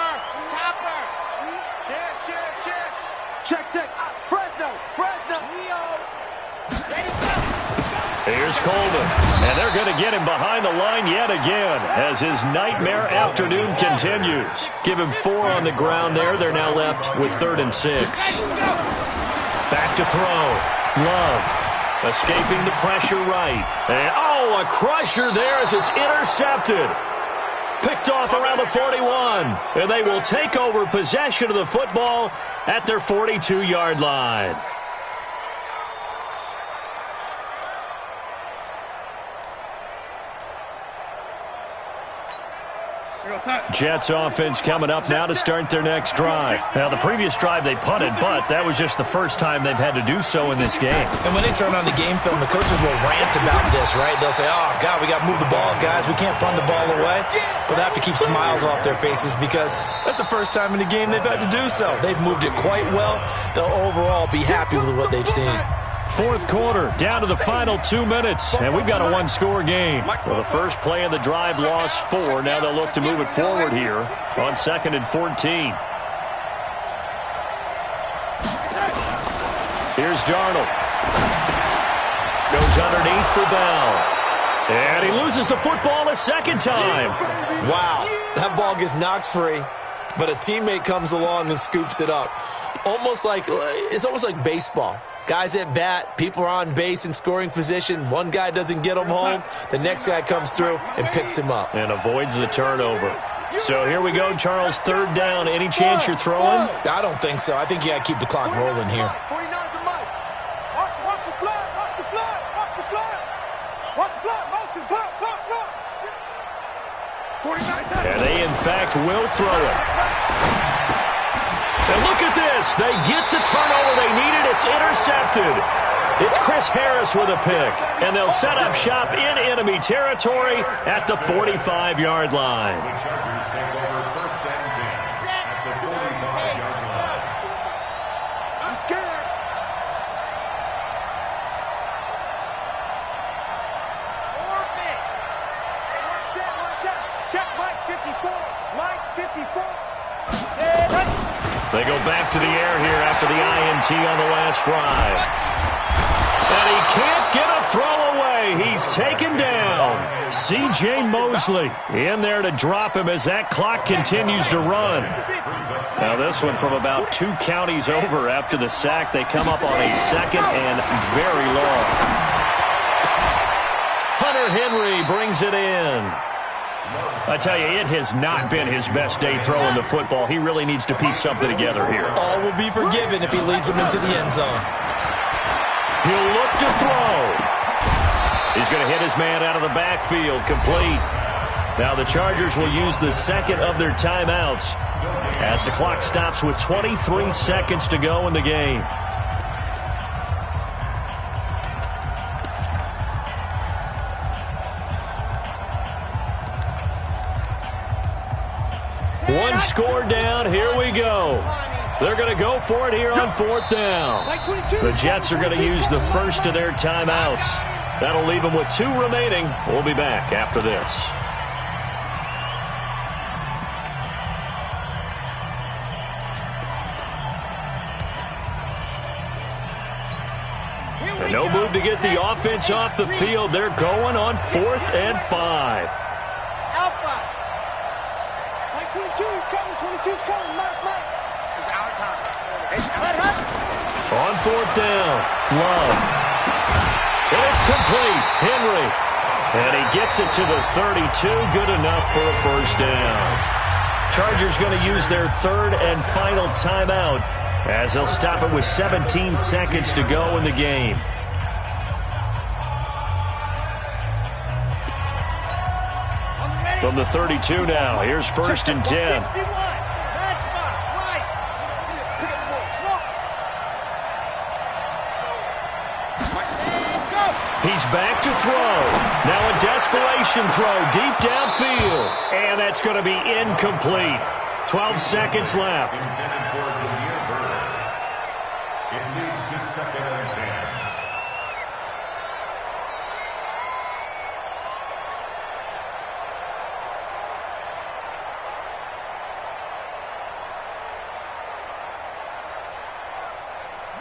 Check. Fresno. Here's Coleman, and they're going to get him behind the line yet again as his nightmare afternoon continues. Give him 4 on the ground there. They're now left with 3rd and 6. Back to throw. Love escaping the pressure right. And, a crusher there as it's intercepted. Picked off around the 41, and they will take over possession of the football at their 42-yard line. Jets offense coming up now to start their next drive. Now, the previous drive they punted, but that was just the first time they've had to do so in this game. And when they turn on the game film, the coaches will rant about this, right? They'll say, oh, God, we got to move the ball, guys. We can't punt the ball away. But they have to keep smiles off their faces because that's the first time in the game they've had to do so. They've moved it quite well. They'll overall be happy with what they've seen. 4th quarter, down to the final 2 minutes, and we've got a 1-score game. Well, the first play of the drive lost 4. Now they'll look to move it forward here on 2nd and 14. Here's Darnold. Goes underneath for Bell. And he loses the football a second time. Wow, that ball gets knocked free, but a teammate comes along and scoops it up. It's almost like baseball. Guys at bat, people are on base in scoring position. One guy doesn't get him home. The next guy comes through and picks him up. And avoids the turnover. So here we go, Charles, 3rd down. Any chance you're throwing? I don't think so. I think you got to keep the clock rolling here. And they, in fact, will throw it. And look at this. They get the turnover they needed. It's intercepted. It's Chris Harris with a pick. And they'll set up shop in enemy territory at the 45-yard line. The Chargers take over 1st and 10 at the 45-yard line. I'm scared. Orbit. Check Mike 54. Mike 54. They go back to the air here after the INT on the last drive. And he can't get a throw away. He's taken down. C.J. Mosley in there to drop him as that clock continues to run. Now this one from about 2 counties over after the sack. They come up on a 2nd and very long. Hunter Henry brings it in. I tell you, it has not been his best day throwing the football. He really needs to piece something together here. All will be forgiven if he leads them into the end zone. He'll look to throw. He's going to hit his man out of the backfield, complete. Now the Chargers will use the 2nd of their timeouts as the clock stops with 23 seconds to go in the game. One score down. Here we go. They're going to go for it here on 4th down. The Jets are going to use the first of their timeouts. That'll leave them with 2 remaining. We'll be back after this. And no move to get the offense off the field. They're going on 4th and 5. Alpha. Like 22's coming. 22's coming. Mike. It's our time. On 4th down, Love. And it's complete. Henry. And he gets it to the 32. Good enough for a first down. Chargers going to use their 3rd and final timeout as they'll stop it with 17 seconds to go in the game. From the 32 now, here's 1st and 10. He's back to throw. Now a desperation throw deep downfield. And that's going to be incomplete. 12 seconds left. It leads to 2nd and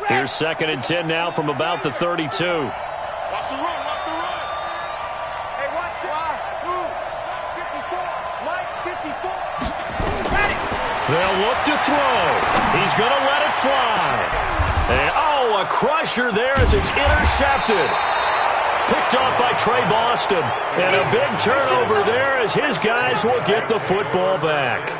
10. Here's 2nd and 10 now from about the 32. Watch the run. Hey, watch the run. 54. Mike, 54. They'll look to throw. He's going to let it fly. And, a crusher there as it's intercepted. Picked off by Trey Boston. And a big turnover there as his guys will get the football back.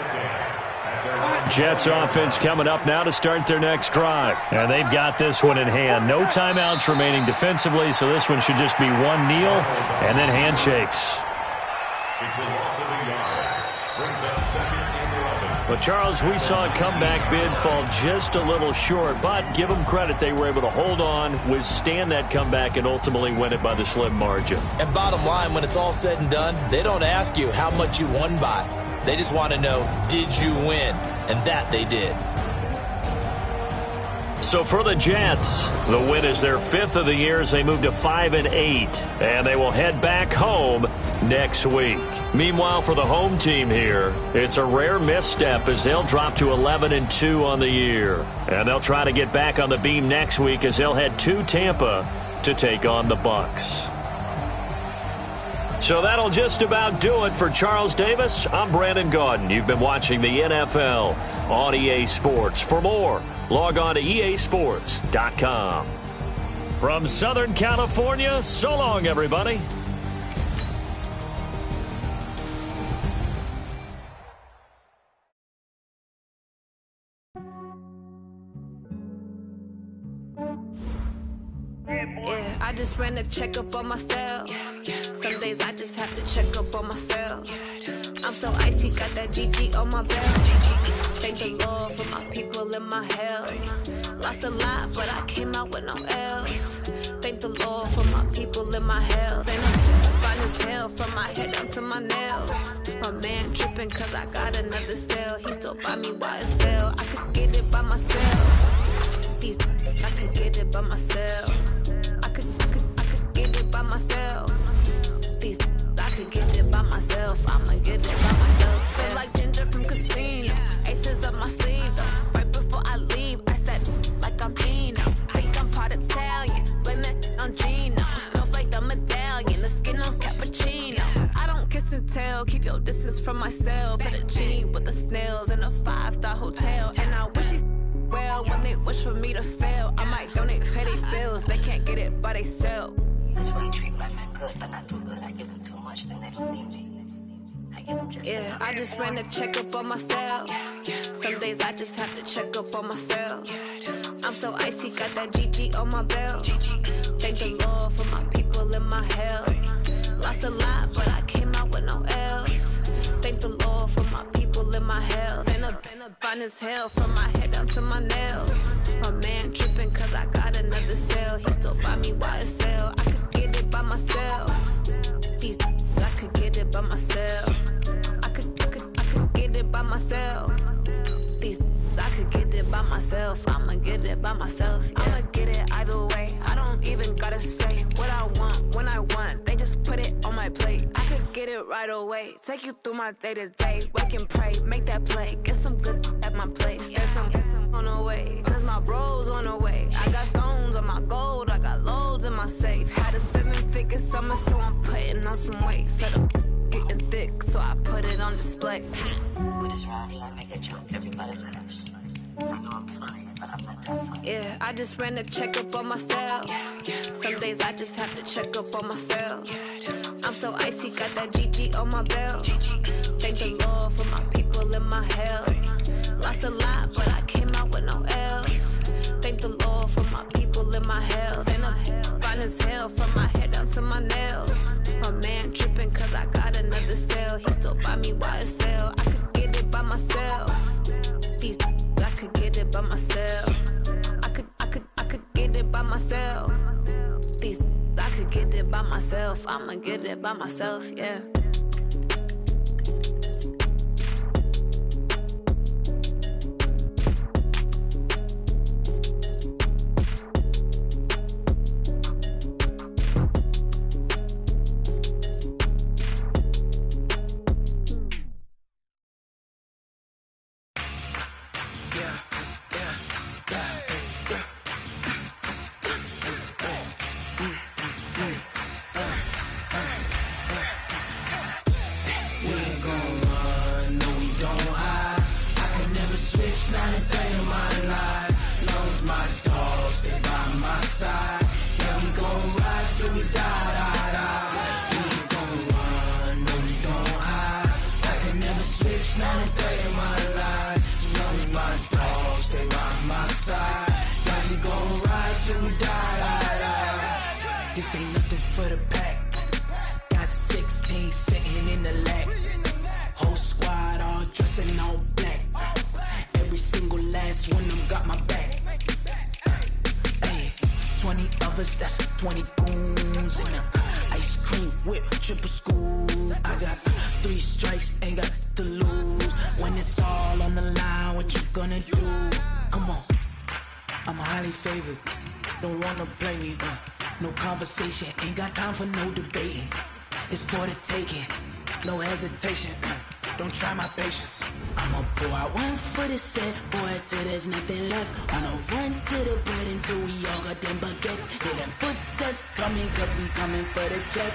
Jets offense coming up now to start their next drive. And they've got this one in hand. No timeouts remaining defensively, so this one should just be one kneel and then handshakes. It's a loss of a yard. Brings up 2nd and 11. Well, Charles, we saw a comeback bid fall just a little short, but give them credit. They were able to hold on, withstand that comeback, and ultimately win it by the slim margin. And bottom line, when it's all said and done, they don't ask you how much you won by. They just want to know, did you win? And that they did. So for the Jets, the win is their 5th of the year as they move to 5 and 8. And they will head back home next week. Meanwhile, for the home team here, it's a rare misstep as they'll drop to 11 and 2 on the year. And they'll try to get back on the beam next week as they'll head to Tampa to take on the Bucs. So that'll just about do it for Charles Davis. I'm Brandon Gaudin. You've been watching the NFL on EA Sports. For more, log on to easports.com. From Southern California, so long, everybody. Yeah, I just ran a checkup on myself. Some days I just have to check up on myself. I'm so icy, got that GG on my belt. Thank the Lord for my people in my health. Lost a lot, but I came out with no else. Thank the Lord for my people in my health. And I'm fine as hell from my head down to my nails. My man tripping cause I got another cell. He still buy me YSL. I could get it by myself. These I could get it by myself. I could get it by myself. These I could get it by myself. I'ma get it by myself. Feel like Ginger from Casino. Aces up my sleeve though. Right before I leave, I step like I'm Eno. Think I'm part Italian. Blame that on Gino. Smells like the medallion. The skin on cappuccino. I don't kiss and tell. Keep your distance from myself. Fettuccine with the snails in a 5-star hotel. And I wish he's well when they wish for me to fail. I might donate petty bills. They can't get it by they self. That's why you treat my men good, but not too good. I give them too much, then they don't need me. I give them just yeah, I just ran a checkup on myself. Some days I just have to check up on myself. I'm so icy, got that GG on my belt. Thank the Lord for my people in my health. Lost a lot, but I came out with no else. Thank the Lord for my people in my health. Been a fine as hell from my head down to my nails. My man tripping cause I got another cell. He still buy me YSL. I could get it by myself. These I could get it by myself. I could get it by myself. These I could get it by myself. I'ma get it by myself. Yeah. I'ma get it either way. I don't even gotta say what I want when I want. They just put it on my plate. I could get it right away. Take you through my day to day. Wake and pray, make that play. Get some good at my place. There's some on the way, cause my bro's on the way. I got stones on my gold. I got low. on display. With this round here, I make a joke, everybody laughs. I know I'm funny, but I'm not that funny. Yeah, I just ran a checkup on myself. Some days I just have to check up on myself. I'm so icy, got that GG on my belt. Thank the Lord for my people in my health. Lost a lot, but I came out with no L's. Thank the Lord for my people in my health. And I'm fine as hell from my head down to my nails. My man tripping cause I got another cell. He still buy me YSL. I could get it by myself. These I could get it by myself. I could get it by myself. These I could get it by myself. I'ma get it by myself, yeah. This ain't nothing for the pack. Got 16 sitting in the lap. Whole squad all dressing all black. Every single last one of them got my back. Hey, 20 of us, that's 20 goons in them. Ice cream whip, triple school. I got 3 strikes, ain't got to lose. When it's all on the line, what you gonna do? Come on, I'm highly favored. Don't wanna play me, no conversation, ain't got time for no debating. It's for the taking, no hesitation. Don't try my patience. I'ma pour out one for the set, boy, till there's nothing left. Wanna run to the bread until we all got them baguettes. Hear them footsteps coming, cause we coming for the check.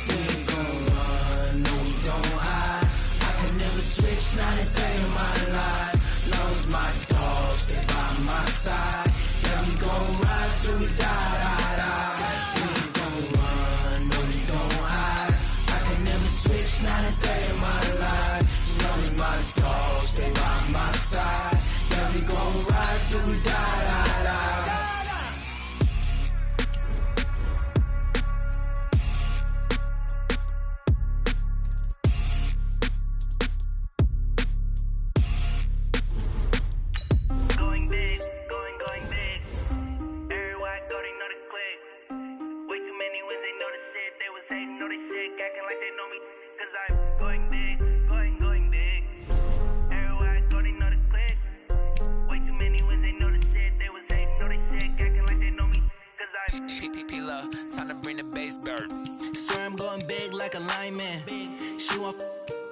We ain't gon' run, no we don't hide. I could never switch, not a day in my life. Long as my dogs, they by my side. Yeah, we gon' ride till we die. We ain't gon' run, no we don't hide. I could never switch, not a day in my life. As long as my dogs, they by my side. Yeah, we gon' ride till we die. Time to bring the bass bird. Swear I'm going big like a lineman. She want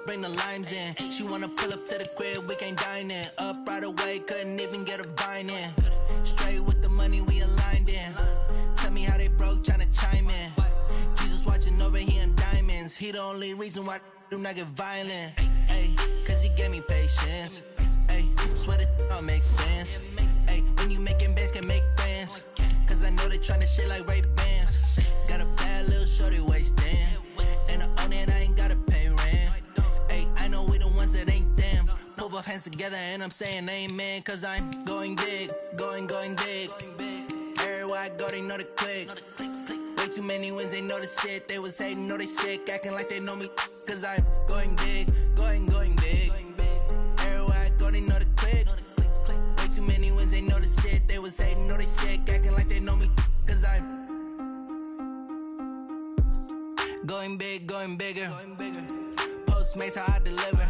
bring the limes in. She wanna pull up to the crib, we can't dine in. Up right away, couldn't even get a vine in. Straight with the money we aligned in. Tell me how they broke, tryna chime in. Jesus watching over here in diamonds. He the only reason why I do not get violent. Ay, cause he gave me patience. Ay, swear that all makes sense. Ay, when you making bands, can make friends. Cause I know they tryna shit like Ray-Bans. Got a bad little shorty wasting. And I own it, I ain't gotta pay rent. Ay, I know we the ones that ain't them. Pull both hands together and I'm saying amen. Cause I'm going big, going big. Everywhere I go, they know the click. Way too many wins, they know the shit. They was hating, know they sick, acting like they know me. Cause I'm going big, going big. Everywhere I go, they know the click. Way too many wins, they know the shit. They was hating, know they sick, acting like they know me. Cause I'm going big, going bigger. Postmates, how I deliver.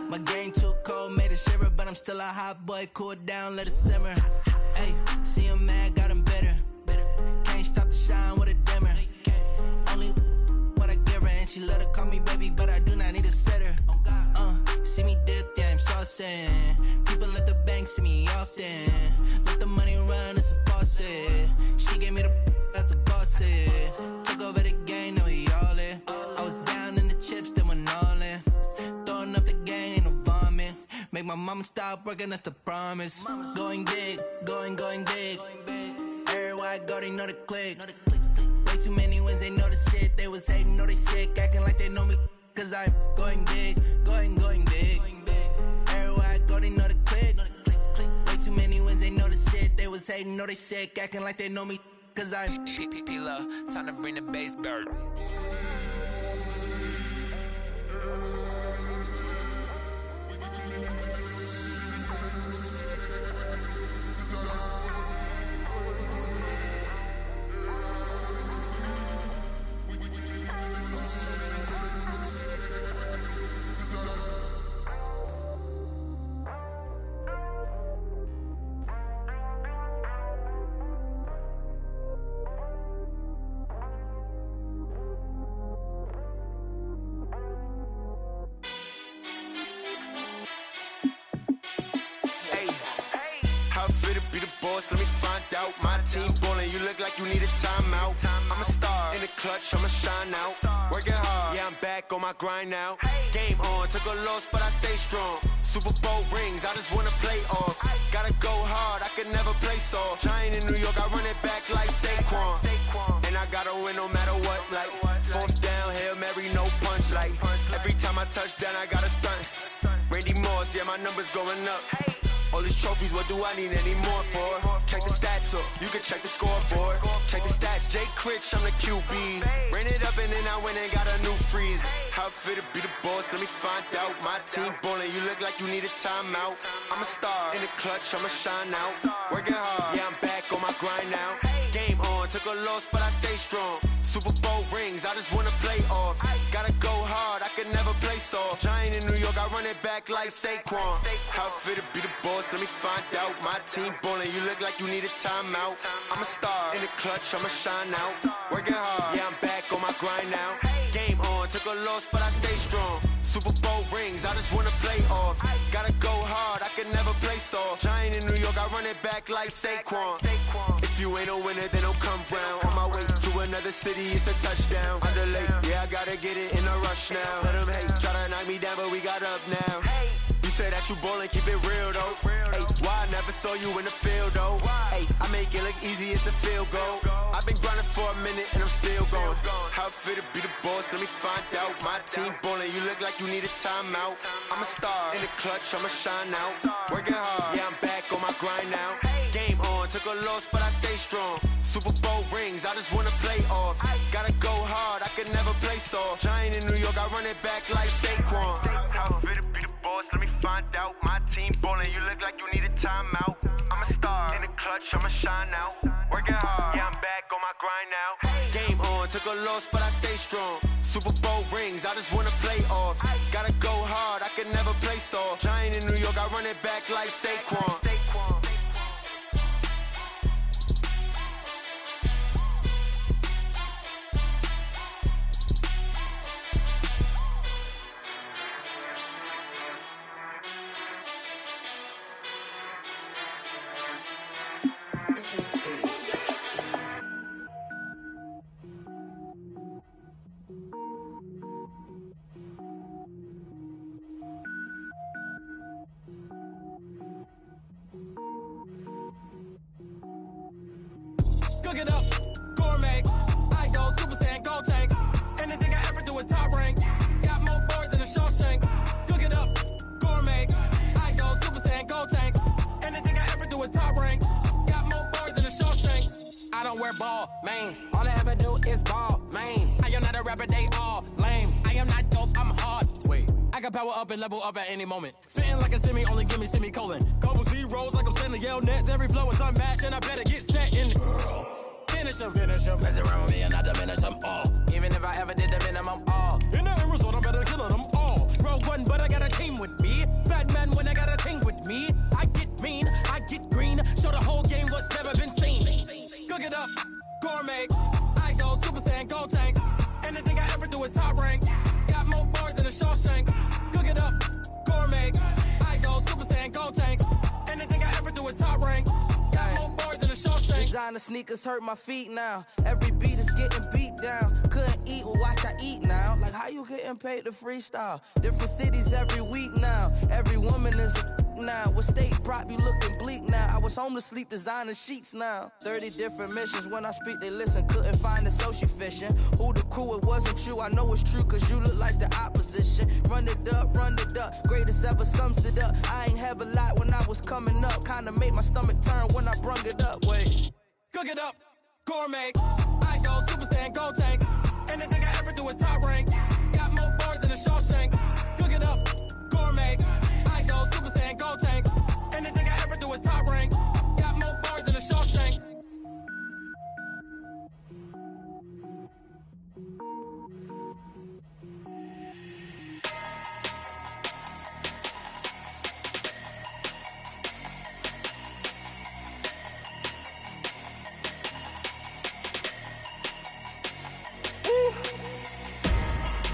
My game too cold, made it shiver. But I'm still a hot boy, cool down, let it simmer. Hey, see him mad, got him bitter. Can't stop the shine with a dimmer. Only what I give her, and she let her call me baby, but I do not need a sitter. See me dip, yeah, I'm saucing. People at the bank see me often. Let the money run, it's a faucet. She gave me the that's a boss. Took over the game, now we all it. I was down and I'ma stop working, that's the promise. Going big, going big. Everywhere I go, they know the click. Way too many wins, they know the shit. They was hating, know they sick, acting like they know me. Cause I'm going big, going big. Everywhere I go, they know the click. Way too many wins, they know the shit. They was hating, know they sick, acting like they know me. Cause I'm P-P-P-Love, time to bring the bass back. Let me find out. My team ballin', you look like you need a timeout. I'm a star in the clutch, I'ma shine out. Working hard, yeah, I'm back on my grind now. Game on, took a loss, but I stay strong. Super Bowl rings, I just wanna play off. Gotta go hard, I could never play soft. Giant in New York, I run it back like Saquon. And I gotta win no matter what, like fourth down, Hail Mary, no punch. Like every time I touch down, I gotta stunt. Randy Moss, yeah, my numbers going up. All these trophies, what do I need any more for? Check the stats up, you can check the scoreboard. Check the stats, Jay Critch, I'm the QB. Ran it up and then I went and got a new freeze. How it feel to be the boss, let me find out. My team ballin', you look like you need a timeout. I'm a star in the clutch, I'ma shine out. Working hard, yeah, I'm back on my grind now. Game on, took a loss, but I stay strong. Super Bowl rings, I just wanna play off. Gotta go hard, I could never play soft. Giant in New York, I run it back like Saquon. How it feel to be the boss, let me find out. My team ballin', you look like you need a timeout. I'm a star in the clutch, I'ma shine out. Working hard, yeah, I'm back on my grind now. Game on, took a loss, but I stay strong. Super Bowl rings, I just wanna play off. Gotta go hard, I could never play soft. Giant in New York, I run it back like Saquon. If you ain't a winner, then don't come round. On my way to another city, it's a touchdown. Underlay, yeah, I gotta get it in a rush now. Let them hate, try to knock me down, but we got up now. You say that you ballin', keep it real though. Hey, why I never saw you in the field though? Hey, I make it look easy, it's a field goal. I've been grinding for a minute and I'm still going. How it feel to be the boss, let me find out. My team ballin', you look like you need a timeout. I'm a star in the clutch, I'ma shine out. Working hard, yeah, I'm back on my grind now. Game on, took a loss, but I stay strong. Super Bowl rings, I just wanna play off. Gotta go hard, I could never play soft. Giant in New York, I run it back like Saquon. How it feel to be the boss, let me find out. My team ballin', you look like you need a timeout. I'm a star in the clutch, I'ma shine out. Working hard, yeah, I'm back on my grind now. Game on, took a loss, but I stay strong. Super Bowl rings, I just wanna play off. Gotta go hard, I could never play soft. Giant in New York, I run it back like Saquon. Cook it up, gourmet. I go Super Saiyan, go tank. Anything I ever do is top rank. Got more boards than a Shawshank. Cook it up, gourmet. I go Super Saiyan, go tank. Anything I ever do is top rank. Got more boards than a Shawshank. I don't wear ball mains. All I ever do is ball main. I am not a rapper, they all lame. I am not dope, I'm hard. Wait, I can power up and level up at any moment. Spitting like a semi, only give me semicolon. Couple zeros like I'm sending Yale Nets. Every flow is unmatched and I better get set in. Finish them. Mess around with me and I diminish them all. Even if I ever did the minimum all. In the end result, I'm better killing them all. Rogue one, but I got a team with me. Batman when I got a team with me. I get mean, I get green. Show the whole game what's never been seen. Cook it up, gourmet. I go Super Saiyan, go tank. Anything I ever do is top rank. Got more bars than a Shawshank. Cook it up, gourmet. I go Super Saiyan, go tank. Anything I ever do is top rank. Got more bars than a Shawshank. Designer sneakers hurt my feet now. Every beat is getting beat down. Couldn't eat eat, well, watch I eat now. Like, how you getting paid to freestyle? Different cities every week now. Every woman is a now. What state prop you looking bleak now? I was home to sleep designing sheets now. 30 different missions. When I speak, they listen. Couldn't find the social fishing. Who the crew? It wasn't you. I know it's true, cause you look like the opposition. Run it up, run it up. Greatest ever sums it up. I ain't have a lot when I was coming up. Kinda made my stomach turn when I brung it up. Wait. Cook it up, gourmet. I go Super Saiyan, go tank. Anything I ever do is top rank. Got more bars than a Shawshank. Cook it up, gourmet. I go Super Saiyan, go tank. Anything I ever do is top rank. Got more bars than a Shawshank.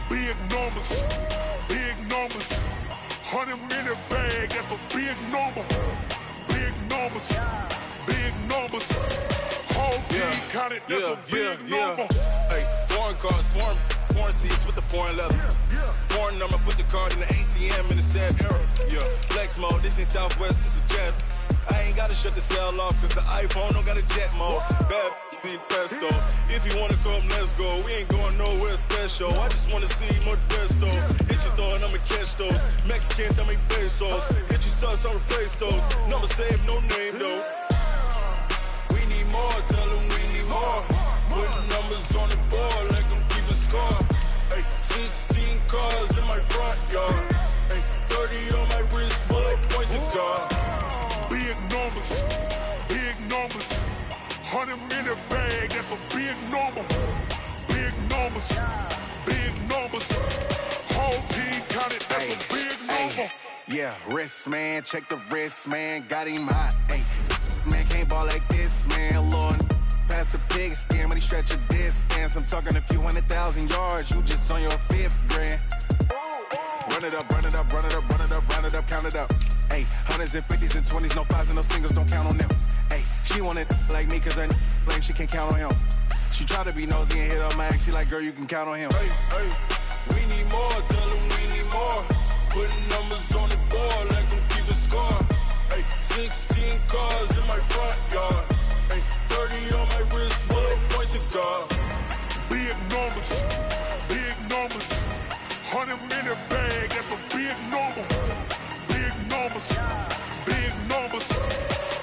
Big numbers, big numbers. 100-minute bag, that's a big number. Big numbers, big numbers. Whole team counted, that's a big number. Hey, foreign cars, foreign seats with the foreign leather. Foreign number, put the card in the ATM in the sad era. Yeah, flex mode, this ain't Southwest, this is jet. I ain't gotta shut the cell off, cause the iPhone don't got a jet mode. Bad be pesto. If you wanna come, let's go. We ain't going nowhere special. I just wanna see Modesto. Hit your thought, I'ma catch those. Mexican, dame pesos. Hit your sus, I'll replace those. Number saved, no name though. We need more, tell them we need more. Putting numbers on the board, like I'm keeping score. Hey, 16 cars in my front yard. Hey, 30 on my wrist, bullet pointed guard. Big numbers, big numbers. 100-minute bag, that's a big number. Big numbers, big numbers. Whole team counted, that's a big number. Yeah, wrist, man, check the wrist, man. Got him hot, ayy. Man, can't ball like this, man. Lord, past the pig skin when he stretch a distance. I'm talking a few 100,000 yards. You just on your 5th grand. Run it up, run it up, run it up, run it up, run it up, count it up. Ayy, 100s and 50s and 20s, no 5s and no singles, don't count on them. Ayy, she want it like me cause her blame, she can't count on him. She try to be nosy and hit up my ex, she like, girl, you can count on him. Hey, hey, we need more, tell them we need more. Putting numbers on the board like I'm keeping score. Hey, 16 cars in my front yard. Hey, 30 on my wrist, bullet pointed guard. Big numbers, big numbers. 100-minute bag, that's a big number. Big numbers, big numbers.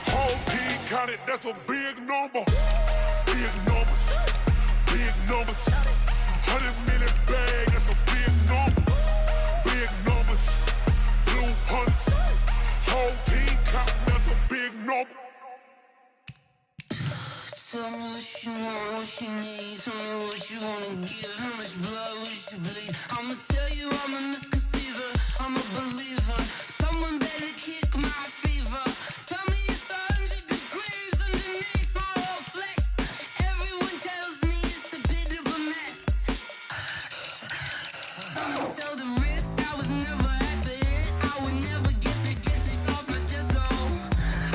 Whole team counted, that's a big number. Big numbers, big numbers. 100-minute bag, that's a big number. Big numbers, blue hunts. Whole team counting, that's a big number. Tell me what you want, what you need. Tell me what you wanna give. How much blood would you bleed? I'ma tell you I'm a misconceiver. I'm a believer. Someone better kick my fever. Tell me it's 100 degrees underneath my whole flex. Everyone tells me it's a bit of a mess. I'ma tell the risk I was never at the hit. I would never get it off my chest though.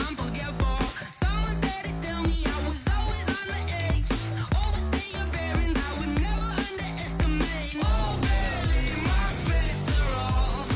I'm forgetful. Someone better tell me I was always on the edge. Overstay your bearings, I would never underestimate. Oh, barely, my bets are off.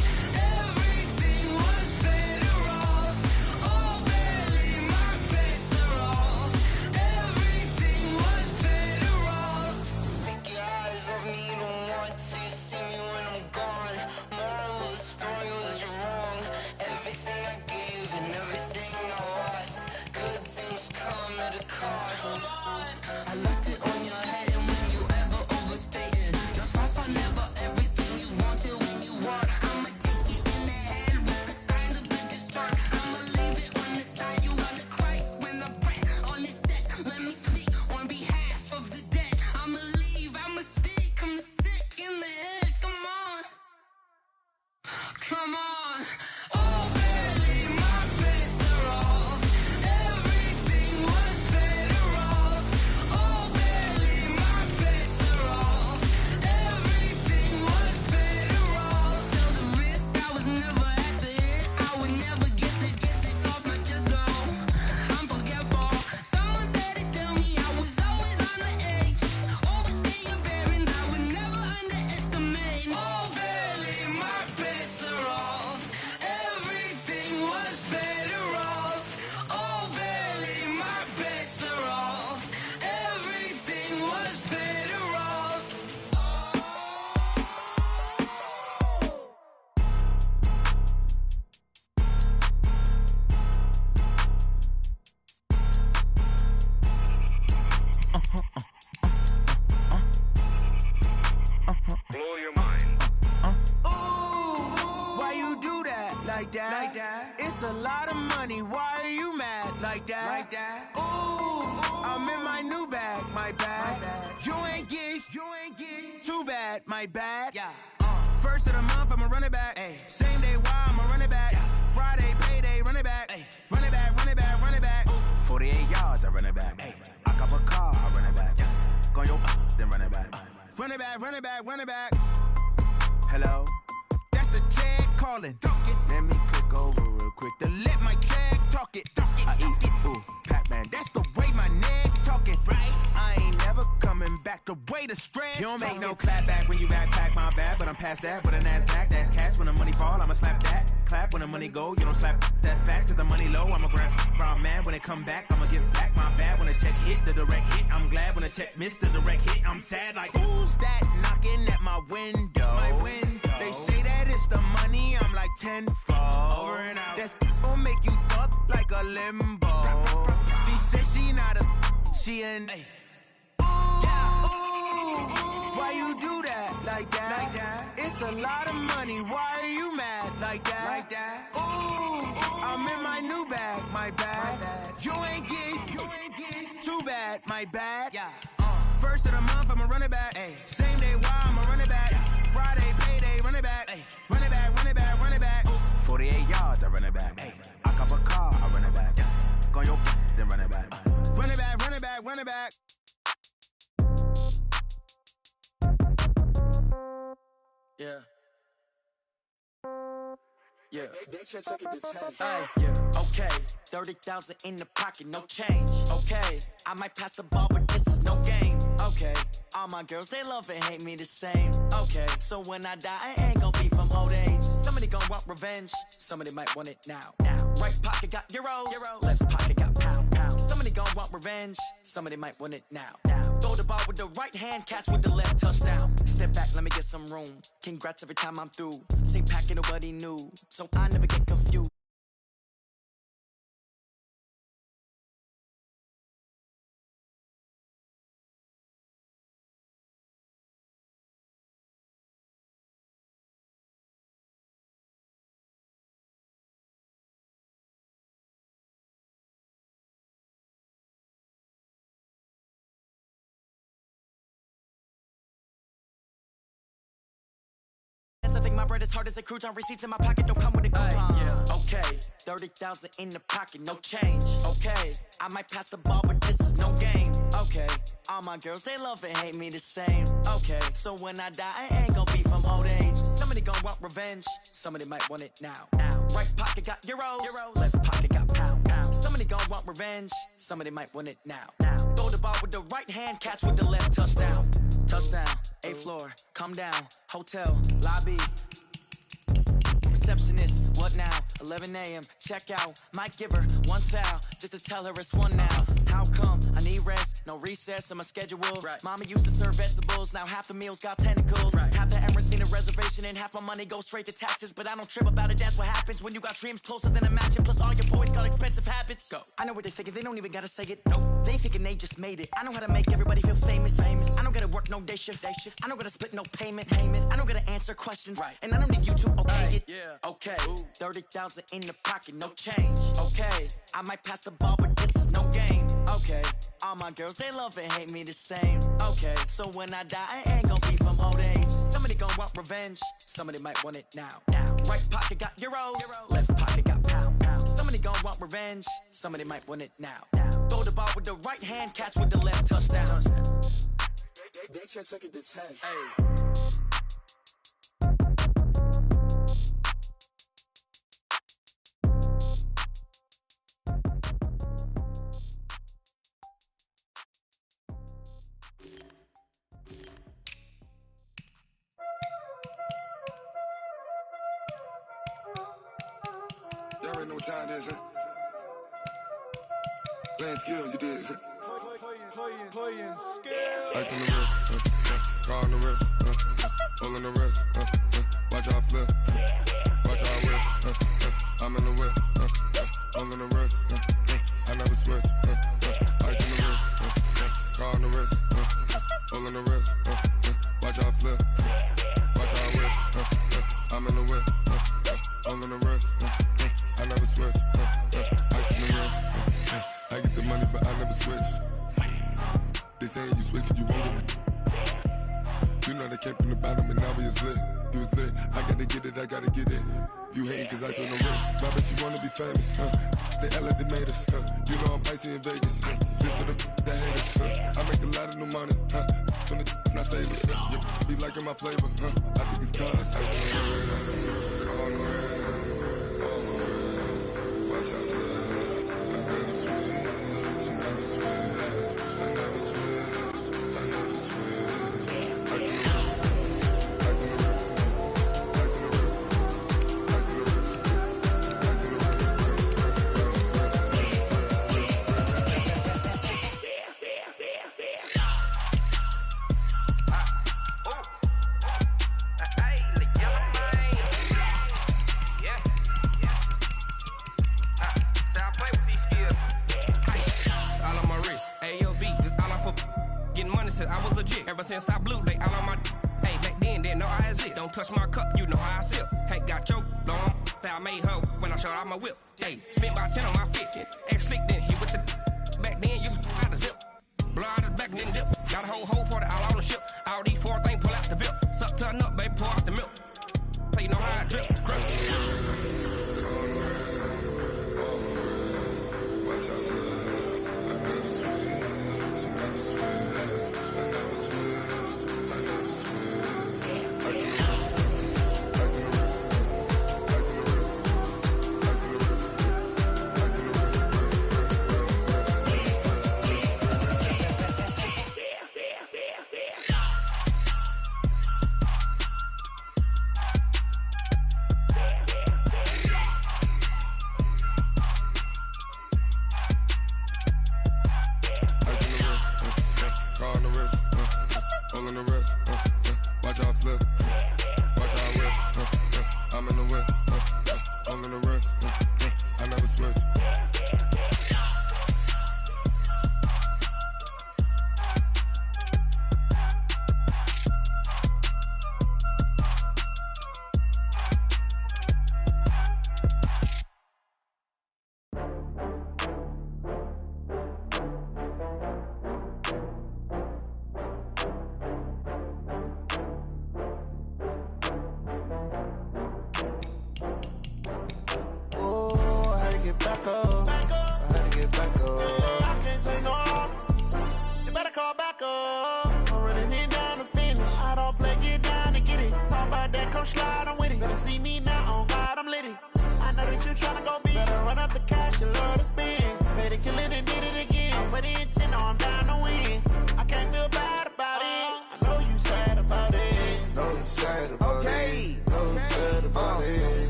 Blow your mind. Why you do that like that? It's a lot of money. Why are you mad like that? I'm in my new bag, my bag. You ain't get too bad, my bad. Yeah. First of the month, I'ma run it back. Same day, why I'ma run it back. Friday, payday, run it back. Run it back, run it back, run it back. 48 yards, I run it back. I cop a car, I run it back. Go your then run it back. Run it back, run it back, run it back. Hello, that's the jag calling. Let me click over real quick to let my jag talk it. I eat it, ooh, Pac-Man. That's the way my neck talking, right? I ain't never coming back the way the stress. You don't make no clap back when you backpack, my bad. But I'm past that with a NASDAQ. That's cash when the money fall, I'ma slap that. Clap when the money go, you don't slap. That's facts. If the money low, I'ma grab brown man. When it come back, I'ma give back my bad. When the check hit, the direct hit. I'm glad when the check missed the direct hit. I'm sad like, who's that knocking at my window? My window. They say that it's the money, I'm like tenfold. Over and out. That's gon' make you up like a limbo. She said she not a, she an. Why you do that like that? It's a lot of money. Why are you mad like that? I'm in my new bag, my bag. You ain't get too bad, my bad. Yeah. First of the month, I'ma run it back. Same day, why I'ma run it back. Friday, payday, run it back. Run it back, run it back, run it back. 48 yards, I run it back. I cop a car, I run it back. Go your then run it back. Run it back, run it back, run it back. Yeah. Yeah. Okay, 30,000 in the pocket, no change. Okay, I might pass the ball, but this is no game. Okay, all my girls, they love and hate me the same. Okay, so when I die, I ain't gon' be from old age. Somebody gon' want revenge, somebody might want it now. Right pocket got euros, left pocket got pound. Somebody gon' want revenge, somebody might want it now. Throw the ball with the right hand, catch with the left, touchdown. Step back, let me get some room. Congrats every time I'm through. Same packet, nobody knew, so I never get confused. I think my bread is hard as a crouton. Receipts in my pocket don't come with a coupon. Okay, 30,000 in the pocket, no change. Okay, I might pass the ball, but this is no game. Okay, all my girls, they love and hate me the same. Okay, so when I die, I ain't gon' be from old age. Somebody gon' want revenge, somebody might want it now. Right pocket got euros, left pocket got pound. Somebody gon' want revenge, somebody might want it now. Throw the ball with the right hand, catch with the left, touchdown. Touchdown, 8th floor, come down, hotel, lobby. Receptionist, what now? 11 a.m., check out. Might give her one foul, just to tell her it's one now. How come? I need rest, no recess in my schedule. Mama used to serve vegetables, now half the meals got tentacles. Half the Emirates need a reservation and half my money goes straight to taxes. But I don't trip about it, that's what happens when you got dreams closer than a match. Plus all your boys got expensive habits. Go. I know what they thinking, they don't even gotta say it. Nope. They thinking they just made it. I know how to make everybody feel famous. I don't gotta work no day shift. I don't gotta split no payment. I don't gotta answer questions. And I don't need you to okay it. Okay, 30,000 in the pocket, no change. Okay, I might pass the ball, but this is no game. Okay, all my girls, they love and hate me the same. Okay, so when I die, I ain't gon' be from old age. Somebody gon' want revenge, somebody might want it now. Right pocket got euros, left pocket got pound. Somebody gon' want revenge, somebody might want it now. Throw the ball with the right hand, catch with the left, touchdown. They took it to 10. Y'all already know what time it is, huh? Playing skills, you did. Playing skills. Ice on the wrist, car on the wrist, hole on the wrist, watch how I flip, watch how I whip, I'm in the whip, hole on the wrist, I never switch, ice on the wrist, car on the the money, but I never switch. They saying you switch, you won't get it. You know they came from the bottom and now we is lit. You was lit, I gotta get it, I gotta get it. You hating cause I told no wrist. My bitch, you wanna be famous, They act like they made us, You know I'm icy in Vegas, This for the that hate us, I make a lot of new money, When the not savers, Be liking my flavor, I think it's cause ice on the wrist, on the wrist, on the wrist. Watch out, cuz I never switch, I never switch, I never switch, I never switch. Ice on the wrist, ice on the wrist, ice on the wrist, ice on the wrist, ice on the wrist. I was legit ever since I blew they all on my. Hey, back then didn't know I exist. Don't touch my cup, you know how I sip. Hey, got your long. Say I made her when I showed out my whip. Hey, spent about 10 on my fit. Ex slick then hit with the. Back then used to out the zip. Blow out his back and then dip. Got a whole party all on the ship. All these 4 things pull out the VIP. Suck turn up, baby, pour out the milk. So you know how I drip. Crush. Watch out, cuz I never switch, I never switch. I never switch, I never switch. Ice in the wrist, ice in the wrist, ice in the wrist, ice in the wrist, ice in the wrist. All in the wrist, watch out flip, watch out whip, I'm in the whip, all in the wrist, I never switch.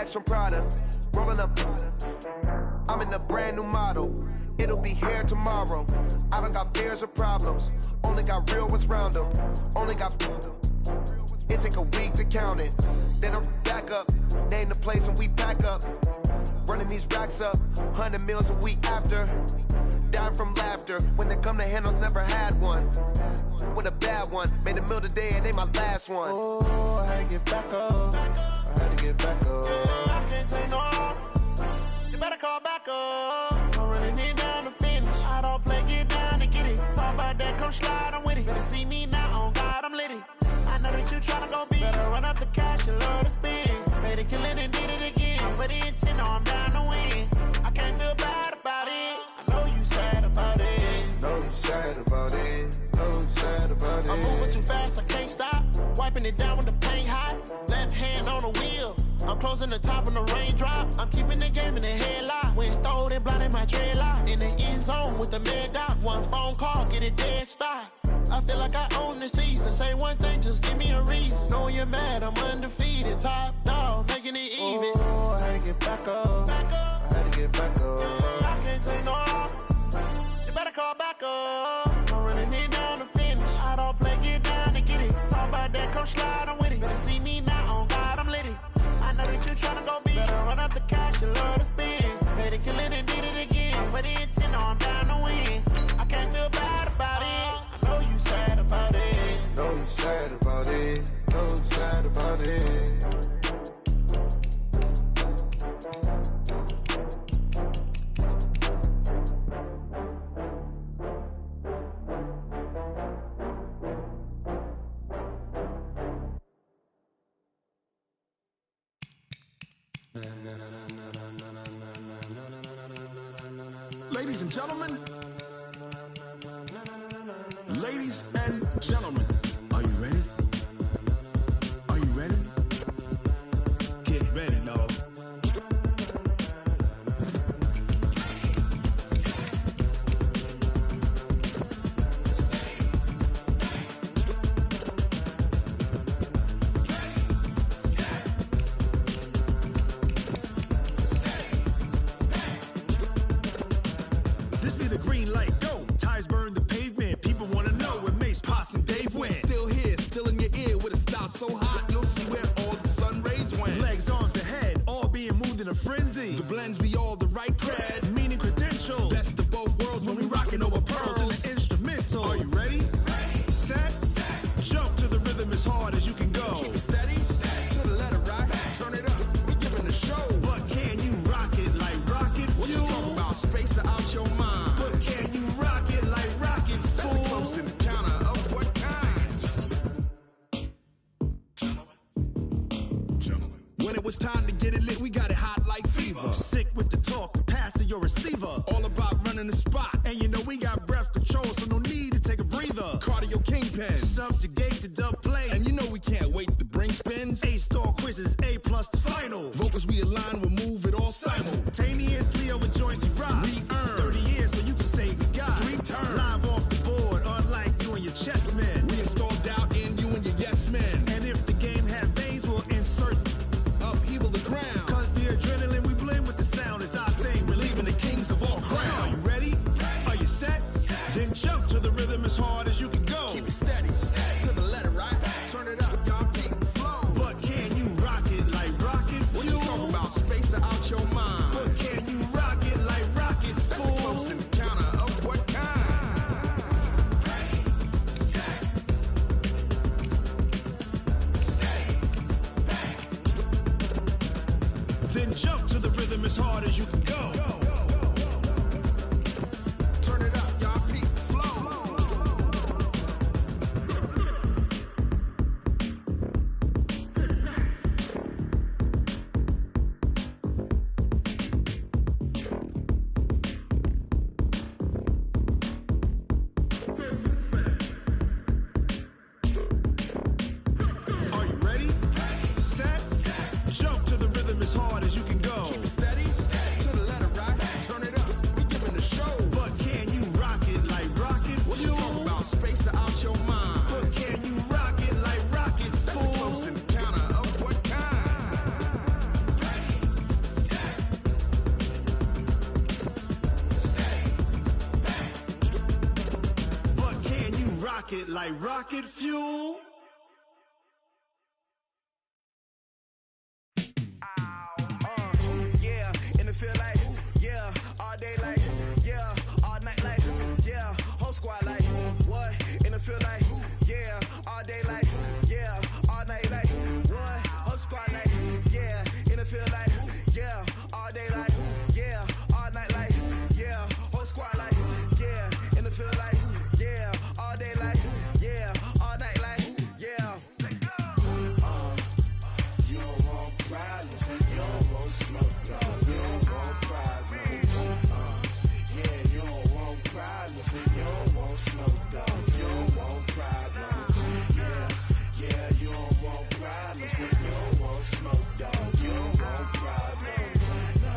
From Prada, rolling up. I'm in a brand new model. It'll be here tomorrow. I don't got fears or problems. Only got real ones round them. Only got. It take a week to count it. Then I'm back up. Name the place and we pack up. Running these racks up. 100 meals a week after. Dying from laughter. When they come to handles, never had one. With a bad one. Made a meal today and they my last one. Oh, I had to get back up. I had to get back up. I can't take no loss. You better call back up. I'm running it down to finish. I don't play, get down to get it. Talk about that, come slide, I'm with it. Better see me now, on God, I'm litty. I know that you tryna go big. Better run up the cash, you love to spend. Made it, kill it, and did it again. But the intent, no, I'm down to win. I can't feel bad about it. I know you sad about it. Know you sad about it. Know you sad about it. I'm moving too fast, I can't stop. Wiping it down with the paint hot. Left hand on the wheel. I'm closing the top on the raindrop. I'm keeping the game in the headlock. When throwed and blinded my dreadlock. In the end zone with the mad dot. One phone call, get it dead stop. I feel like I own the season. Say one thing, just give me a reason. Knowing you're mad, I'm undefeated. Top dog, making it even. Oh, I had to get back up. I had to get back up. I can't take no loss. You better call back up. I'm running it down to finish. I don't play, get down to get it. Talk about that, come slide, I'm with it. Better see me now, on God, I'm litty. I know that you tryna go big. Better run up the cash, you love to spend. Made it, kill it, and did it again. But the intent, no, I'm down to win. I can't feel bad about it. I know you sad about it. Know you sad about it. Know you sad about it. Ladies and gentlemen. Ladies and gentlemen. Are you ready? Are you ready? Get ready, dog. This be the green light, go. Tires burn the pavement. People wanna know where Mace, Potts, and Dave went. Still here, still in your ear with a style so hot, you'll see where all the sun rays went. Legs, arms, and head, all being moved in a frenzy. The blends be all the right cred, meaning credentials. Best of both worlds when we rockin' over pearls in the instrumental. Are you ready? Set, jump to the rhythm as hard as you can go. Keep it steady, to the letter right, turn it up, we giving the show. But can you rock it like rocket fuel? What you talking about, space out your mind? But can you rock it like rockets, fool? That's a close encounter of what kind? Gentlemen. When it was time to get it lit, we got it hot like fever. Sick with the talk, pass to your receiver. All about running the spot. And you know we got breath control, so no need to take a breather. Cardio kingpin, subjugate the dub play. And you know we can't wait to bring spins. A-star quizzes, A+ the final. Vocals we align, we'll move it all simultaneously over joints we rock. We earn 30 years so you can say we got 3 turns. Live off the board, unlike you and your chess men. We install doubt in you and your yes men. And if the game had veins, we'll insert upheaval the ground. Cause the adrenaline we blend with the sound is our thing. Relieving the kings of all crowns. So are you ready? Are you set? Then jump to the rhythm as hard as you can go. Keep it steady, to the letter right. Turn it up, y'all keep the flow. But can you rock it like rocket fuel? What you talking about, space out your mind? But can you rock it like rockets, fool? That's a close encounter of what kind? Then jump to the rhythm as hard as you can go. Turn it up, y'all keep the flow. Are you ready? Set, jump to the rhythm as hard as you can go. Keep it steady, to the letter right. Turn it up, we giving the show. But can you rock it like rocket fuel? What you talking about, space out your mind? But can you rock it like rockets, fool? That's a close encounter of what kind? But can you rock it like rocket fuel? Yeah, and it feel like, yeah, all day like, yeah, all night like, yeah, whole squad like, what? And it feel like, yeah, all day like, yeah, all night like, what? Whole squad like, yeah, and it feel like, yeah, all day like, yeah, all night like, yeah, whole squad like, yeah, and it feel like, yeah, all day like, yeah, all night like, yeah. You don't want problems, you don't want smoke, no. You don't want problems, yeah, you don't want problems, you don't want smoke, dog. You don't want problems, yeah, yeah, you don't want problems, you don't want smoke, dog. You don't want problems, no.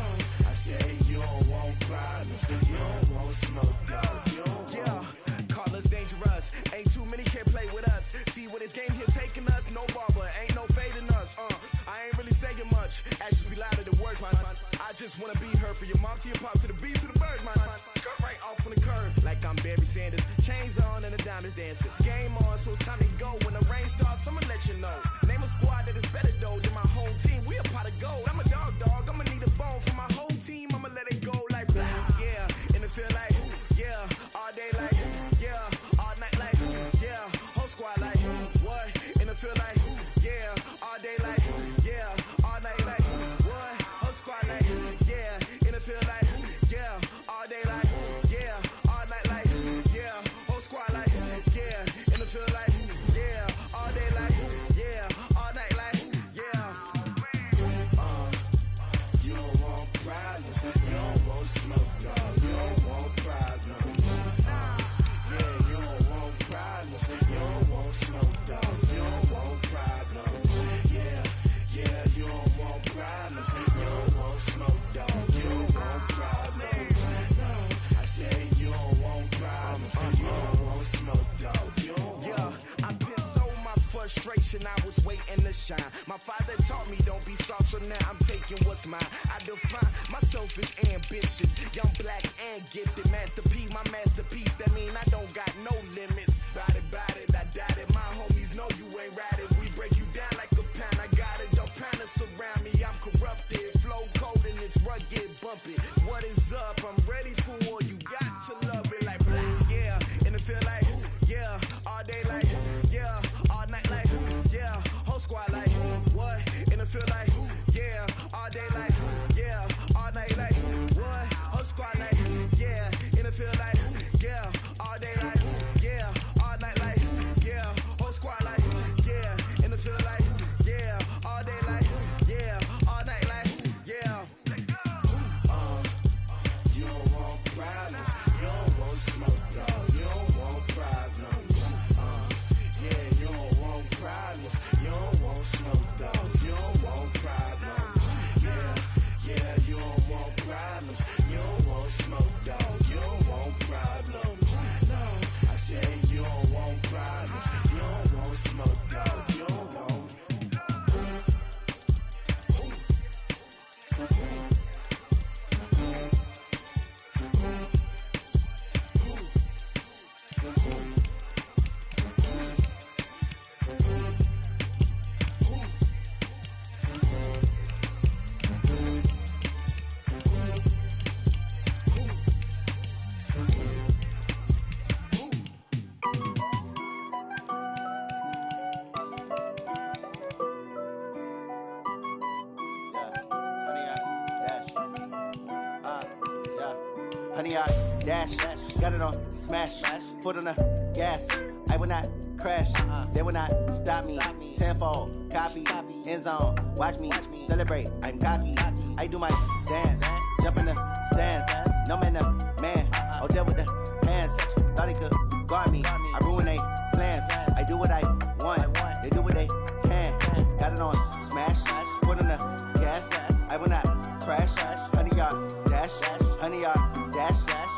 I say you don't want problems, you don't want smoke, dog. You don't yeah, call us dangerous, ain't too many can play with us. See what this game here taking us, no barber, ain't no fading us, I ain't really saying much, actions be louder than words, man. I just wanna be heard from your mom to your pop to the beat to the birds, man. Cut right off on the curb, like I'm Barry Sanders. Chains on and the diamonds dancing. Game on, so it's time to go. When the rain starts, I'ma let you know. Name a squad that is better though than my whole team. We a pot of gold. I'm a dog, I'ma need a bone for my whole team. I'ma let it go like blah. Yeah, and it feel like, yeah, all day like, yeah, all night like, yeah, whole squad like, what? And it feel like, yeah, all day like, yeah, all night like, what? Whole squad like, yeah, and it feel like, yeah, all day like, yeah, all night like, yeah, whole squad like, yeah, and it feel like, yeah, all day like, yeah, all night like, yeah. You don't want problems, you don't want smoke, no. You generation, I was waiting to shine. My father taught me don't be soft, so now I'm taking what's mine. I define myself as ambitious, young, black, and gifted. Master P, my masterpiece, that mean I don't got no limits. Bout it, I doubt it. My homies know you ain't ratted. We break you down like a pound. I got it, don't panic surround me. I'm corrupted, flow cold and it's rugged, bumpy. What is up? I'm ready for war. You got to love it like black, yeah. And it feel like, yeah. All day like, yeah. All night like, yeah. Whole squad like, what? And it feel like, yeah. All day like, yeah. All night like, what? Whole squad like, yeah. And it feel like, yeah. All day like, yeah. All night like, yeah. Whole squad like, yeah. And it feel like, yeah. All day like, yeah. All night like, yeah. You don't want problems. You don't want smoke, no. You don't want problems. Yeah, you don't want problems. You don't want smoke, dog. You don't want problems. Yeah, you don't want problems. You don't want smoke, dog. You don't want problems. No, I said you don't want problems. You don't want smoke, dog. You don't want. Honey, I dash, got it on smash, foot on the gas. I will not crash, they will not stop me. Tenfold, copy, end zone, watch me celebrate. I'm cocky, I do my dance, jump in the stands. No man, man, oh there with the hands. Thought he could guard me, I ruin they plans. I do what I want, they do what they can. Got it on smash, foot on the gas. I will not crash, honey, y'all dash, honey, y'all dash,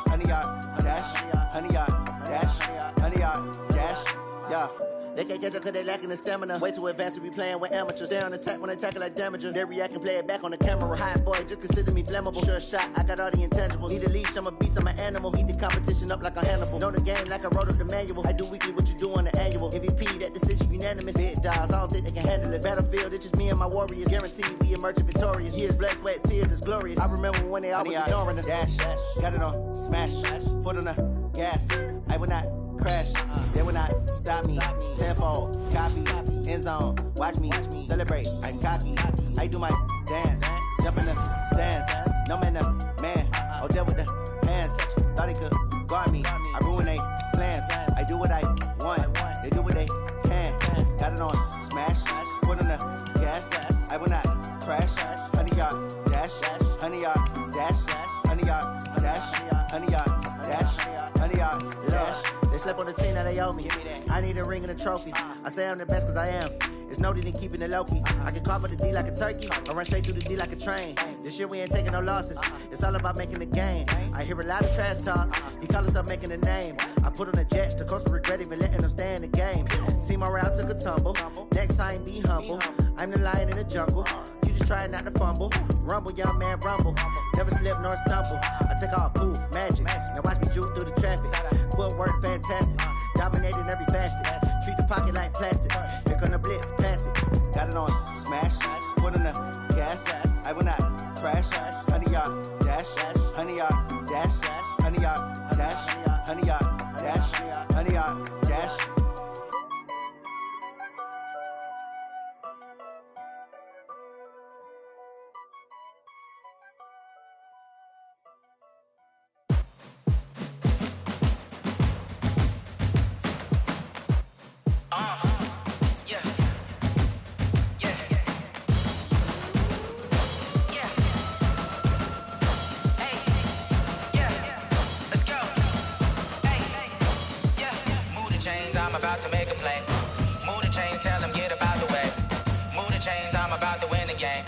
honey, y'all dash, honey, y'all dash, honey, y'all dash, yeah. They can't catch up cause they lacking the stamina. Way too advanced to be playing with amateurs. Stay on attack when they tackle like damager. They react and play it back on the camera. Hot boy, just consider me flammable. Sure shot, I got all the intangibles. Need a leash, I'm a beast, I'm an animal. Heat the competition up like a Hannibal. Know the game like I wrote up the manual. I do weekly what you do on the annual. MVP, that decision unanimous. Big dogs, I don't think they can handle it. Battlefield, it's just me and my warriors. Guaranteed we emerge victorious. Years, blood, sweat, tears, it's glorious. I remember when they always ignoring us. Dash, got it on smash, foot on the gas. I will not crash, they will not stop me. Tenfold, copy, end zone, watch me celebrate. I'm cocky, I do my dance, jump in the stands. No man, man, oh there with the hands. Thought he could guard me, I ruin they plans. I do what I want, they do what they can. Got it on smash, foot on the gas. I will not crash, honey, y'all dash, honey, y'all dash, honey, y'all dash, honey, y'all dash, honey, y'all dash. They slept on the team that they owe me. I need a ring and a trophy. I say I'm the best cause I am. It's no need in keeping it low-key. I can carve up the D like a turkey, or run straight through the D like a train. This year we ain't taking no losses. It's all about making the game. I hear a lot of trash talk. He call himself making a name. I put on the Jets, the coach will regret even letting them stay in the game. Team morale took a tumble. Next time be humble. I'm the lion in the jungle. You just trying not to fumble. Rumble, young man, rumble. Never slip nor stumble. I take off, poof, magic. Now watch me juke through the traffic. Footwork fantastic. Dominating every facet. Treat the pocket like plastic. Here come the blitz, pass it. Got it on smash, foot on the gas. I will not crash. Honey, y'all dash, honey, y'all dash, honey, y'all dash, honey, y'all dash, honey, y'all dash. I'm about to make a play. Move the chains, tell them get up out the way. Move the chains, I'm about to win the game.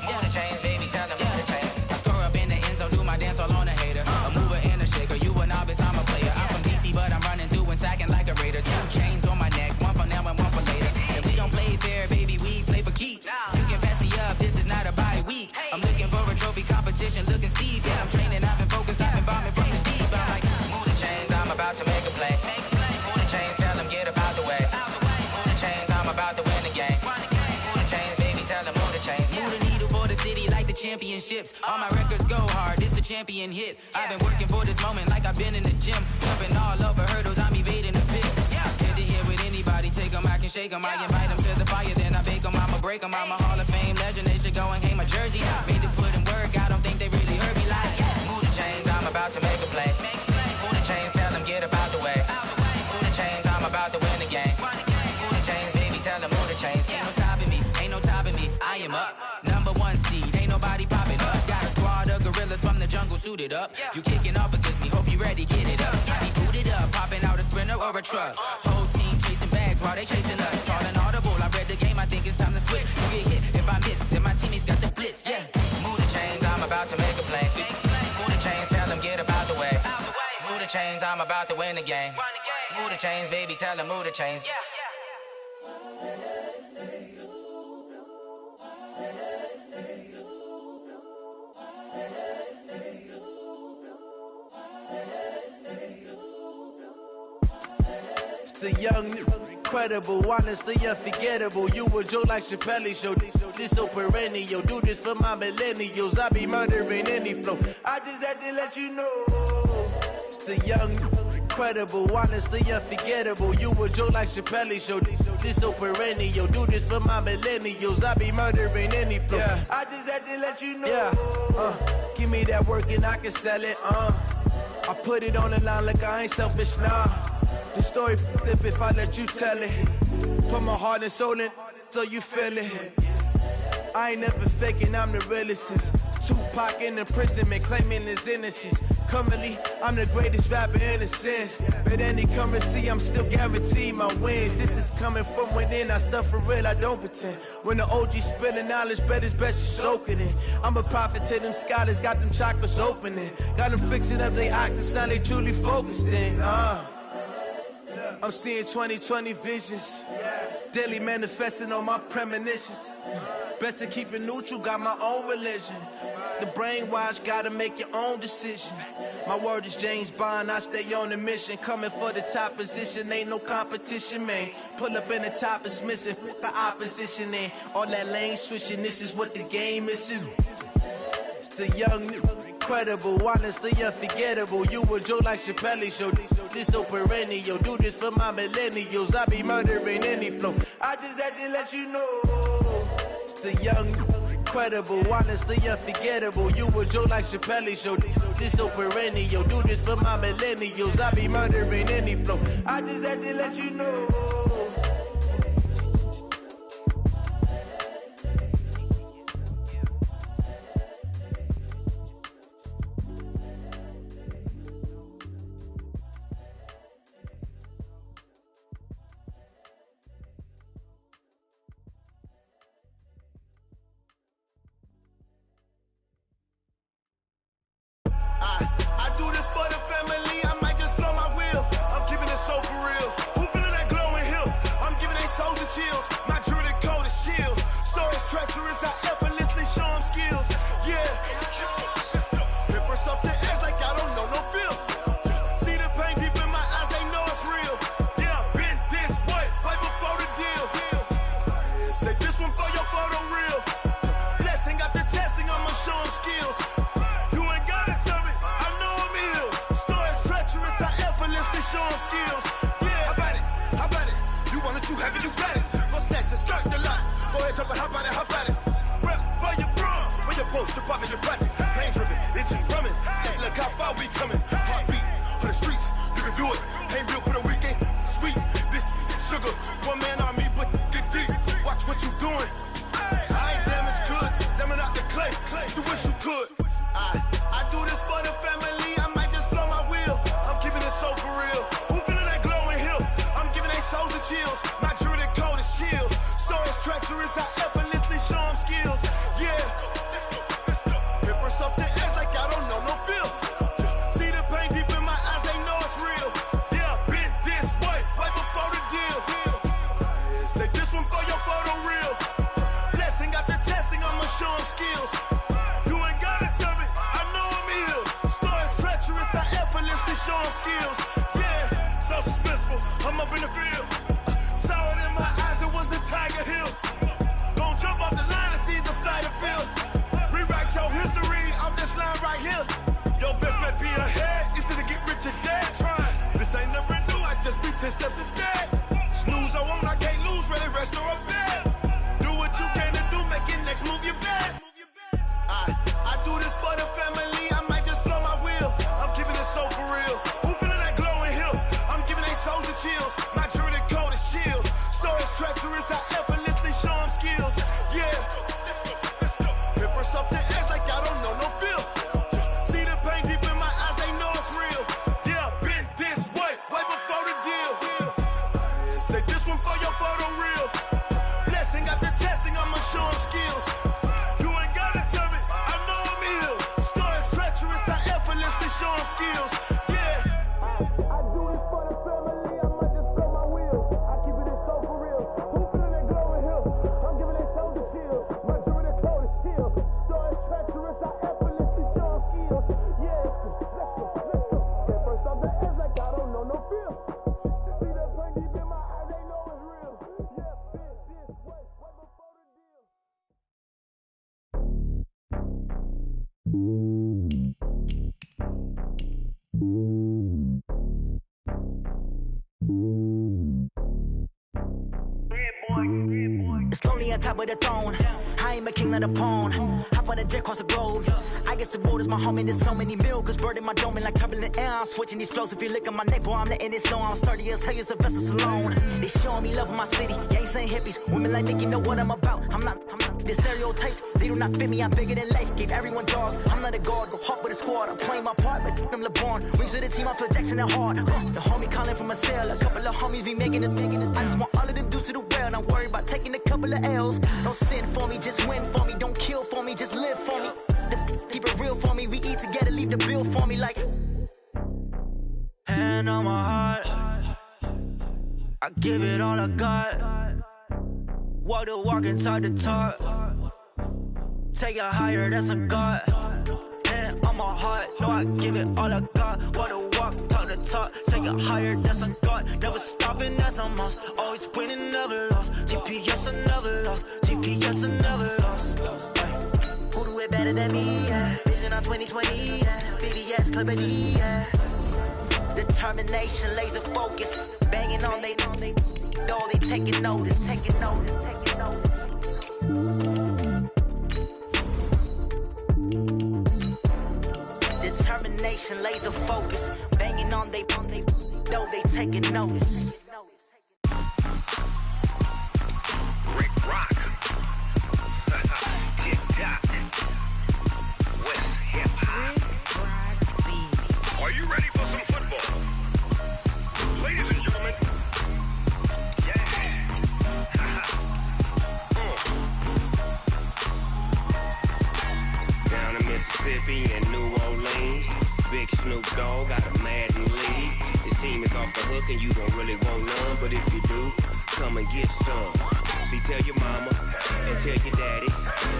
Move the chains, baby, tell them move the chains. I score up in the end zone, do my dance all on a hater. A mover and a shaker, you a novice, I'm a player. I'm from DC, but I'm running through and sacking like a raider. 2 chains on my neck, one for now and one for later. And we don't play championships. All my records go hard, this a champion hit. I've been working for this moment like I've been in the gym. Jumping all over hurdles, I'm evading the pit. Head to head with anybody, take them, I can shake them. I invite them to the fire, then I bake them, I'ma break them. I'm a Hall of Fame legend, they should go and hang my jersey. Made to put in work, I don't think they really heard me like. Move the chains, I'm about to make a play. Move the chains, tell them get about the way. Move the chains, I'm about to win the game. Move the chains, baby, tell them move the chains. Ain't no stopping me, ain't no topping me, I am up. #1 seed, ain't nobody popping up. Got a squad of gorillas from the jungle suited up. You kicking off against me, hope you ready, get it up. I be booted up, popping out a Sprinter or a truck. Whole team chasing bags while they chasing us. Calling audible, I read the game, I think it's time to switch. You get hit, if I miss, then my teammates got the blitz, yeah. Move the chains, I'm about to make a play. Move the chains, tell them get about the way. Move the chains, I'm about to win the game. Move the chains, baby, tell them move the chains. The young, incredible, honestly unforgettable. You a joke like Chappelle show. This so perennial. Do this for my millennials. I be murdering any flow. I just had to let you know. It's the young, incredible, honestly unforgettable. You a joke like Chappelle show. This so perennial. Do this for my millennials. I be murdering any flow. Yeah. I just had to let you know. Yeah. Give me that work and I can sell it. I put it on the line like I ain't selfish, nah. The story flip if I let you tell it. Put my heart and soul in so you feel it. I ain't never faking, I'm the realest since Tupac in imprisonment, claiming his innocence. Currently, I'm the greatest rapper in a sense. But any currency, I'm still guaranteed my wins. This is coming from within, I stuff for real, I don't pretend. When the OG spilling knowledge, bet it's best you soak it in. I'm a prophet to them scholars, got them chakras opening. Got them fixing up their octaves, now they truly focused in. I'm seeing 2020 visions. Daily manifesting on my premonitions. Best to keep it neutral, got my own religion. The brainwash, gotta make your own decision. My word is James Bond, I stay on a mission. Coming for the top position, ain't no competition, man. Pull up in the top is missing, the opposition in. All that lane switching, this is what the game is. It's the young, incredible, honestly unforgettable. You a joke like Chappelle show. This so perennial. Do this for my millennials. I be murdering any flow. I just had to let you know. It's the young, incredible, honestly unforgettable. You a joke like Chappelle show. This so perennial. Do this for my millennials. I be murdering any flow. I just had to let you know. I do this for the family, I might just blow my wheel. I'm keeping it so for real. Who feeling that glowing hill? I'm giving they soldier chills. My jewelry code is chill. Stories treacherous, I effortlessly show them skills. Yeah. Paper stuff the edge like I don't know no feel. See the pain deep in my eyes, they know it's real. Yeah, been this way, way before the deal. Say this one for your photo reel. Blessing after testing, I'ma show them skills. Show them skills. Yeah, how about it? You want it, you have it, you got it. Go snatch it, skirt the lot. Go ahead, jump it, how about it? Rep for your prom, where your post, your poppin' your projects. Pain driven, itching, drumming. Hey, look how far we coming. Heartbeat on the streets, you can do it. Ain't built for the weekend, sweet. This sugar, one man army, but get deep. Watch what you doing. I ain't damaged goods, damn out the clay. You wish you could. I do this for the family, I might just blow my wheel. I'm keeping it so for real. Who feeling that glowing hill? I'm giving they soldier chills. My jewelry code is chill. Stories treacherous, I effortlessly show them skills. Yeah. Paper stuff the edge like I don't know no feel. See the pain deep in my eyes, they know it's real. Yeah, been this way, way before the deal. Say this one for your photo reel. Blessing after testing, I'ma show them skills. You ain't gotta tell me, I know I'm ill. Stories treacherous, I effortlessly show them skills. Yeah, so suspenseful, I'm up in the field. Saw it in my eyes, it was the Tiger Hill. Gon' jump off the line and see the flight of field. Rewrite your here. Your best bet be ahead. Easy to get rich or dead trying. This ain't never new, I just be 10 steps instead. Snooze, I won't, I can't lose, ready, rest or a bed. Do what you can to do, make your next move your best. I do this for the family, I might just blow my wheel. I'm keeping it so for real. Who feeling that glowing hill? I'm giving they souls the chills. My jewelry cold is chill. Stories treacherous, I effortlessly show them skills. Yeah. Paper stuff the edge like I don't know no feel. See the pain deep in my eyes, they know it's real. Yeah, been this way before the deal. Say this one for your photo reel. Blessing after testing, I'ma show them skills. You ain't gotta tell me, I know I'm ill. Stories treacherous, I effortlessly show them skills. Yeah. I do this for the family, I might just blow my wheel. I keep it so for real. Who feeling that glowing hill? I'm giving they souls the chills. My jewelry cold is chill. Stories treacherous, I effortlessly show them skills. Yeah. Let's go. Get first off the edge like I don't know no feel. See that pain deep in my eyes, they know it's real. Yeah, been this way before the deal. It's lonely on top of the throne. I ain't a king, not a pawn. Hop on a jet across the globe. I guess the road is my home and there's so many milkers burning my dome and like turbulent air. I'm switching these flows. If you look at my neck, boy, I'm letting it slow. I'm sturdy as hell as a vessel alone. They showing me love in my city. Gangs ain't hippies. Women like think you know what I'm about. I'm not. The stereotypes, they do not fit me. I'm bigger than life. Gave everyone dogs. I'm not a guard. Go hard with a squad. I'm playing my part, but them LeBron. Rings to the team. I feel Jackson and hard. The homie calling from a cell. A couple of homies be making it. I just want all of them dudes to do well. Not worry about taking a couple of L's. Don't sin for me, just win for me. Don't kill for me, just live for me. Keep it real for me. We eat together, leave the bill for me like. Hand on my heart, I give it all I got. Walk the walk and talk the talk. Take it higher, that's a God. Hand on my heart, no, I give it all I got. Walk the walk, talk the talk. Take it higher, that's a God. Never stopping, that's a must. Always winning, never lost. GPS, I never lost. GPS, I never lost. Who do it better than me? Yeah. Vision on 2020. Yeah. VVS, Clippity. Yeah. Determination, laser focus. Banging on they know they taking notice. Taking notice. Taking notice. Determination, laser focus. Banging on they know they taking notice. Rick Rock. TikTok. West Hip Hop. Are you ready for some football? Ladies and gentlemen. Yeah. Down in Mississippi and New Orleans, Big Snoop Dogg got a Madden league. His team is off the hook and you don't really want none, but if you do, come and get some. See, tell your mama and tell your daddy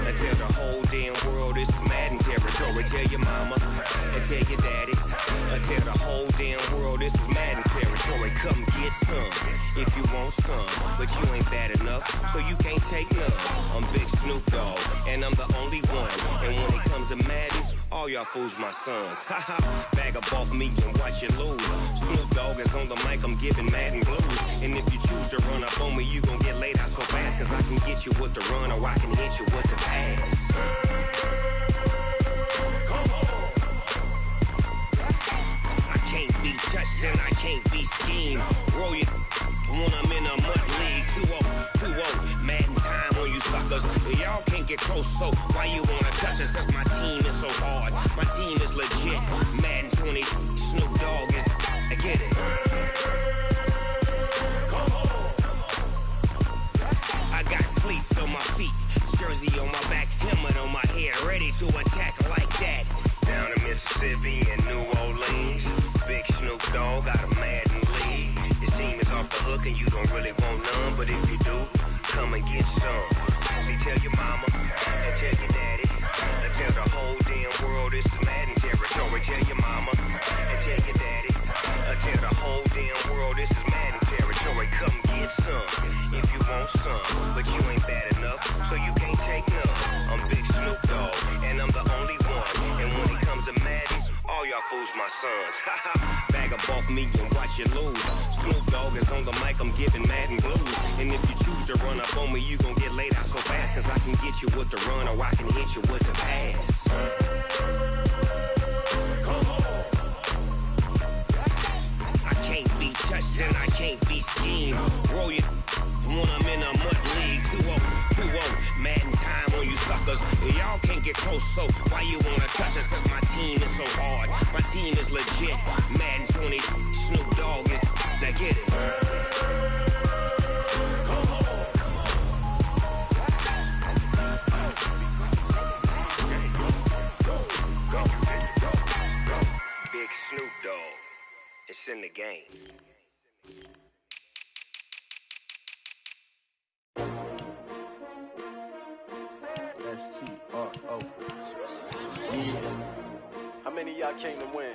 and tell the whole damn world this is Madden territory. Tell your mama and tell your daddy and tell the whole damn world this is Madden territory. Come get some if you want some, but you ain't bad enough, so you can't take none. I'm Big Snoop Dogg and I'm the only one. And when it comes to Madden, all y'all fools my sons. Haha, bag up off me and watch you lose. Snoop Dogg is on the mic, I'm giving Madden blues. And if you choose to run up on me, you gon' get laid out so fast. Cause I can get you with the run or I can hit you with the pass. Come on. I can't be touched and I can't be schemed. Roll you when I'm in a mud league. 2-0, Madden time on you suckers. Y'all can't get close, so why you wanna touch us? Cause my team is so hard. My team is legit. Madden 20, Snoop Dogg is. I get it. Come on. I got cleats on my feet, jersey on my back, helmet on my head, ready to attack like that. Down in Mississippi and New Orleans, Big Snoop Dogg got a Madden league. His team is off the hook and you don't really want none, but if you do, come and get some. See, tell your mama and tell your daddy and tell the whole damn world this is Madden territory. Tell your mama and tell your daddy and tell the whole damn world this is Madden territory. Come get some if you want some, but you ain't bad enough, so you can't take none. I'm Big Snoop Dogg and I'm the only one, and when it comes comes to Madden, all y'all fools my sons. Bag a bulk me and watch you lose. Snoop Dogg is on the mic, I'm giving Madden blues. And if you choose to run up on me, you gon' get laid out so fast. Cause I can get you with the run or I can hit you with the pass. I can't be touched and I can't be schemed. Roll you when I'm in a mud league. 2-0, Madden time on you suckers. Y'all can't get close, so why you wanna touch us? Cause my team is so hard, my team is legit. Madden 20, Snoop Dogg is, now get it. Big Snoop Dogg, it's in the game. S-T-R-O. How many of y'all came to win?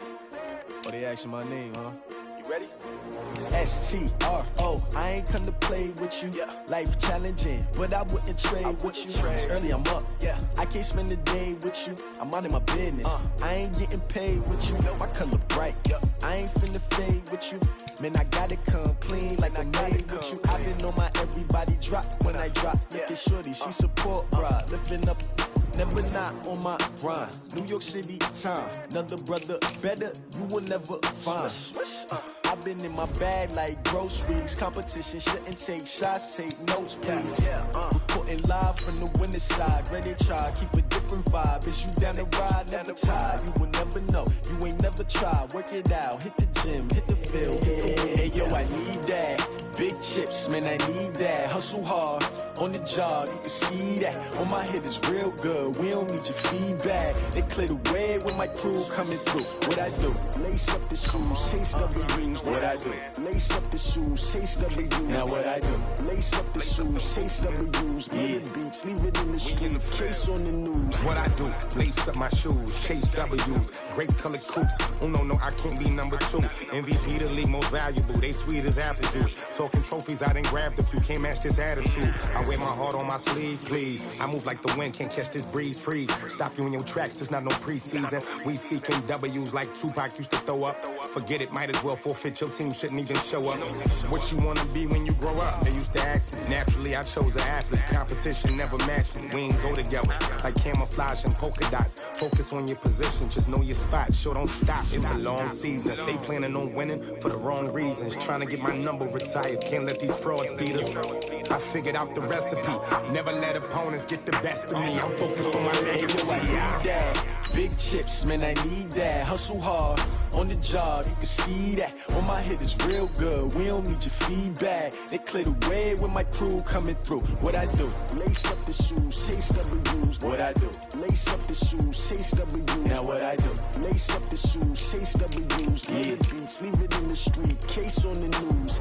Oh, they asking my name, huh? You ready? S-T-R-O. I ain't come to play with you. Life challenging, but I wouldn't trade with you. It's early, I'm up. I can't spend the day with you. I'm out of my business. I ain't getting paid with you. My color bright. I ain't finna fade with you. Man, I gotta come clean like I made with you. I been on my everybody drop when I drop. Look at shorty, she support bra. Lifting up, never not on my grind. New York City time, another brother better you will never find. I've been in my bag like groceries. Competition shouldn't take shots, take notes, please. Reporting live from the winter side. Ready to try, keep a different vibe. Is you down the ride, never tired. You will never know, you ain't never tried. Work it out, hit the gym, hit the field. Hey yo, I need that. Big chips, man, I need that. Hustle hard, on the job, you can see that. On my head is real good, we don't need your feedback. They clear the way with my crew coming through. What I do? Lace up the shoes, chase W's. What I do? Lace up the shoes, chase W's. Now what I do? Lace up the shoes, chase W's. Bring the beats, leave it in the street, case on the news. What I do? Lace up my shoes, chase W's. Grape colored coops. Oh no, I can't be number 2. MVP the league most valuable. They sweet as apple juice. Talking trophies, I done grabbed a few. Can't match this attitude. I wear my heart on my sleeve, please. I move like the wind, can't catch this breeze. Freeze. Stop you in your tracks, there's not no preseason. We seeking W's like Tupac used to throw up. Forget it, might as well forfeit. Your team shouldn't even show up. What you wanna be when you grow up? They used to ask me. Naturally, I chose an athlete. Competition never matched me. We ain't go together. Like camouflage and polka dots. Focus on your position, just know your spot. Sure, don't stop. It's a long season. They planning on winning for the wrong reasons. Trying to get my number retired. Can't let these frauds beat us. I figured out the recipe. Never let opponents get the best of me. I'm focused on my legacy. I need that. Big chips, man, I need that. Hustle hard, on the job, you can see that. On my head is real good, we don't need your feedback. They clear the way with my crew coming through. What I do? Lace up the shoes, chase W's. What I do? Lace up the shoes, chase W's. Now what I do? Lace up the shoes, chase W's. Bring the beats, leave it in the street, case on the news.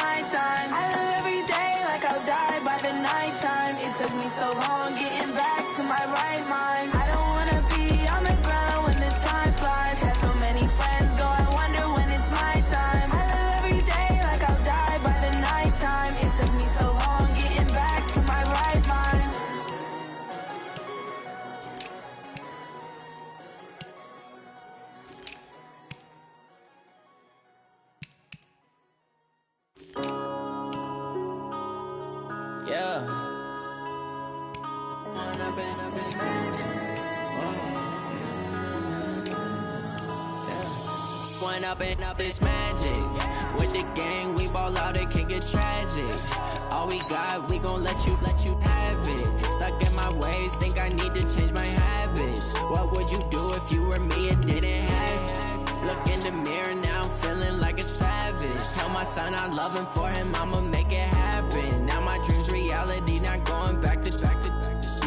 my time. I live every day like I'll die by the nighttime. It took me so long getting back to my right mind. I don't wanna be on the ground when the time flies. Had so many friends go, I wonder when it's my time. I live every day like I'll die by the nighttime. It took me so long getting back to my right mind. Yeah. Going up and up is magic. With the gang, we ball out, it can get tragic. All we got, we gon' let you have it. Stuck in my ways, think I need to change my habits. What would you do if you were me and didn't have it? Look in the mirror now, I'm feeling like a savage. Tell my son I love him, for him I'ma make it happen. Now my dream's reality, not going back to.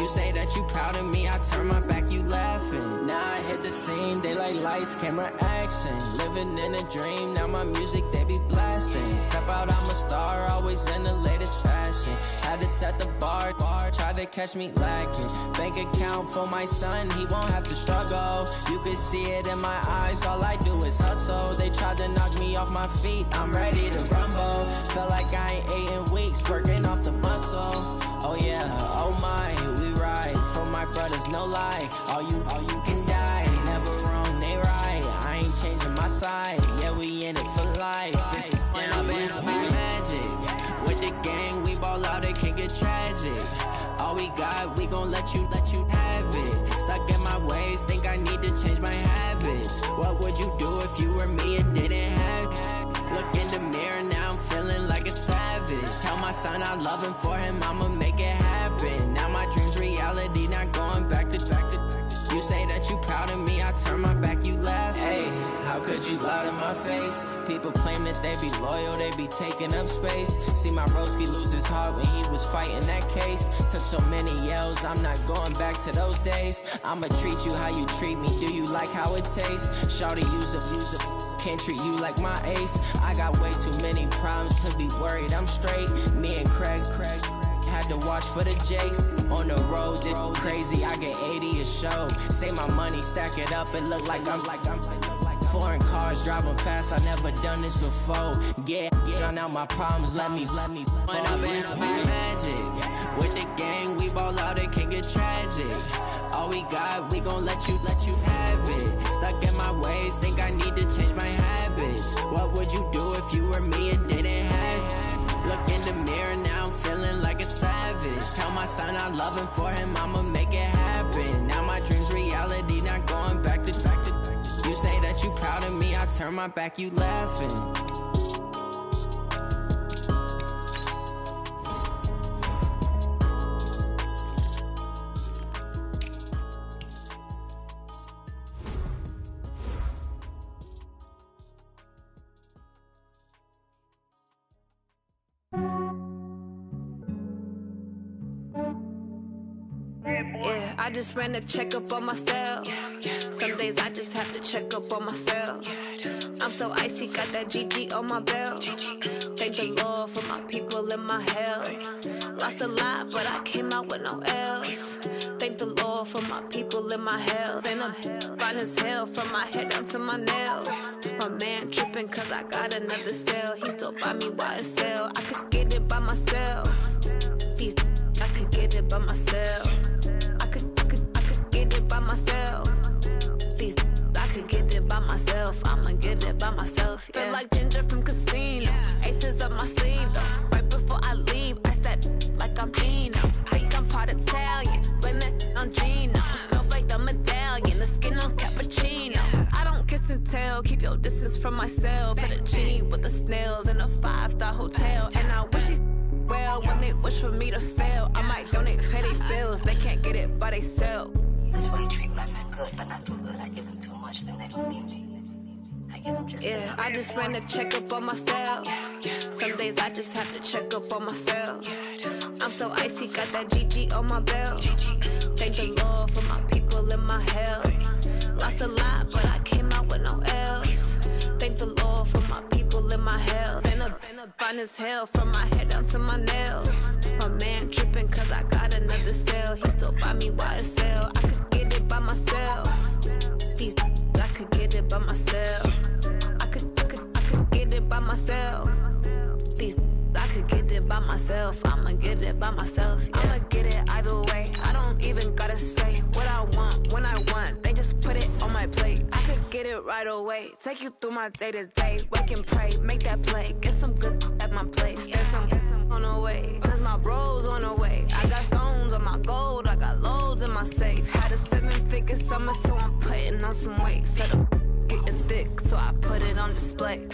You say that you proud of me, I turn my back, you laughing. Now I hit the scene, they like lights, camera, action. Living in a dream, now my music, they be blasting. Step out, I'm a star, always in the latest fashion. Had to set the bar, try to catch me lacking. Bank account for my son, he won't have to struggle. You can see it in my eyes, all I do is hustle. They tried to knock me off my feet, I'm ready to rumble. Feel like I ain't ate in weeks, working off the muscle. Oh yeah, oh my, we ride for my brothers, no lie. All you can die, never wrong, they right. I ain't changing my side, yeah, we in it for life. And I've been magic. With the gang, we ball out, it can get tragic. All we got, we gon' let you have it. Stuck in my ways, think I need to change my habits. What would you do if you were me and didn't have it? Look in the mirror, now I'm feeling like a savage. Tell my son I love him, for him I'ma make it happen. Now my dream's reality, not going back to. You say that you proud of me, I turn my back, you laugh. Hey, how could you lie to my face? People claim that they be loyal, they be taking up space. See my broski lose his heart when he was fighting that case. Took so many yells, I'm not going back to those days. I'ma treat you how you treat me, do you like how it tastes? Shawty, use up, can't treat you like my ace. I got way too many problems to be worried, I'm straight. Me and Craig had to watch for the Jakes. On the road, it's crazy, I get 80 a show. Say my money, stack it up, it look like I'm foreign cars, driving fast, I never done this before. Get drown out my problems, let me When I've been magic. With the gang, we ball out, it can get tragic. All we got, we gon' let you have it. Stuck in my ways, think I need to change my habits. What would you do if you were me and didn't have it? Look in the mirror, now I'm feeling like a savage. Tell my son I love him, for him I'ma make it happen. Now my dream's reality, not going back to. You say that you proud of me, I turn my back, you laughing. Yeah, I just ran a checkup on myself. Some days I just have to check up on myself. I'm so icy, got that GG on my belt. Thank the Lord for my people and my health. Lost a lot, but I came out with no L's. Thank the Lord for my people and my health. And I'm fine as hell from my head down to my nails. My man tripping cause I got another cell. He still buy me YSL. I could get it by myself. I could get it by myself. I could get it by myself. I could get it by myself. I'ma get it by myself. Yeah. Feel like Ginger from Casino. Aces up my sleeve though. Right before I leave, I said like I'm Dino. Think I'm part Italian. Blame it on Gino. Snowflake the medallion. The skin on cappuccino. I don't kiss and tell. Keep your distance from myself. At a genie with the snails in a 5-star hotel. And I wish he's well when they wish for me to fail. I might donate petty bills. They can't get it by they sell. That's why you treat my men good, but not too good. I give them too much, then they don't need me. I give them just yeah, I just ran a checkup on myself. Some days I just have to check up on myself. I'm so icy, got that GG on my belt. Thank the Lord for my people and my health. Lost a lot, but I came out with no L's. Thank the Lord for my people and my health. And a fine as hell from my head down to my nails. My man tripping cause I got another sale. He still buy me YSL. I could get it by myself. These I could get it by myself. I could get it by myself. These I could get it by myself. I'ma get it by myself. Yeah. I'ma get it either way. I don't even gotta say what I want when I want. They just put it on my plate. I could get it right away. Take you through my day to day. Wake and pray, make that play. Get some good at my place. There's some on the way. Cause my bros on the way. I got stones on my gold. I got loads in my safe. Had a 7-figure summer, so I'm putting on some weight. Set up getting thick, so I put it on display.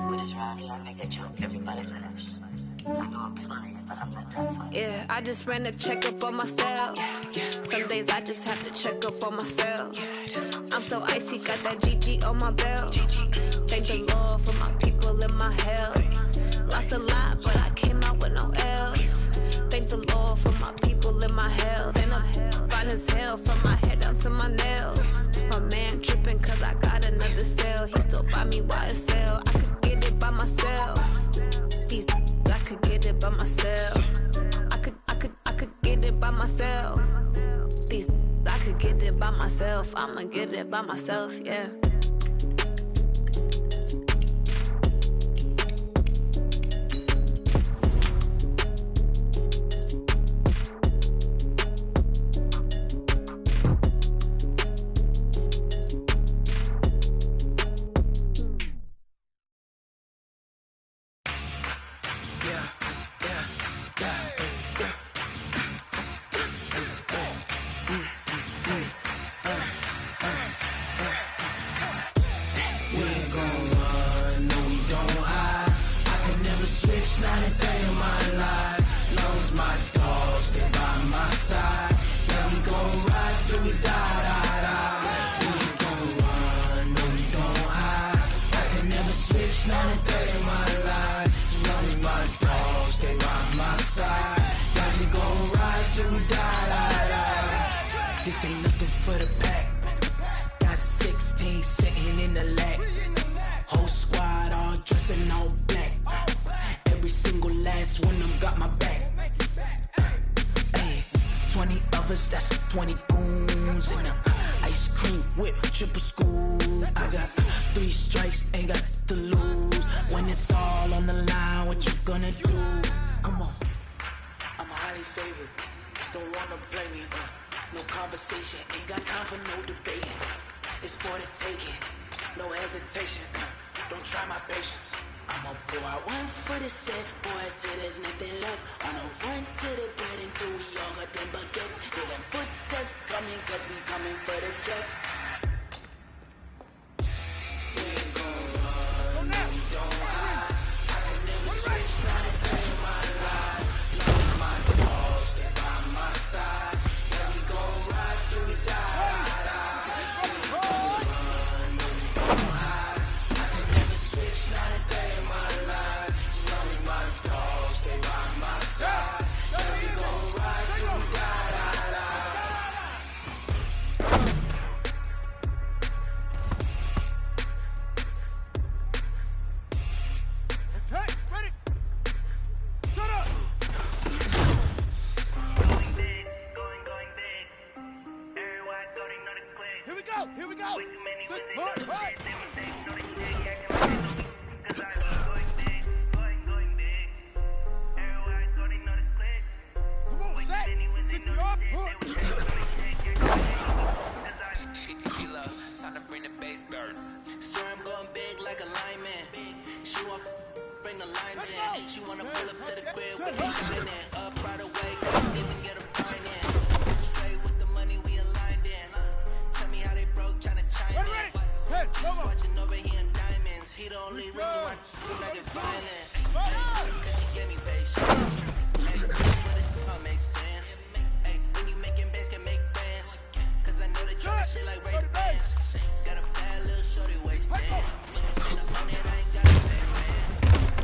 With this rhyme, I make a joke everybody laughs. I know I'm funny, but I'm not that funny. Yeah, I just ran a checkup on myself. Some days I just have to check up on myself. I'm so icy, got that GG on my belt. Thank the Lord for my people in my health. Lost a lot, but I came out with no L's. Thank the Lord for my people in my health. And I'm fine as hell from my head down to my nails. My man tripping cause I got another sale. He still buy me YSL. I could get it by myself. These I could get it by myself. I could get it by myself. These I could get it by myself. I'ma get it by myself, yeah. This ain't nothing for the pack. Got 16 sitting in the lap. Whole squad all dressing all black. Every single last one of them got my back. Hey, 20 of us, that's 20 goons in them. Ice cream whip, triple scoop. I got 3 strikes, ain't got to lose. When it's all on the line, what you gonna do? Come on, I'm highly favored. Don't wanna blame me. No conversation, ain't got time for no debate. It's for the taking, no hesitation. Don't try my patience. I'ma pour out one for the set, boy, till there's nothing left. On a run to the bed until we all got them buckets. Hear them footsteps coming, cause we coming for the jet. We ain't gon' run, no, we don't hide. I can never switch, not a day in my life. Love my dogs, they by my side. Here we go! Come on, set! 60 off, Time to bring the bass bird. So I'm going big like a lineman. She want bring the lines in. She wanna pull up to the crib with me in it. Up right away, couldn't even get a fine in. Straight with the money we aligned in. Tell me how they broke, tryna chime in. He's watching over here in diamonds. He the only reason why I'm not get violent. Cause he gave me patience. Hey, that's what it makes sense. Hey, when you making bands, can make bands. Cause I know they try that shit like Ray Bans. Got a bad little shorty waistband. And up on it, I ain't got a bad man.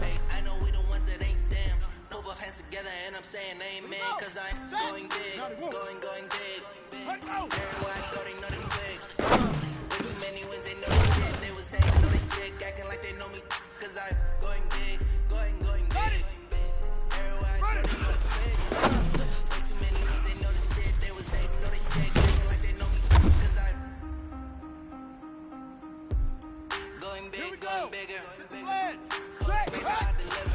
Hey, I know we the ones that ain't them. No both hands together and I'm saying amen. Cause I'm going big, going big. Everywhere I go, they know them big. Way too many wins, they know the shit. They was saying, know they sick, acting like they know me. Cause I'm going big, going big. going big, going bigger. Space I deliver.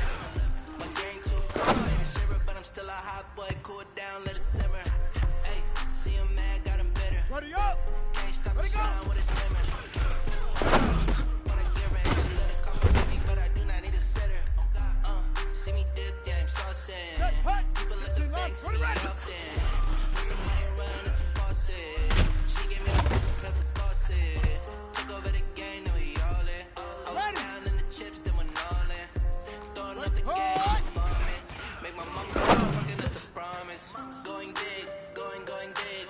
My game too cold, made it shiver, but I'm still a hot boy. Cool it down, let it simmer. Hey, see him mad, got him bitter. Ready up. Can't stop the shine with a dimmer. But I give her, and she let it come with me, but I do not need a sitter. See me dip, yeah, I'm saucy. People at the bank see me often. Put the money run, it's some bosses. She gave me the pepper bosses. Took over the game, now we all in. I was down in the chips, then went all in. Throwing up the game, farming. Make my mama stop working at the promise. Going big, going big.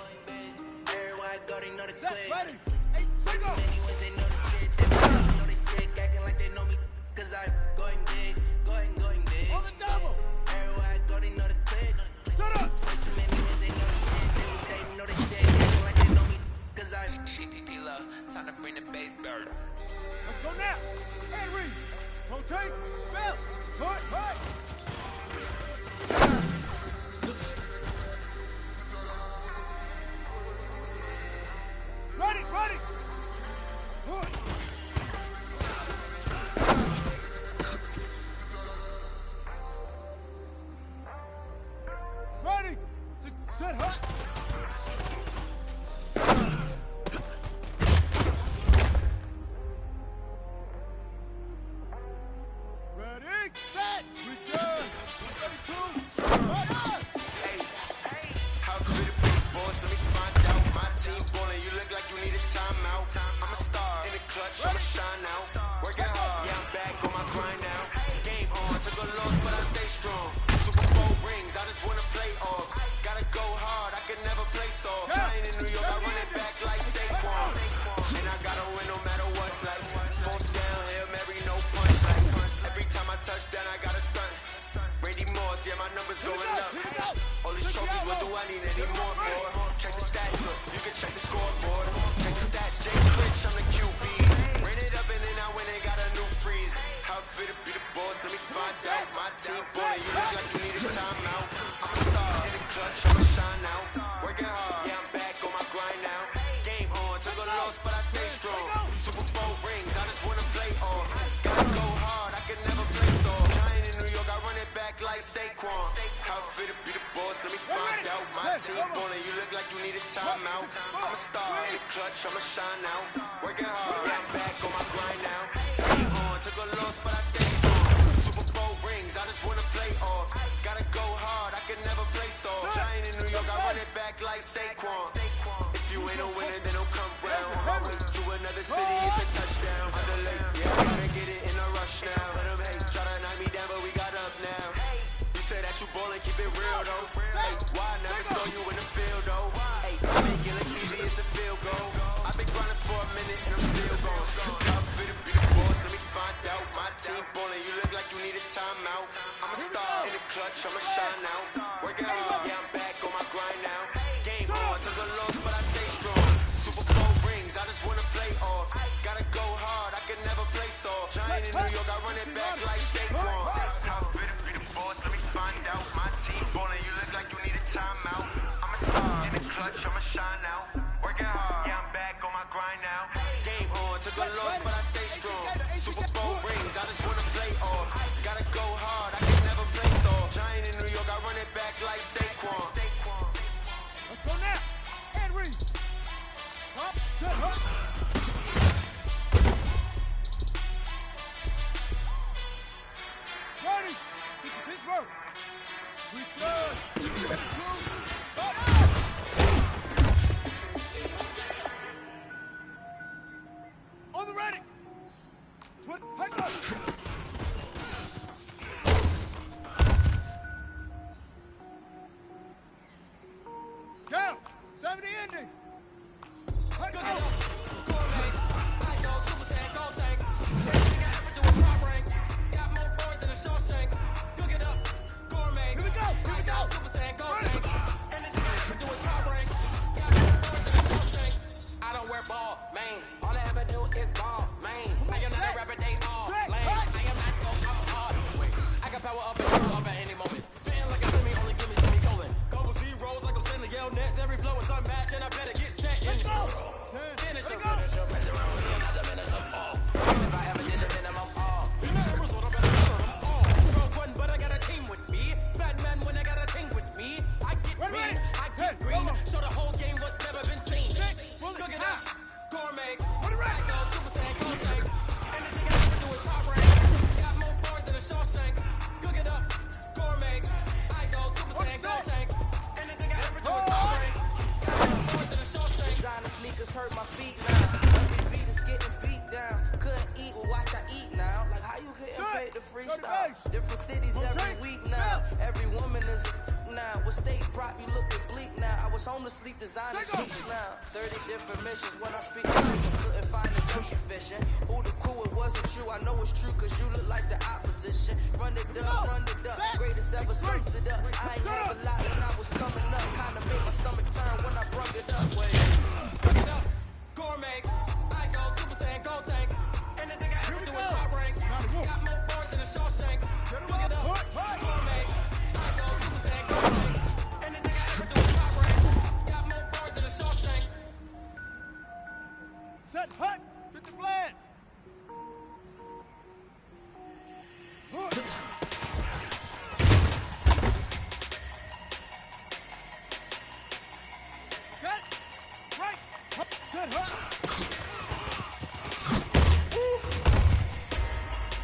Everywhere I go, they know the click. Way too many wins, they know the shit. They know they sick, acting like they know me. Cause I'm going big, going big. On the double. Everywhere I go, they know the click. Shut up. Way too many wins, they know the shit. They will say, know they sick, acting like they know me. Cause I'm P-P-P-Love, time to bring the bass bird. Let's go now. Henry. Rotate. Bounce. Put. Right. Ready. Put. Ready. Set hot. Ready, set, we good. 32, right on. Hey, how could it be, boys? Let me find out. My team ballin', you look like you need a timeout. I'm a star in the clutch, I'ma shine out. Working hard, yeah, I'm back on my grind now. Game on, took a loss, but I stay strong. Super Bowl rings, I just wanna play off. Gotta go hard, I can never play soft. Giant in New York, I run it back like Saquon. And I gotta win no matter what, like fourth down, Hail Mary, no punch. Like every time I touch down, I gotta stunt. Randy Moss, yeah, my numbers going up. All these trophies, what do I need any more for? Check the stats up, you can check the scoreboard. Check the stats, Jay Critch, I'm the QB. Ran it up and then I went and got a new freeze. How fit to be the boss, let me find out. My team ballin', you look like you need a timeout. I'm a star in the clutch, I'ma shine out. Working hard, yeah, I'm back on my grind now. Game on, took a loss, but I stay strong. Super Bowl rings, I just wanna play off. Gotta go hard, I can never play soft. Giant in New York, I run it back like Saquon. How fit to be the boss, let me find out. My team ballin', you look like you need a timeout. I'm a star in the clutch, I'ma shine out. Working hard, yeah, I'm back on my grind now. Game on, took a loss, but I stay strong. Super Bowl rings, I just wanna play off. Gotta go hard, I can never play soft. Giant in New York, I run it back like Saquon. If you ain't a winner, then don't come round. On my way to another city, it's a touchdown. Underlay, yeah, I'm gonna get it in a rush now. Let them hate, try to knock me down, but we got up now. You said that you ballin', keep it real though. Hey, why I never saw you in the field though? Hey, I make it look easy, it's a field goal. I've been grinding for a minute and I'm still going. How fit to be the boss, let me find out. My team ballin', you look like you need a timeout. I'm a star in the clutch, I'ma shine out. Working hard, yeah, I'm back on my grind now. Game on, took a loss, but I stay strong. Super Bowl rings, I just wanna play off. Gotta go hard, I can never play soft. Giant in New York, I run it back like Saquon. How fit to be the boss, let me find out. My team ballin', you look like you need a timeout. I'm a star in the clutch, I'ma shine out. Working hard, yeah, I'm back on my grind now. Game on, took a loss, but I stay strong. Super Bowl rings, I just wanna play off. Gotta go hard, I can never play soft. Giant in New York, I run it back like Saquon. Let's go now. Henry. Up, set, up. Ready. Keep the Pittsburgh. We good. On the ready. Put, hang on. Count. 70 ending. Hang on. I don't wear ball, mains. All I ever do is ball, main. Like another rapper, they all lame. freestyle. Different cities every week now. Every woman is a now. With state prop, you looking bleak now. I was home to sleep, designing sheets now. 30 different missions when I speak English. I couldn't find the social fishing. Who the cool, it wasn't true. I know it's true, cause you look like the opposition. Run it up, greatest ever sums it up. I ain't have a lot when I was coming up. Kinda made my stomach turn when I brung it up. Wait. Bring it up, gourmet. I go Super Saiyan, gold tank. Anything I ever do is top rank. Got more bars than a Shawshank. Bring it up, gourmet. I go Super Saiyan, gold tank. Anything I ever do is top rank. Got more bars than a Shawshank. Set, hut, get the flag. Right, set, hut.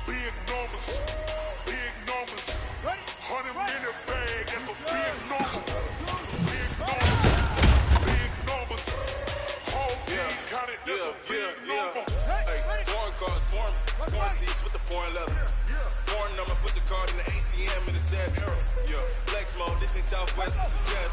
Big numbers, 100-minute bag, that's a big number. Big numbers, whole team counted, that's a big number. Hey, foreign cars, foreign seats with the foreign leather. Foreign number, put the card in the ATM in the sad era. Yeah, flex mode, this ain't Southwest, this is jet.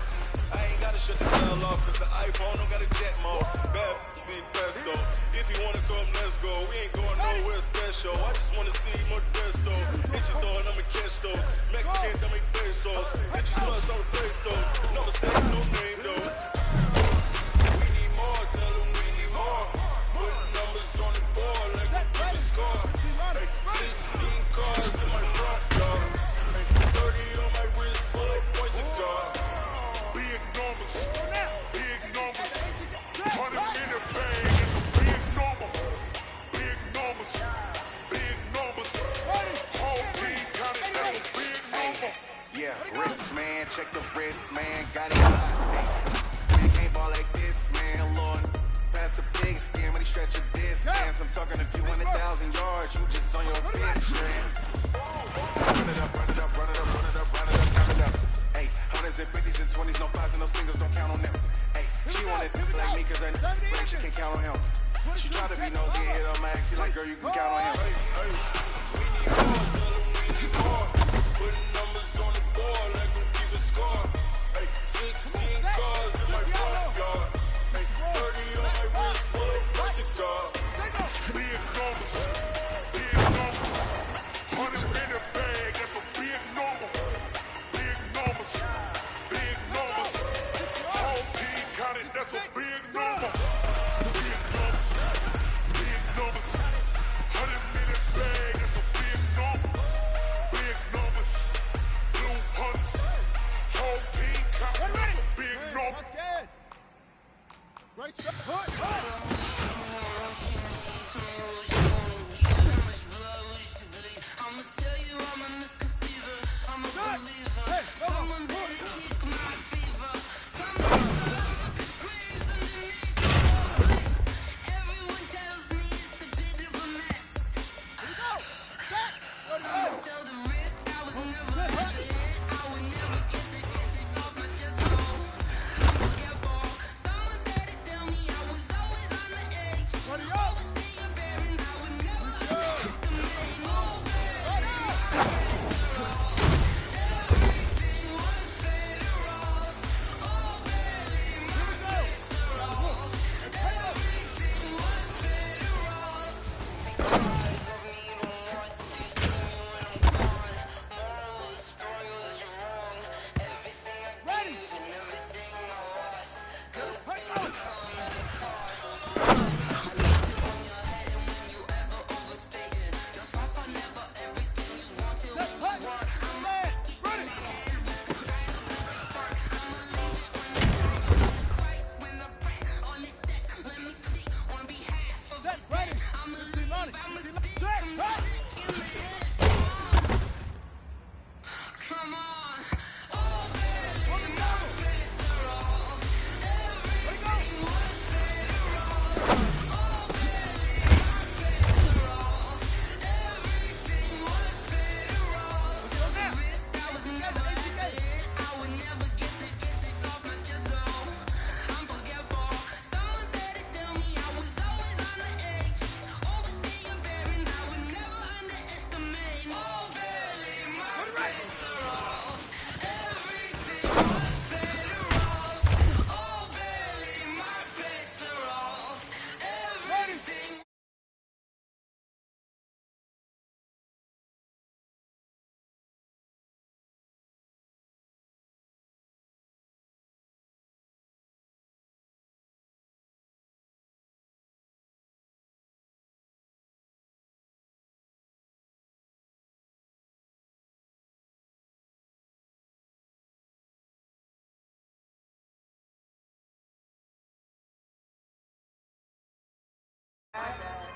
I ain't gotta shut the cell off, cause the iPhone don't got a jet mode. Bad being best though. If you wanna come, let's go. We ain't going nowhere special. I just wanna see more Modesto. Hit your door and I'ma catch those. Mexican, don't make pesos. Hit your sauce on the play stores. Never say no name though. We need more, tell them we need more. Put numbers on the board like we keep a score. Hey, 16 cars in my front door. Hey, 30 on my wrist, bullet points to guard. Big numbers, 100-minute bag, that's a big number. Big numbers, whole team counted, that's a big number. Yeah, wrist man, check the wrist man, got it hot. Man can't ball like this, man, Lord. Pass the big skin when he stretch a disc, man. I'm talking a few 100,000 yards, you just on your big strand. Run it up, count it up. Hey, hundreds and 50s and 20s, no fives and no singles, don't count on them. Hey, she wanted like me cause I she can't count on him. She tried to be nosy and hit on my ex, she like, girl, you can count on him. Hey, we need more, tell them we need more. Putting numbers on the board like we keep a score. Hey, 16 cars in my front yard. Hey, 30 on my wrist, bullet points to guard. Big numbers, 100-minute bag, that's a big number. Big numbers, whole team counted, that's a big number. Big numbers, 100-minute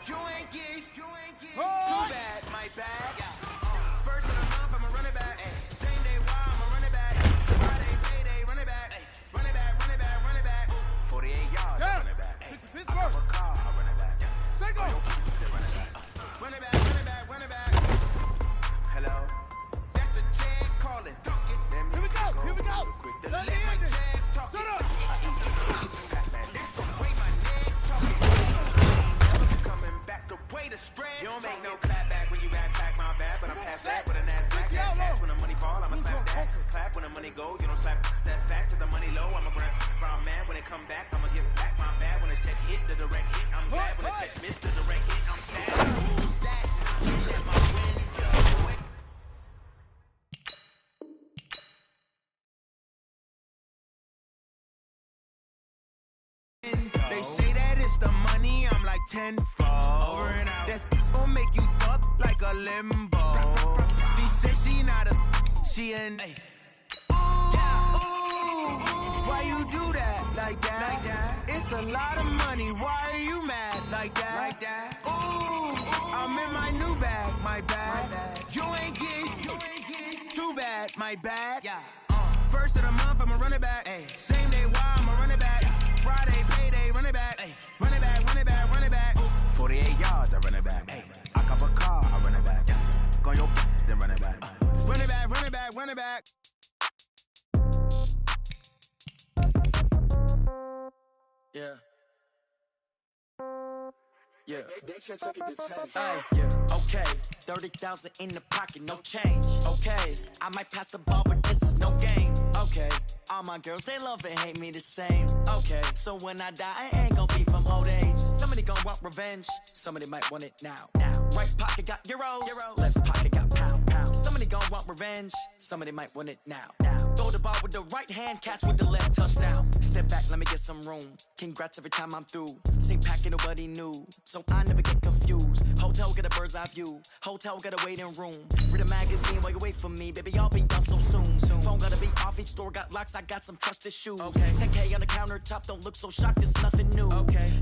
You ain't geese. Too bad, my bad. First of the month, I'ma run it back. Same day, why I'ma run it back. Friday, payday, run it back. Run it back, run it back, run it back. 48 yards, I run it back. I got a car, I run it back. Run it back, run it back, run it back. Hello? That's the Jag calling. Here we go, here we go. Let my Jag talk. Shut up. This the way my neck talking. Never coming back the way the stress. You don't make no clap back when you backpack my bad, but I'm past that with a NASDAQ. That's cash when the money fall, I'ma slap that. Clap when the money go, you don't slap. That's fast. If the money low, I'ma grind round man. When it come back, I'ma give back my bad. When the check hit, the direct hit, I'm glad. When the check miss, the direct hit, I'm sad. Who's that? Let my window. They say that it's the money, I'm like tenfold. Over and out. That's gon' make you up like a limbo. She said she not a, she an. Why you do that like that? It's a lot of money. Why are you mad like that? Ooh, I'm in my new bag, my bad. You ain't get too bad, my bad. First of the month, I'ma run it back. Same day, why I'ma run it back. Friday, payday, run it back. Run it back, run it back, run it back. 48 yards, I run it back. I cop a car, I run it back. Go your then run it back. Run it back, run it back, run it back. Yeah. Yeah. Hey, yeah. Okay. 30,000 in the pocket, no change. Okay. I might pass the ball, but this is no game. Okay. All my girls, they love and hate me the same. Okay. So when I die, I ain't gon' be from old age. Somebody gon' want revenge. Somebody might want it now. Right pocket got euros. Left pocket got pound. Somebody gon' want revenge. Somebody might want it now. Throw the ball with the right hand, catch with the left, touchdown. Step back, let me get some room. Congrats every time I'm through. Same packet, nobody knew. So I never get confused. Hotel get a bird's eye view. Hotel got a waiting room. Read a magazine while you wait for me. Baby, I'll be done so soon. Phone gotta be off, each store got locks. I got some trusted shoes. 10K on the countertop, don't look so shocked, it's nothing new.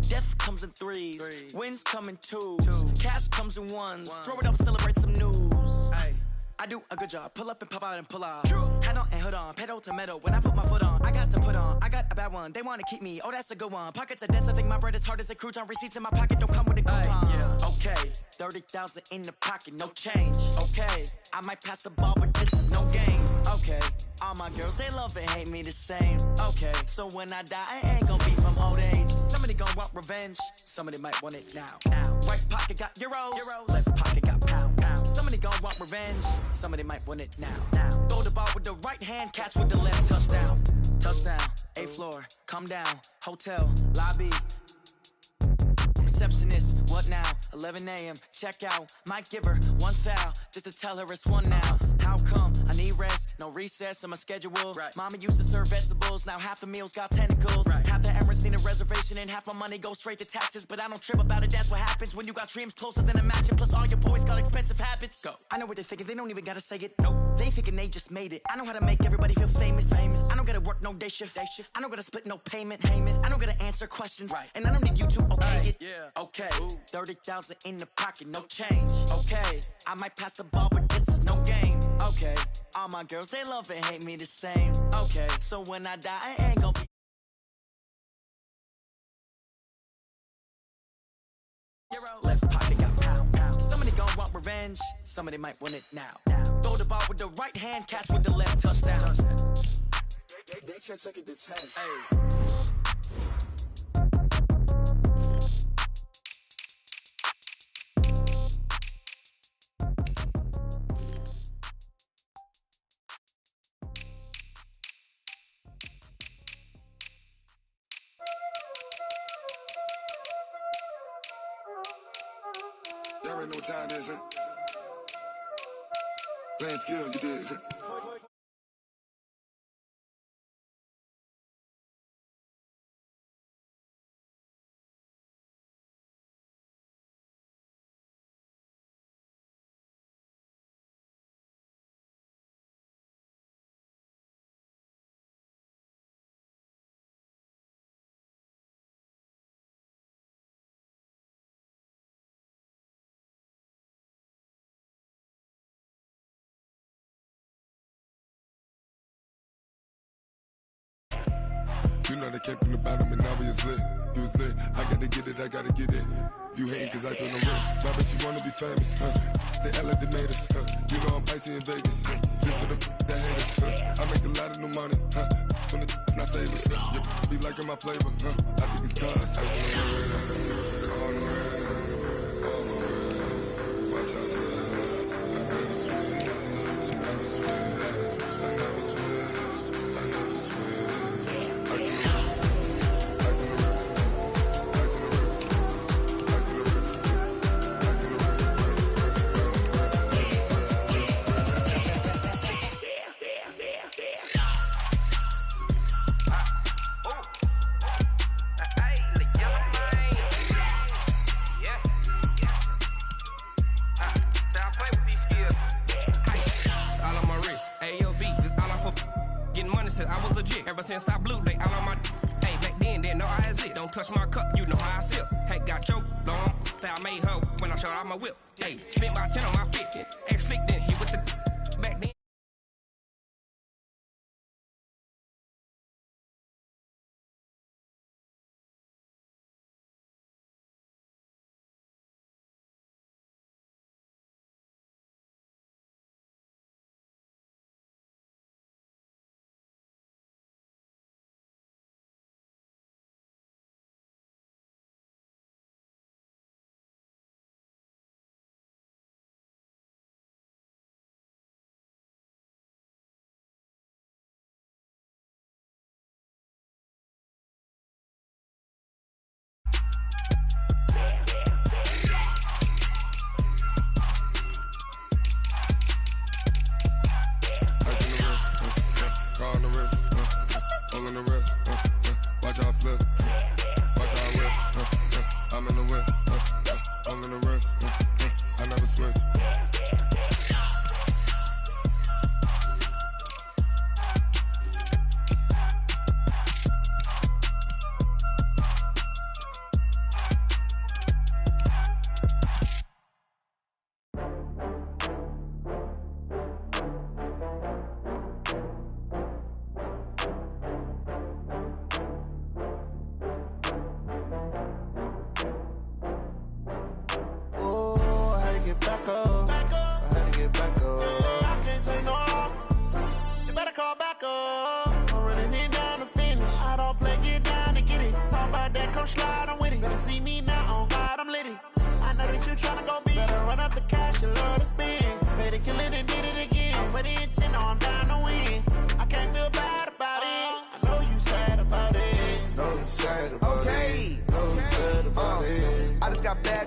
Death comes in threes. Wins come in twos. Cash comes in ones. Throw it up, celebrate some news. I do a good job. Pull up and pop out and pull out. Head on and hood on. Pedal to metal. When I put my foot on, I got to put on. I got a bad one. They want to keep me. Oh, that's a good one. Pockets are dense. I think my bread is hard as a crouton. Receipts in my pocket don't come with a coupon. Okay. 30,000 in the pocket. No change. Okay. I might pass the ball, but this is no game. Okay. All my girls, they love and hate me the same. Okay. So when I die, I ain't gonna be from old age. Somebody gon' want revenge. Somebody might want it now. Right pocket got euros. Left pocket got pound. Somebody gon' want revenge. Somebody might want it now. Throw the ball with the right hand, catch with the left, touchdown. Touchdown, 8th floor, come down, hotel, lobby. Receptionist, what now? 11 a.m., check out. Might give her one foul, just to tell her it's one now. How come? I need rest, no recess on my schedule. Mama used to serve vegetables, now half the meals got tentacles. Half the errands need a reservation and half my money goes straight to taxes. But I don't trip about it, that's what happens when you got dreams closer than a mansion. Plus all your boys got expensive habits. Go. I know what they're thinking, they don't even gotta say it. Nope. They thinking they just made it. I know how to make everybody feel famous. I don't gotta work no day shift. I don't gotta split no payment. I don't gotta answer questions. And I don't need you to okay it. Okay, 30,000 in the pocket, no change. Okay, I might pass the ball, but this is no game. Okay, all my girls, they love and hate me the same. Okay, so when I die, I ain't gon' be. Left pocket got pound. Somebody gon' want revenge. Somebody might want it now. Throw the ball with the right hand, catch with the left, touchdown. They can't take it to 10. Y'all already know what time it is, huh? Playing skills, you did, huh? started, came from the bottom, and now we is lit. You was lit, I gotta get it, I gotta get it. You hating cause I told no risk. My bitch, you wanna be famous, They elevators, You know I'm icy in Vegas, This for the that haters, I make a lot of new money, When the not savers, You be liking my flavor, I think it's cause I on the res, on the res, on the res. Watch out, I never switch, I never switch, I never switch, I never switch. I see the risk, I see the risk, I see the risk, I see the risk, I see the risk, I was legit ever since I blew they all on my. Hey, back then didn't know I exist. Don't touch my cup, you know how I sip. Hey, got your long that I made her when I showed out my whip. Hey, spent about 10 on my fit. Ex slick then hit with the back then. All in the rest, watch how I flip, watch how I whip, I'm in the whip, all in the rest, I never switch.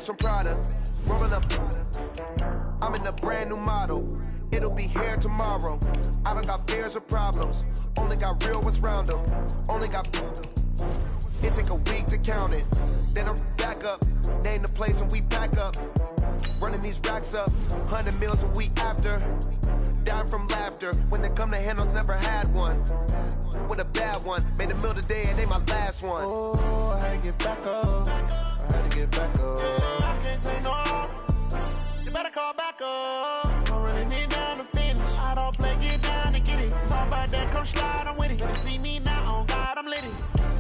From Prada, rolling up. I'm in a brand new model. It'll be here tomorrow. I don't got fears or problems. Only got real ones round them. Only got. It take a week to count it. Then I'm back up. Name the place and we pack up. Running these racks up. 100 meals a week after. Dying from laughter. When they come to handles, never had one. With a bad one. Made a meal today and they my last one. Oh, I had to get back up. I had to get back up. I can't take no loss. You better call back up. I'm running it down to finish. I don't play, get down to get it. Talk about that, come slide, I'm with it. Better see me now, on God, I'm litty.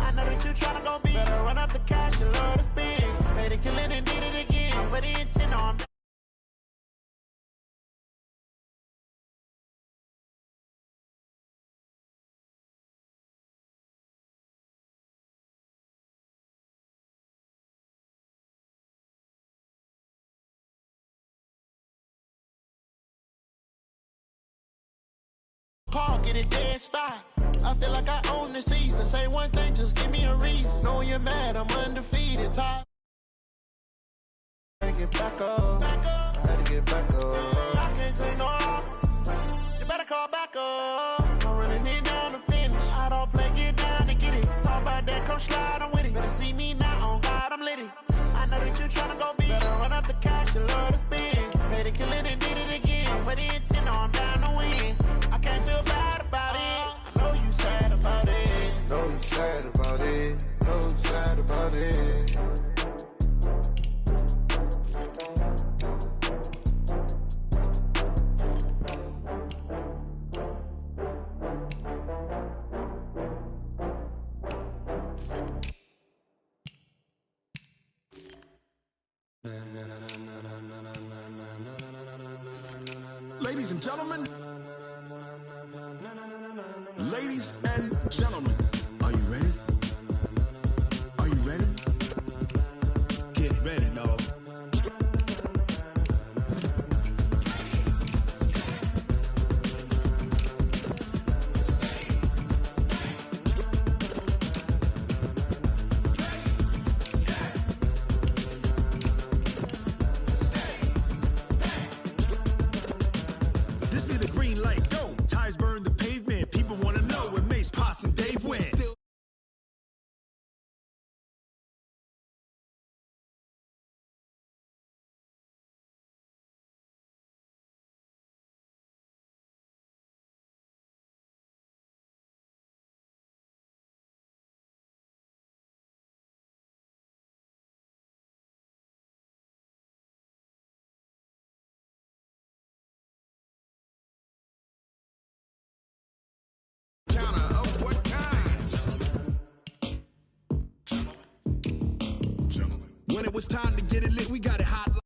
I know that you tryna go big. Better run up the cash, you love to spend. Made it, kill it, and did it again. I'm with the intent on. Paul, get it dead start. I feel like I own the season. Say one thing, just give me a reason. Knowing you're mad, I'm undefeated. Top. I had to get back up. I had to get back up. I can't take no loss. You better call back up. I'm running it down to finish. I don't play, get down to get it. Talk about that, come slide, I'm with it. Better see me now, on God, I'm litty. I know that you tryna go big. Better run up the cash, you love to spend. Made it, kill it, and did it again. With the intent, I'm down to win. I can't feel bad about it. I know you sad about it. Know you sad about it. Know you sad about it. Ladies and gentlemen. Ladies and gentlemen. Are you ready? Are you ready? Get ready, dog. This be the green light, go. Tires burn the pavement. People wanna know when Mace, Potts, and Dave win. When it was time to get it lit, we got it hot.